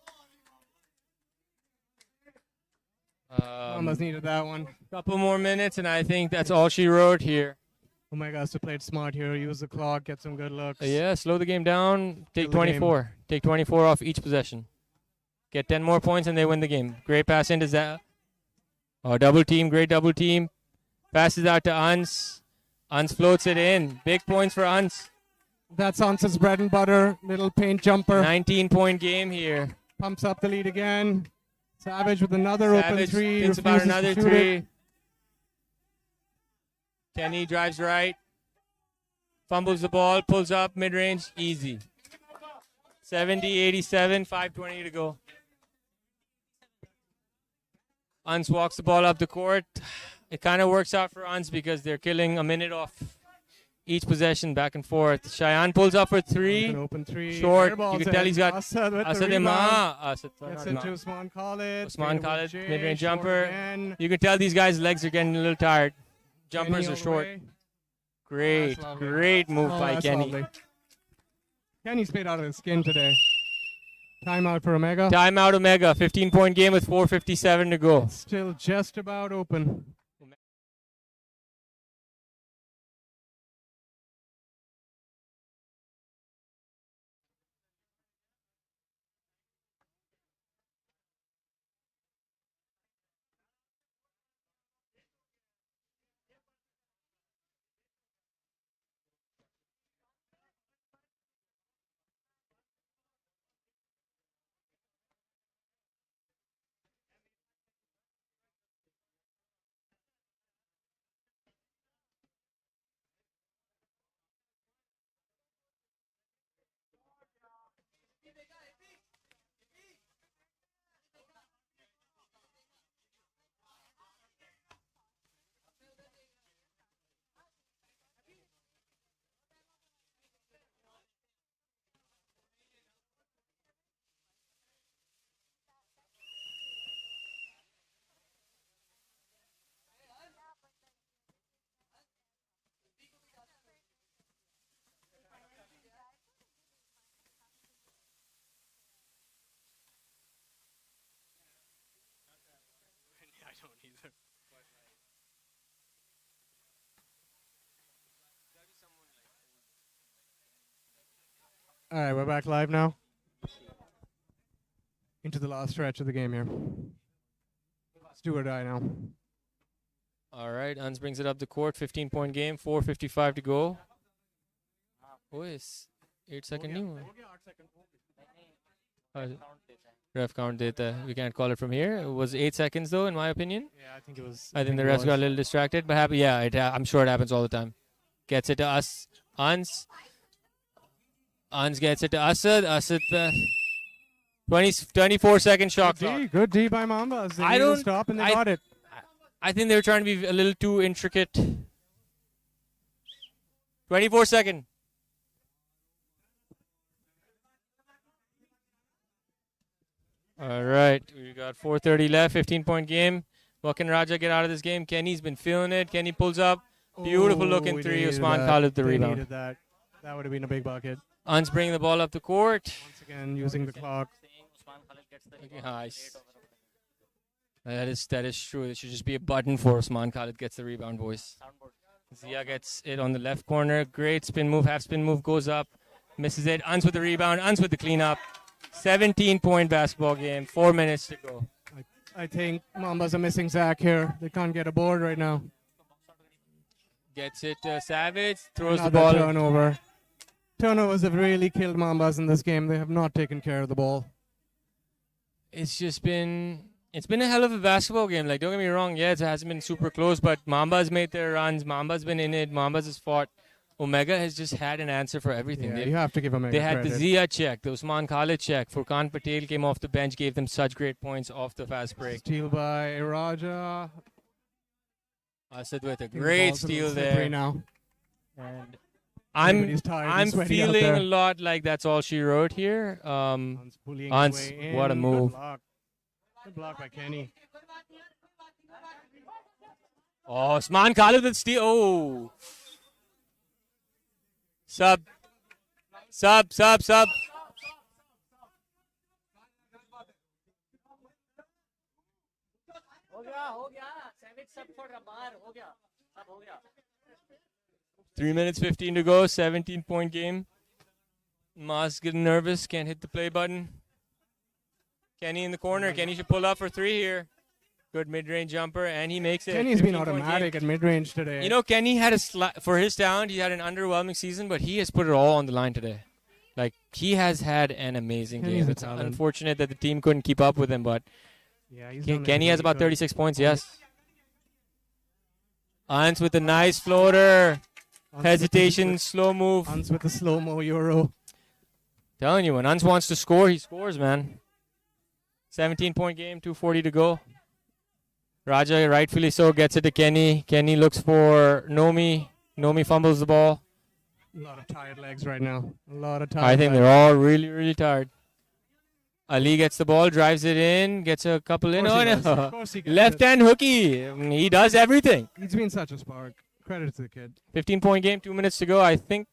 C: Almost needed that one.
B: Couple more minutes, and I think that's all she wrote here.
C: Oh my gosh, they played smart here. Use the clock, get some good looks.
B: Yeah, slow the game down. Take
C: Kill the
B: 24. Take 24 off each possession. Get 10 more points, and they win the game. Great pass into Zach. Oh, double team. Great double team. Passes out to Ans. Ans floats it in. Big points for Ans.
C: That's Ans's bread and butter. Little paint jumper.
B: 19-point game here.
C: Pumps up the lead again. Savage with another open
B: Savage
C: three.
B: thinks about
C: refuses
B: another
C: to shoot
B: three.
C: it.
B: Kenny drives right. Fumbles the ball. Pulls up mid-range. Easy. 70-87. 5:20 to go. Uns walks the ball up the court. It kind of works out for Uns because they're killing a minute off each possession back and forth. Cheyenne pulls up for three.
C: An open three.
B: Short.
C: Airballs
B: You can tell
C: in.
B: he's got
C: Asad with the
B: Asad
C: rebound.
B: Asad,
C: Gets
B: not
C: into
B: Ma.
C: Usman Khalid.
B: Usman
C: Fadeaway
B: Khalid,
C: Jay,
B: mid-range
C: short
B: jumper.
C: again.
B: You can tell these guys' legs are getting a little tired. Jumpers
C: Kenny
B: are
C: all the
B: short.
C: way.
B: Great,
C: That's lovely.
B: great move
C: Oh,
B: by
C: that's
B: Kenny.
C: lovely. Kenny's played out of his skin today. Timeout for Omega.
B: Timeout Omega. 15-point game with 4:57 to go.
C: Still just about open. All right, we're back live now. Into the last stretch of the game here. Let's do or die now.
B: All right, Uns brings it up the court. 15-point game. 4:55 to go. Oh, it's 8-second new. Ref count data. We can't call it from here. It was 8 seconds though, in my opinion.
C: Yeah, I think it was.
B: I think the refs got a little distracted, but happy. Yeah, I'm sure it happens all the time. Gets it to us. Uns gets it to Asad. Asad, 24-second shot clock.
C: Good D by Mambas. They
B: I
C: needed to
B: don't-
C: stop and they
B: I-
C: got it.
B: I think they were trying to be a little too intricate. 24-second. All right, we got 4:30 left. 15-point game. What can Raja get out of this game? Kenny's been feeling it. Kenny pulls up. Beautiful looking
C: we
B: three.
C: needed
B: Usman
C: that.
B: Khalid the
C: They
B: rebound.
C: needed that. That would have been a big bucket.
B: Uns bringing the ball up the court.
C: Once again, using the clock.
D: Saying Usman Khalid gets the
B: Okay,
D: rebound
B: nice.
D: straight over the
B: That is true. It should just be a button for Usman Khalid gets the rebound, boys.
D: soundboard.
B: Zia gets it on the left corner. Great spin move. Half spin move goes up. Misses it. Uns with the rebound. Uns with the cleanup. 17-point basketball game. 4 minutes to go.
C: I think Mambas are missing Zach here. They can't get a board right now.
B: Gets it Savage. Throws the
C: Another
B: ball.
C: turnover. Turnovers have really killed Mambas in this game. They have not taken care of the ball.
B: It's been a hell of a basketball game. Like, don't get me wrong. Yeah, it hasn't been super close, but Mamba's made their runs. Mamba's been in it. Mamba's has fought. Omega has just had an answer for everything.
C: Yeah,
B: They-
C: you have to give Omega
B: They had
C: credit.
B: the Zia check, the Usman Khalid check. Furqan Patel came off the bench, gave them such great points off the fast break.
C: Steal by Raja.
B: Asad with a
C: I think the
B: great
C: ball's a little
B: steal
C: slippery
B: there.
C: now.
B: And
C: Everybody's tired and
B: I'm
C: sweaty out
B: feeling
C: there.
B: a lot like that's all she wrote here.
C: Hans bullying his
B: Hans,
C: way
B: what a
C: in.
B: move.
C: Good block. Good block by Kenny.
B: Oh, Usman Khalid with steal. Oh. Sub.
D: हो गया सैविक सब for बाहर हो गया सब हो गया
B: 3 minutes 15 to go. 17-point game. Mas getting nervous. Can't hit the play button. Kenny in the corner. Kenny should pull up for three here. Good mid-range jumper, and he makes it.
C: Kenny's been
B: 15-point
C: automatic
B: game.
C: at mid-range today.
B: You know, Kenny had for his talent, he had an underwhelming season, but he has put it all on the line today. Like, he has had an amazing
C: Kenny's
B: game.
C: a
B: It's
C: talent.
B: unfortunate that the team couldn't keep up with him, but
C: yeah, he's done
B: Kenny has
C: everything
B: about
C: he could.
B: 36 points, yes. Ans with a nice floater. Hesitation, slow move.
C: Hans with the slow-mo Euro.
B: Telling you, when Uns wants to score, he scores, man. 17-point game, 2:40 to go. Raja, rightfully so, gets it to Kenny. Kenny looks for Nomi. Nomi fumbles the ball.
C: A lot of tired legs right now. A lot of tired
B: I think
C: legs.
B: they're all really, really tired. Ali gets the ball, drives it in, gets a couple in.
C: Of
B: Oh,
C: course he does. Of
B: no.
C: course he gets
B: Left
C: it.
B: hand hooky. I mean, he does everything.
C: He's been such a spark. Credit to the kid.
B: 15-point game, 2 minutes to go. I think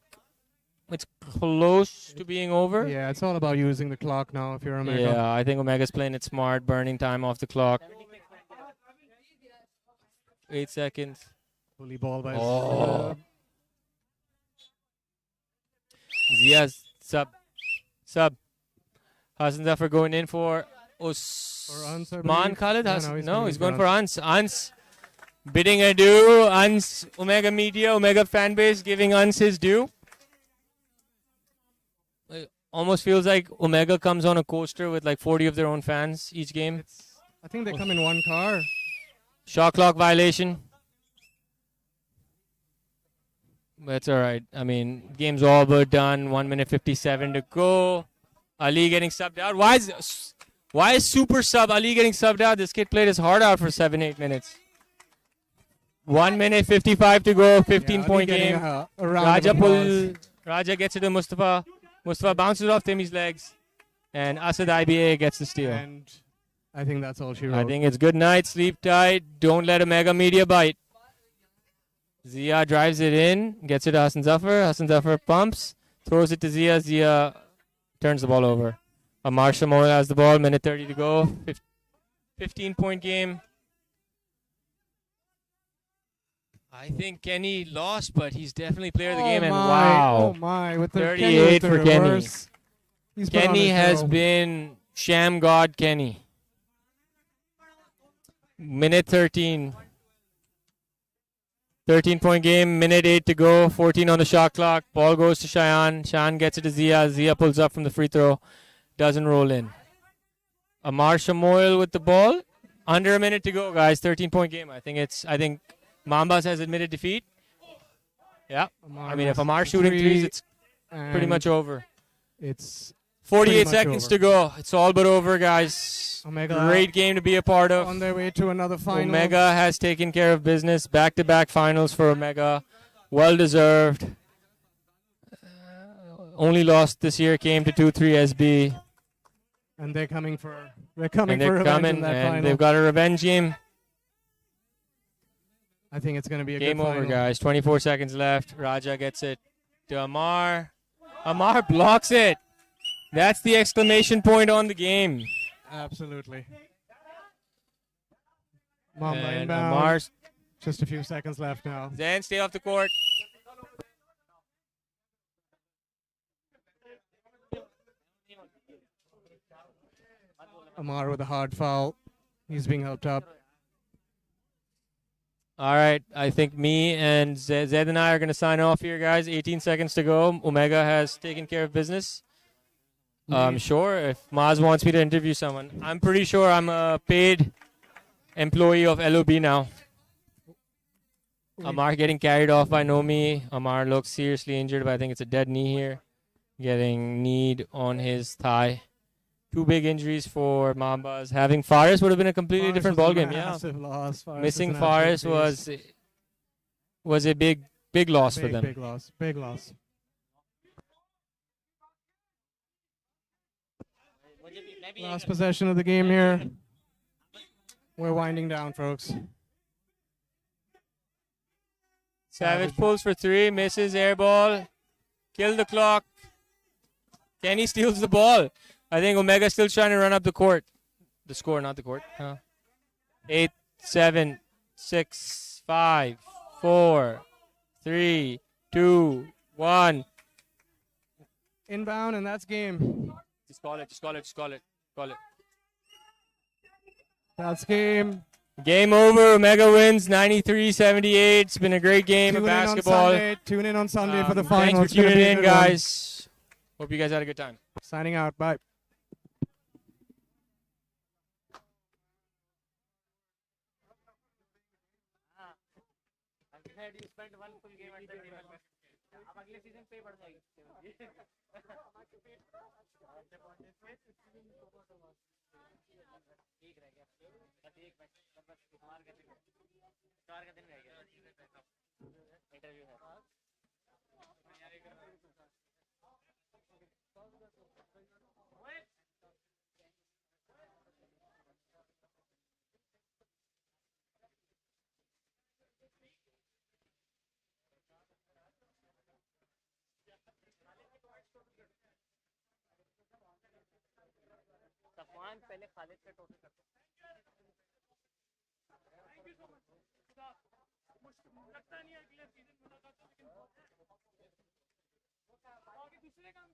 B: it's close to being over.
C: Yeah, it's all about using the clock now if you're Omega.
B: Yeah, I think Omega's playing it smart, burning time off the clock. 8 seconds.
C: Fully ball by
B: Oh. Zia's sub. Hassan Zafar going in for
C: Uns, I
B: Usman
C: believe.
B: Khalid.
C: Yeah,
B: Has-
C: no, he's
B: no,
C: going
B: he's
C: for
B: going for Ans. Ans bidding adieu. Ans, Omega Media, Omega fan base giving Ans his due. It almost feels like Omega comes on a coaster with like 40 of their own fans each game.
C: I think they come in one car.
B: Shot clock violation. But it's all right. I mean, game's all but done. 1 minute 57 to go. Ali getting subbed out. Why is super sub Ali getting subbed out? This kid played his heart out for 7-8 minutes. 1 minute 55 to go. 15-point game. Raja gets it to Mustafa. Mustafa bounces it off Timmy's legs. And Asad IBA gets the steal.
C: And I think that's all she wrote.
B: I think it's good night, sleep tight, don't let Omega Media bite. Zia drives it in, gets it to Hassan Zafar. Hassan Zafar pumps, throws it to Zia. Zia turns the ball over. Amar Shamoy has the ball, minute 30 to go. 15-point game. I think Kenny lost, but he's definitely player of the game. And wow.
C: Oh my, with the
B: 38
C: Kenny with
B: for
C: the
B: Kenny.
C: reverse. He's put on
B: Kenny
C: a
B: has
C: show.
B: been sham god Kenny. Minute 13. 13-point game, minute 8 to go, 14 on the shot clock. Ball goes to Cheyenne. Cheyenne gets it to Zia. Zia pulls up from the free throw. Doesn't roll in. Amar Shamoil with the ball. Under a minute to go, guys. 13-point game. I think Mambas has admitted defeat. Yeah. I mean, if Amar's shooting threes, it's pretty much over.
C: It's
B: 48
C: much
B: seconds
C: over.
B: to go. It's all but over, guys.
C: Omega
B: Great game to be a part of.
C: on their way to another final.
B: Omega has taken care of business. Back-to-back finals for Omega. Well-deserved. Only lost this year came to 2-3 SB.
C: And they're coming for
B: And
C: revenge
B: they're
C: in
B: coming,
C: that
B: and
C: final.
B: they've got a revenge game.
C: I think it's going to be a
B: Game
C: good
B: over,
C: final.
B: guys. 24 seconds left. Raja gets it to Amar. Amar blocks it. That's the exclamation point on the game.
C: Absolutely. Mamba
B: And
C: inbound.
B: Amar's
C: Just a few seconds left now.
B: Zen, stay off the court.
C: Amar with a hard foul. He's being helped up.
B: All right, I think me and Zed and I are going to sign off here, guys. 18 seconds to go. Omega has taken care of business. Sure, if Maz wants me to interview someone. I'm pretty sure I'm a paid employee of LOB now. Amar getting carried off by Nomi. Amar looks seriously injured, but I think it's a dead knee here. Getting kneed on his thigh. Two big injuries for Mambas. Having Faris would have been a completely
C: Faris
B: different
C: was a
B: ballgame. Yeah,
C: massive loss. Faris
B: missing
C: is an absolute
B: Faris
C: beast.
B: was a big loss for them.
C: Big loss. Big loss. Last possession of the game here. We're winding down, folks.
B: Savage pulls for three, misses, air ball. Kill the clock. Kenny steals the ball. I think Omega's still trying to run up the court. The score, not the court. 8, 7, 6, 5, 4, 3, 2, 1.
C: Inbound, and that's game.
B: Just call it.
C: That's game.
B: Game over. Omega wins 93-78. It's been a great game of basketball.
C: Tune in on Sunday for the final.
B: Thanks
C: It's
B: for
C: gonna
B: tuning
C: be a
B: in,
C: good one.
B: guys. Hope you guys had a good time.
C: Signing out. Bye.
D: You spent one full game at the table. अब अगले season पे बढ़ जाएगी ठीक रह गया बस एक मैच बस मार के चार का दिन रह गया इंटरव्यू है सफवान पहले खालिद पे टोटल करते लगता नहीं है अगले सीजन मुलाकात लेकिन आगे दूसरे काम